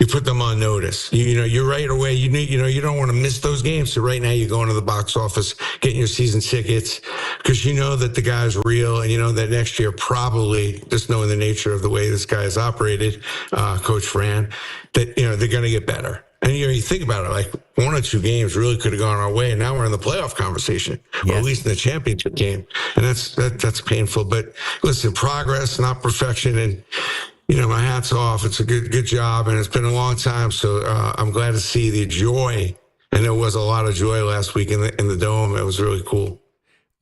S7: You put them on notice. You're right away. You don't want to miss those games. So right now you're going to the box office, getting your season tickets because you know that the guy's real, and you know that next year probably, just knowing the nature of the way this guy has operated, Coach Fran, that they're going to get better. And you think about it, like 1 or 2 games really could have gone our way, and now we're in the playoff conversation, or at least in the championship game, and that's painful. But listen, progress, not perfection, and. My hat's off. It's a good job, and it's been a long time. So I'm glad to see the joy, and there was a lot of joy last week in the Dome. It was really cool.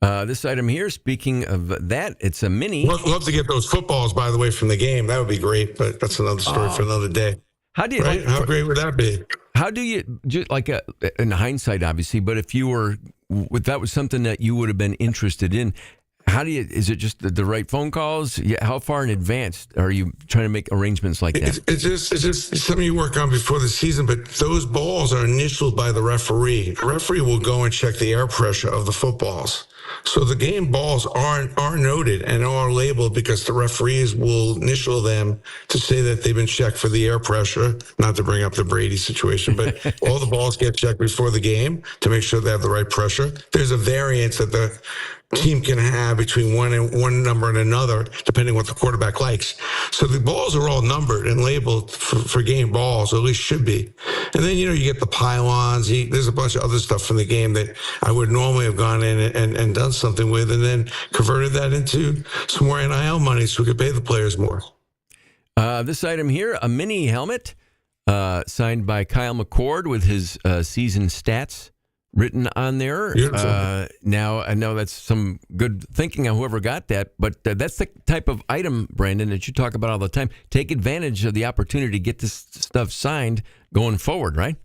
S8: This item here, speaking of that, it's a mini.
S7: Love to get those footballs, by the way, from the game. That would be great, but that's another story for another day.
S8: How do you?
S7: Right? How great would that be?
S8: How do you, just like in hindsight, obviously, but if you were, if that was something that you would have been interested in, how do you, is it just the right phone calls? How far in advance are you trying to make arrangements like that?
S7: It's just something you work on before the season, but those balls are initialed by the referee. The referee will go and check the air pressure of the footballs. So the game balls are noted and are labeled because the referees will initial them to say that they've been checked for the air pressure, not to bring up the Brady situation, but all the balls get checked before the game to make sure they have the right pressure. There's a variance that the team can have between one number and another, depending what the quarterback likes. So the balls are all numbered and labeled for game balls, or at least should be. And then, you get the pylons. There's a bunch of other stuff from the game that I would normally have gone in and done something with, and then converted that into some more NIL money so we could pay the players more.
S8: This item here, a mini helmet signed by Kyle McCord with his season stats written on there. Now, I know that's some good thinking on whoever got that, but that's the type of item, Brandon, that you talk about all the time. Take advantage of the opportunity to get this stuff signed going forward, right?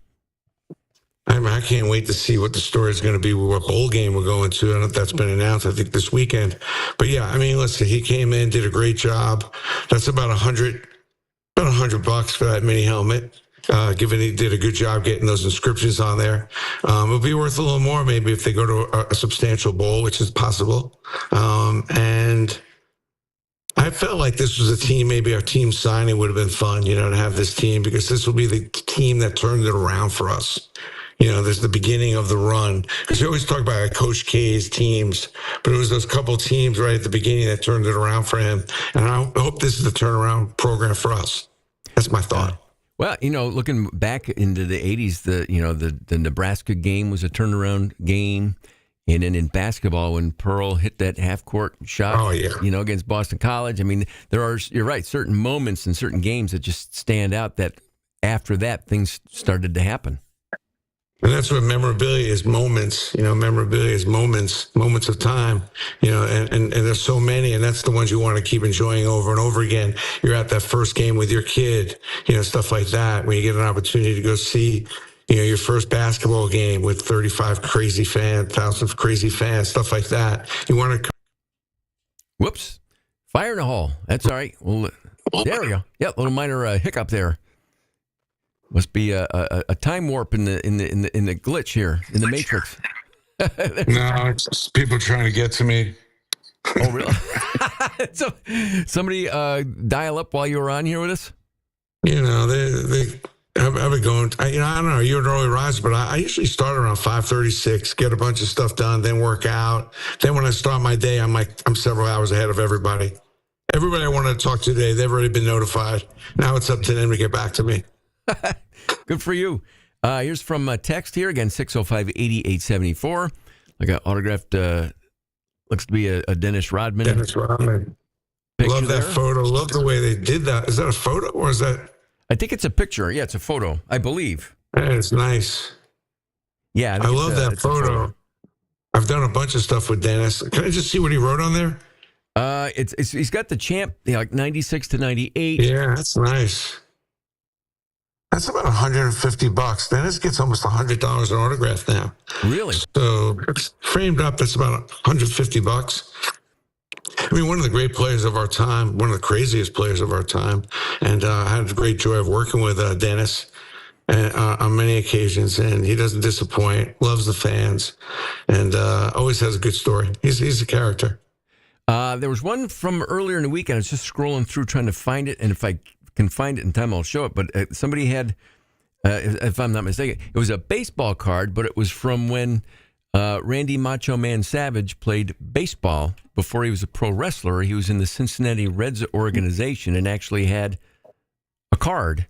S7: I can't wait to see what the story is going to be, what bowl game we're going to. I don't know if that's been announced, I think, this weekend. But yeah, listen, he came in, did a great job. That's about $100 for that mini helmet. Given he did a good job getting those inscriptions on there. It'll be worth a little more maybe if they go to a substantial bowl, which is possible. And I felt like this was a team, maybe our team signing would have been fun, to have this team, because this will be the team that turned it around for us. There's the beginning of the run. Because you always talk about Coach K's teams, but it was those couple teams right at the beginning that turned it around for him. And I hope this is the turnaround program for us. That's my thought.
S8: Well, looking back into the 80s, the Nebraska game was a turnaround game. And then in basketball, when Pearl hit that half-court shot, against Boston College, you're right, certain moments in certain games that just stand out that after that, things started to happen.
S7: And that's what memorabilia is, moments. Memorabilia is moments of time. And there's so many, and that's the ones you want to keep enjoying over and over again. You're at that first game with your kid, stuff like that. When you get an opportunity to go see, your first basketball game with 35 crazy fans, thousands of crazy fans, stuff like that. You want to.
S8: Whoops! Fire in the hole. That's all right. Well, there we go. Yeah, little minor hiccup there. Must be a time warp in the glitch here in the Matrix.
S7: No, it's just people trying to get to me.
S8: Oh, really? So, somebody dial up while you were on here with us?
S7: I've been going. I don't know. You're an early riser, but I usually start around 5:36, get a bunch of stuff done, then work out. Then when I start my day, I'm several hours ahead of everybody. Everybody I wanted to talk to today, they've already been notified. Now it's up to them to get back to me.
S8: Good for you. Here's from text here again, 605-8874. Like an autographed, looks to be a Dennis Rodman.
S7: Dennis Rodman. Love that photo. Love the way they did that. Is that a photo or is that?
S8: I think it's a picture. Yeah, it's a photo, I believe.
S7: Yeah, it's nice.
S8: Yeah,
S7: I love that photo. I've done a bunch of stuff with Dennis. Can I just see what he wrote on there?
S8: He's got the champ, like 96 to 98.
S7: Yeah, that's nice. That's about $150. Dennis gets almost $100 an autograph now.
S8: Really?
S7: So it's framed up. That's about $150. One of the great players of our time, one of the craziest players of our time, and I had the great joy of working with Dennis on many occasions, and he doesn't disappoint. Loves the fans, and always has a good story. He's a character.
S8: There was one from earlier in the week. I was just scrolling through trying to find it, and if I can find it in time, I'll show it. But somebody had, if I'm not mistaken, it was a baseball card, but it was from when Randy Macho Man Savage played baseball before he was a pro wrestler. He was in the Cincinnati Reds organization and actually had a card.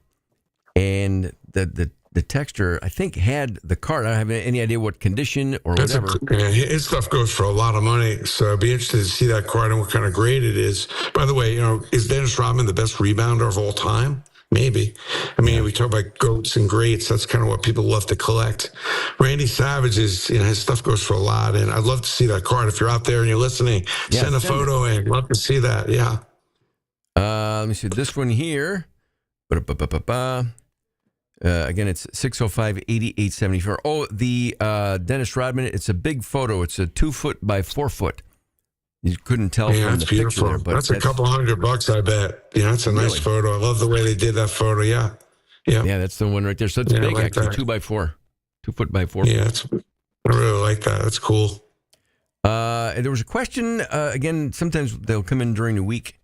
S8: And the texter, I think, had the card. I don't have any idea what condition or whatever.
S7: His stuff goes for a lot of money, so I'd be interested to see that card and what kind of grade it is. By the way, is Dennis Rodman the best rebounder of all time? Maybe. I mean, we talk about goats and greats. That's kind of what people love to collect. Randy Savage is, his stuff goes for a lot, and I'd love to see that card. If you're out there and you're listening, send a photo in. Love to see that. Yeah.
S8: Let me see this one here. Again, it's 605-8874. Oh, the Dennis Rodman. It's a big photo. It's a 2 foot by 4 foot. You couldn't tell from the picture there, but
S7: that's a couple $100, I bet. Yeah, that's a nice photo. I love the way they did that photo. Yeah.
S8: Yeah, that's the one right there. So it's big, like actually, 2 by 4, 2 foot by 4.
S7: Yeah, I really like that. That's cool.
S8: And there was a question, again, sometimes they'll come in during the week,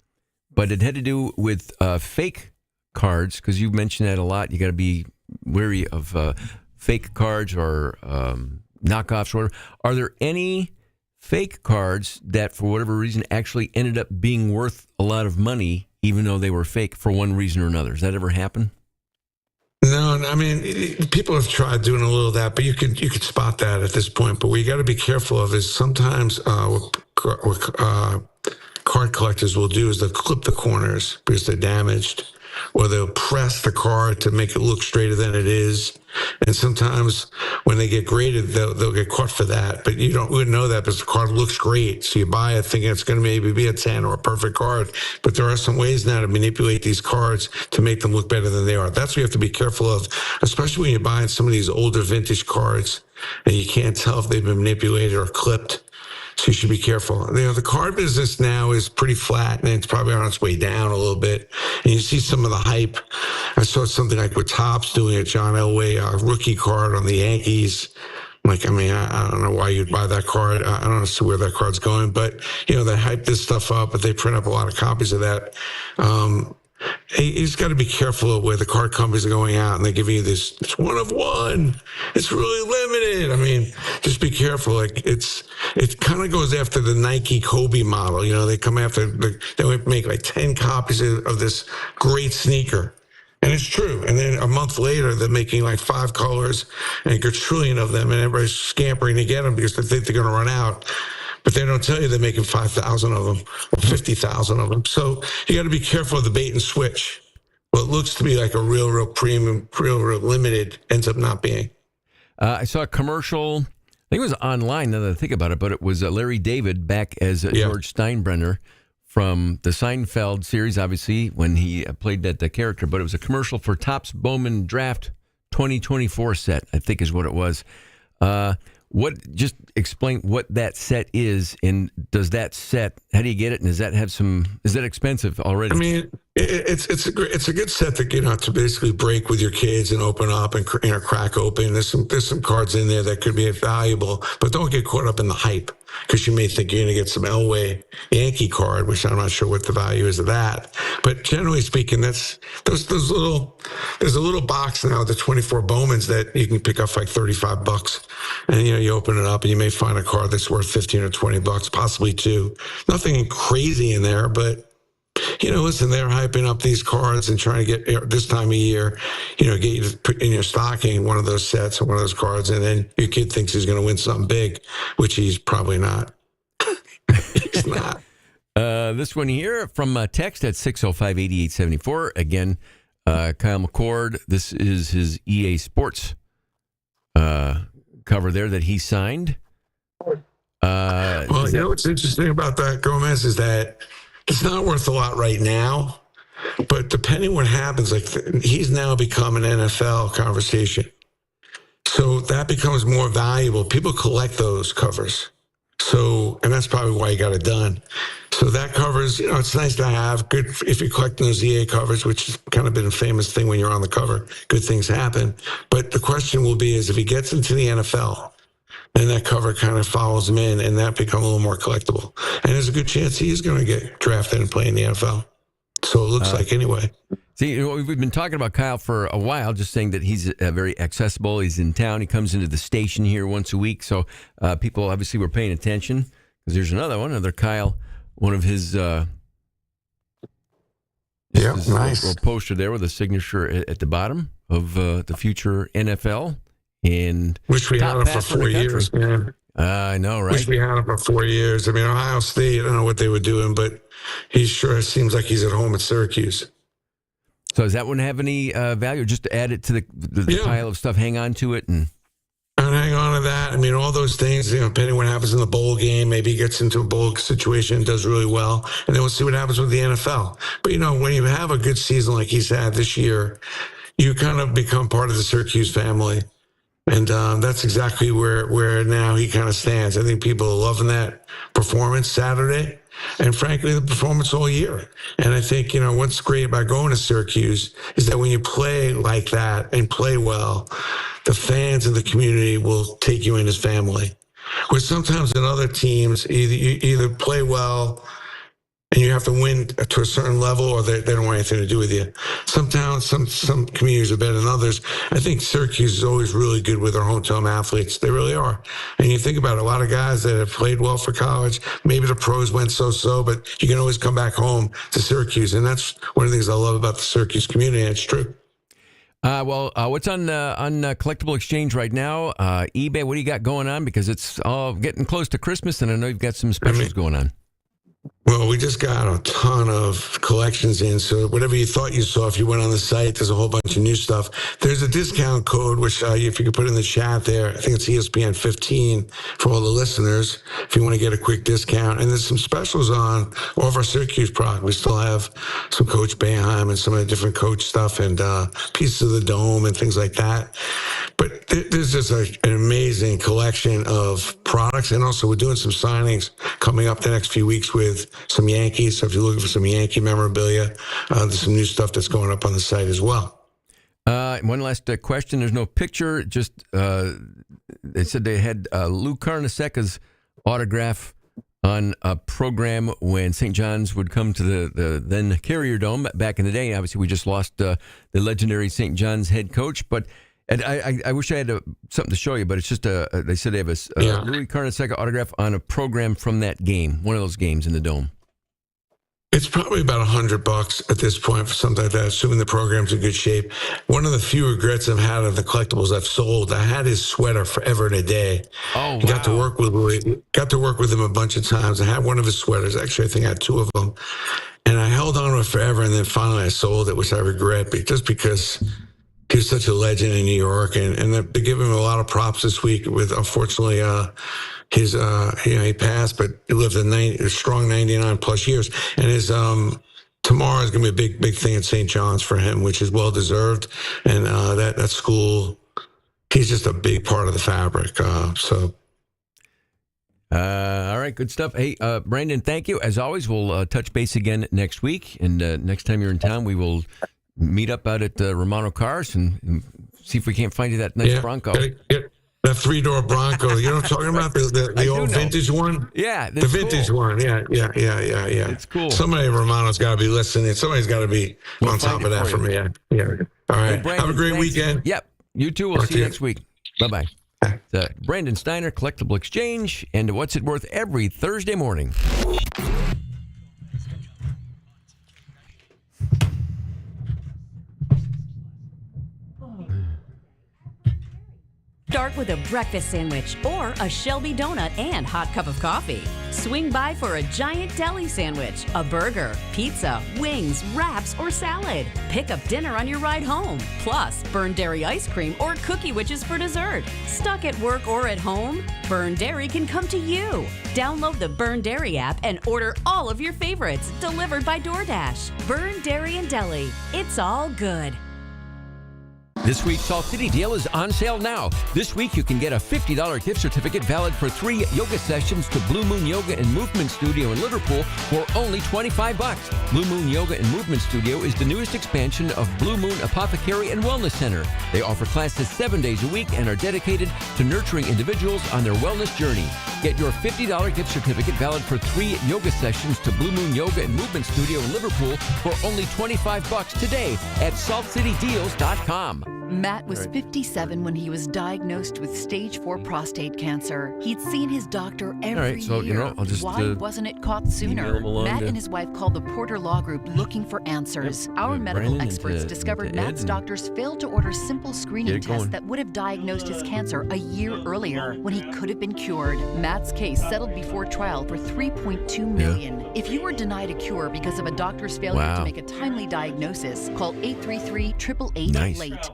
S8: but it had to do with fake cards, because you mentioned that a lot. You got to be wary of fake cards or knockoffs or whatever. Are there any fake cards that, for whatever reason, actually ended up being worth a lot of money, even though they were fake for one reason or another? Does that ever happen?
S7: No, I mean, people have tried doing a little of that, but you could spot that at this point. But what you got to be careful of is sometimes what card collectors will do is they'll clip the corners because they're damaged, or they'll press the card to make it look straighter than it is. And sometimes when they get graded, they'll get caught for that. But you wouldn't know that because the card looks great. So you buy it thinking it's going to maybe be a 10 or a perfect card. But there are some ways now to manipulate these cards to make them look better than they are. That's what you have to be careful of, especially when you're buying some of these older vintage cards and you can't tell if they've been manipulated or clipped. So you should be careful. The card business now is pretty flat, and it's probably on its way down a little bit. And you see some of the hype. I saw something like with Topps doing a John Elway rookie card on the Yankees. I don't know why you'd buy that card. I don't know where that card's going, but they hype this stuff up, but they print up a lot of copies of that. You just got to be careful of where the card companies are going out and they're giving you this, it's one of one. It's really limited. I mean, just be careful. It kind of goes after the Nike Kobe model. They come after, they make like 10 copies of this great sneaker. And it's true. And then a month later, they're making like 5 colors and a quadrillion of them, and everybody's scampering to get them because they think they're going to run out. But they don't tell you they're making 5,000 of them or 50,000 of them. So you got to be careful of the bait and switch. What looks to be like a real premium, real limited ends up not being.
S8: I saw a commercial. I think it was online now that I think about it, but it was Larry David back as George Steinbrenner from the Seinfeld series, obviously, when he played that character. But it was a commercial for Topps Bowman Draft 2024 set, I think is what it was. Just explain what that set is, and does that set, how do you get it, and does that have is that expensive already?
S7: I mean, it's a good set to basically break with your kids and open up and crack open. There's some cards in there that could be valuable, but don't get caught up in the hype, because you may think you're going to get some Elway Yankee card, which I'm not sure what the value is of that. But generally speaking, that's there's a little box now, the 24 Bowmans that you can pick up for like $35, and you open it up and you may find a card that's worth $15 or $20, possibly $2. Nothing crazy in there, but listen, they're hyping up these cards and trying to get this time of year, get you to put in your stocking one of those sets or one of those cards, and then your kid thinks he's going to win something big, which he's probably not. He's not.
S8: This one here from text at 605-8874. Again, Kyle McCord. This is his EA Sports cover there that he signed.
S7: What's interesting about that, Gomez, is that it's not worth a lot right now, but depending what happens, he's now become an NFL conversation. So that becomes more valuable. People collect those covers. And that's probably why he got it done. So that covers, it's nice to have. Good if you're collecting those EA covers, which has kind of been a famous thing when you're on the cover. Good things happen. But the question will be is if he gets into the NFL, then that cover kind of follows him in, and that becomes a little more collectible. And there's a good chance he is going to get drafted and play in the NFL. So it looks like anyway.
S8: See, we've been talking about Kyle for a while, just saying that he's very accessible. He's in town. He comes into the station here once a week. So people obviously were paying attention, because there's another Kyle, one of his nice little poster there with a signature at the bottom of the future NFL.
S7: Which we had him for 4 years, man.
S8: I know, right?
S7: Which we had him for 4 years. I mean, Ohio State, I don't know what they were doing, but he sure seems like he's at home at Syracuse.
S8: So does that one have any value? Or just to add it to the pile of stuff, hang on to it, and
S7: hang on to that. I mean, all those things, depending on what happens in the bowl game, maybe he gets into a bowl situation and does really well, and then we'll see what happens with the NFL. But, when you have a good season like he's had this year, you kind of become part of the Syracuse family. And that's exactly where now he kind of stands. I think people are loving that performance Saturday, and frankly, the performance all year. And I think, what's great about going to Syracuse is that when you play like that and play well, the fans and the community will take you in as family. Where sometimes in other teams, you either play well and you have to win to a certain level, or they don't want anything to do with you. Some towns, some communities are better than others. I think Syracuse is always really good with their hometown athletes. They really are. And you think about it, a lot of guys that have played well for college, maybe the pros went so-so, but you can always come back home to Syracuse. And that's one of the things I love about the Syracuse community, and it's true.
S8: What's on Collectible Exchange right now? eBay, what do you got going on? Because it's all getting close to Christmas, and I know you've got some specials going on.
S7: Well, we just got a ton of collections in, so whatever you thought you saw, if you went on the site, there's a whole bunch of new stuff. There's a discount code, which if you could put in the chat there, I think it's ESPN 15 for all the listeners, if you want to get a quick discount. And there's some specials on all of our Syracuse product. We still have some Coach Boeheim and some of the different coach stuff and pieces of the dome and things like that. But there's just an amazing collection of products, and also we're doing some signings coming up the next few weeks with some Yankees. So if you're looking for some Yankee memorabilia, there's some new stuff that's going up on the site as well.
S8: One last question. There's no picture. Just they said they had Lou Carnesecca's autograph on a program when St. John's would come to the then Carrier Dome back in the day. Obviously, we just lost the legendary St. John's head coach, but. And I wish I had something to show you, but it's just they said they have a Louis Carnesecca autograph on a program from that game, one of those games in the Dome.
S7: It's probably about $100 at this point for something like that, assuming the program's in good shape. One of the few regrets I've had of the collectibles I've sold, I had his sweater forever and a day.
S8: Oh, wow.
S7: Got to work with him a bunch of times. I had one of his sweaters. Actually, I think I had two of them. And I held on to it forever, and then finally I sold it, which I regret, just because he was such a legend in New York, and they're giving him a lot of props this week. With unfortunately, he passed, but he lived a strong 99 plus years, and his tomorrow is going to be a big thing at St. John's for him, which is well deserved. And that school, he's just a big part of the fabric. All
S8: right, good stuff. Hey, Brandon, thank you as always. We'll touch base again next week, and next time you're in town, we will meet up out at Romano Cars and see if we can't find you that nice Bronco.
S7: That 3-door Bronco. You know what I'm talking about? The old vintage one?
S8: Yeah.
S7: The vintage one. Yeah.
S8: It's cool.
S7: Somebody at Romano's got to be listening. Somebody's got to be on top of that for me. Yeah. All right.
S8: Hey, Brandon,
S7: have a great weekend.
S8: Yep. You too. We'll see you next week. Bye-bye. Brandon Steiner, Collectible Exchange, and What's It Worth every Thursday morning.
S11: Start with a breakfast sandwich or a Shelby donut and hot cup of coffee. Swing by for a giant deli sandwich, a burger, pizza, wings, wraps, or salad. Pick up dinner on your ride home. Plus, Burn Dairy ice cream or cookie witches for dessert. Stuck at work or at home? Burn Dairy can come to you. Download the Burn Dairy app and order all of your favorites delivered by DoorDash. Burn Dairy and Deli. It's all good.
S8: This week's Salt City deal is on sale now. This week, you can get a $50 gift certificate valid for 3 yoga sessions to Blue Moon Yoga and Movement Studio in Liverpool for only $25. Blue Moon Yoga and Movement Studio is the newest expansion of Blue Moon Apothecary and Wellness Center. They offer classes 7 days a week and are dedicated to nurturing individuals on their wellness journey. Get your $50 gift certificate valid for 3 yoga sessions to Blue Moon Yoga and Movement Studio in Liverpool for only $25 today at saltcitydeals.com.
S12: Matt was 57 when he was diagnosed with stage 4 prostate cancer. He'd seen his doctor every year.
S8: I'll just,
S12: Why wasn't it caught sooner? Matt and his wife called the Porter Law Group looking for answers. Our medical experts discovered Matt's doctors failed to order simple screening tests that would have diagnosed his cancer a year earlier when he could have been cured. Matt's case settled before trial for $3.2 million. If you were denied a cure because of a doctor's failure to make a timely diagnosis, call 833-888-LATE.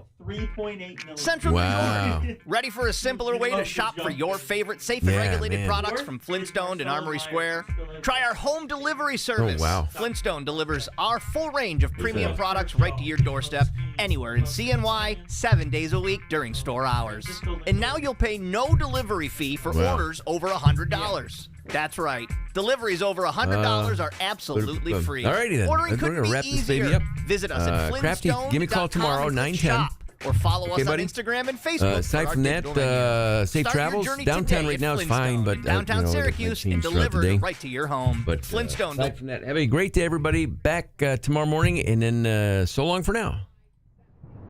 S13: Central New York. Ready for a simpler way to shop for your favorite safe and regulated products from Flintstone and Armory Square? Try our home delivery service. Flintstone delivers our full range of premium products right to your doorstep anywhere in CNY 7 days a week during store hours. And now you'll pay no delivery fee for orders over $100. That's right. Deliveries over $100 are absolutely free.
S8: Alrighty then.
S13: Ordering
S8: We're
S13: couldn't
S8: going to
S13: be
S8: wrap this
S13: easier.
S8: baby up.
S13: Visit us at
S8: Crafty, give me a call tomorrow, 9:10.
S13: Or follow us on
S8: buddy?
S13: Instagram and Facebook.
S8: Aside from that, safe travels. Downtown right now is fine, but
S13: downtown Syracuse and delivered right to your home.
S8: But
S13: Flintstone.
S8: aside from that, have a great day, everybody. Back tomorrow morning, and then so long for now.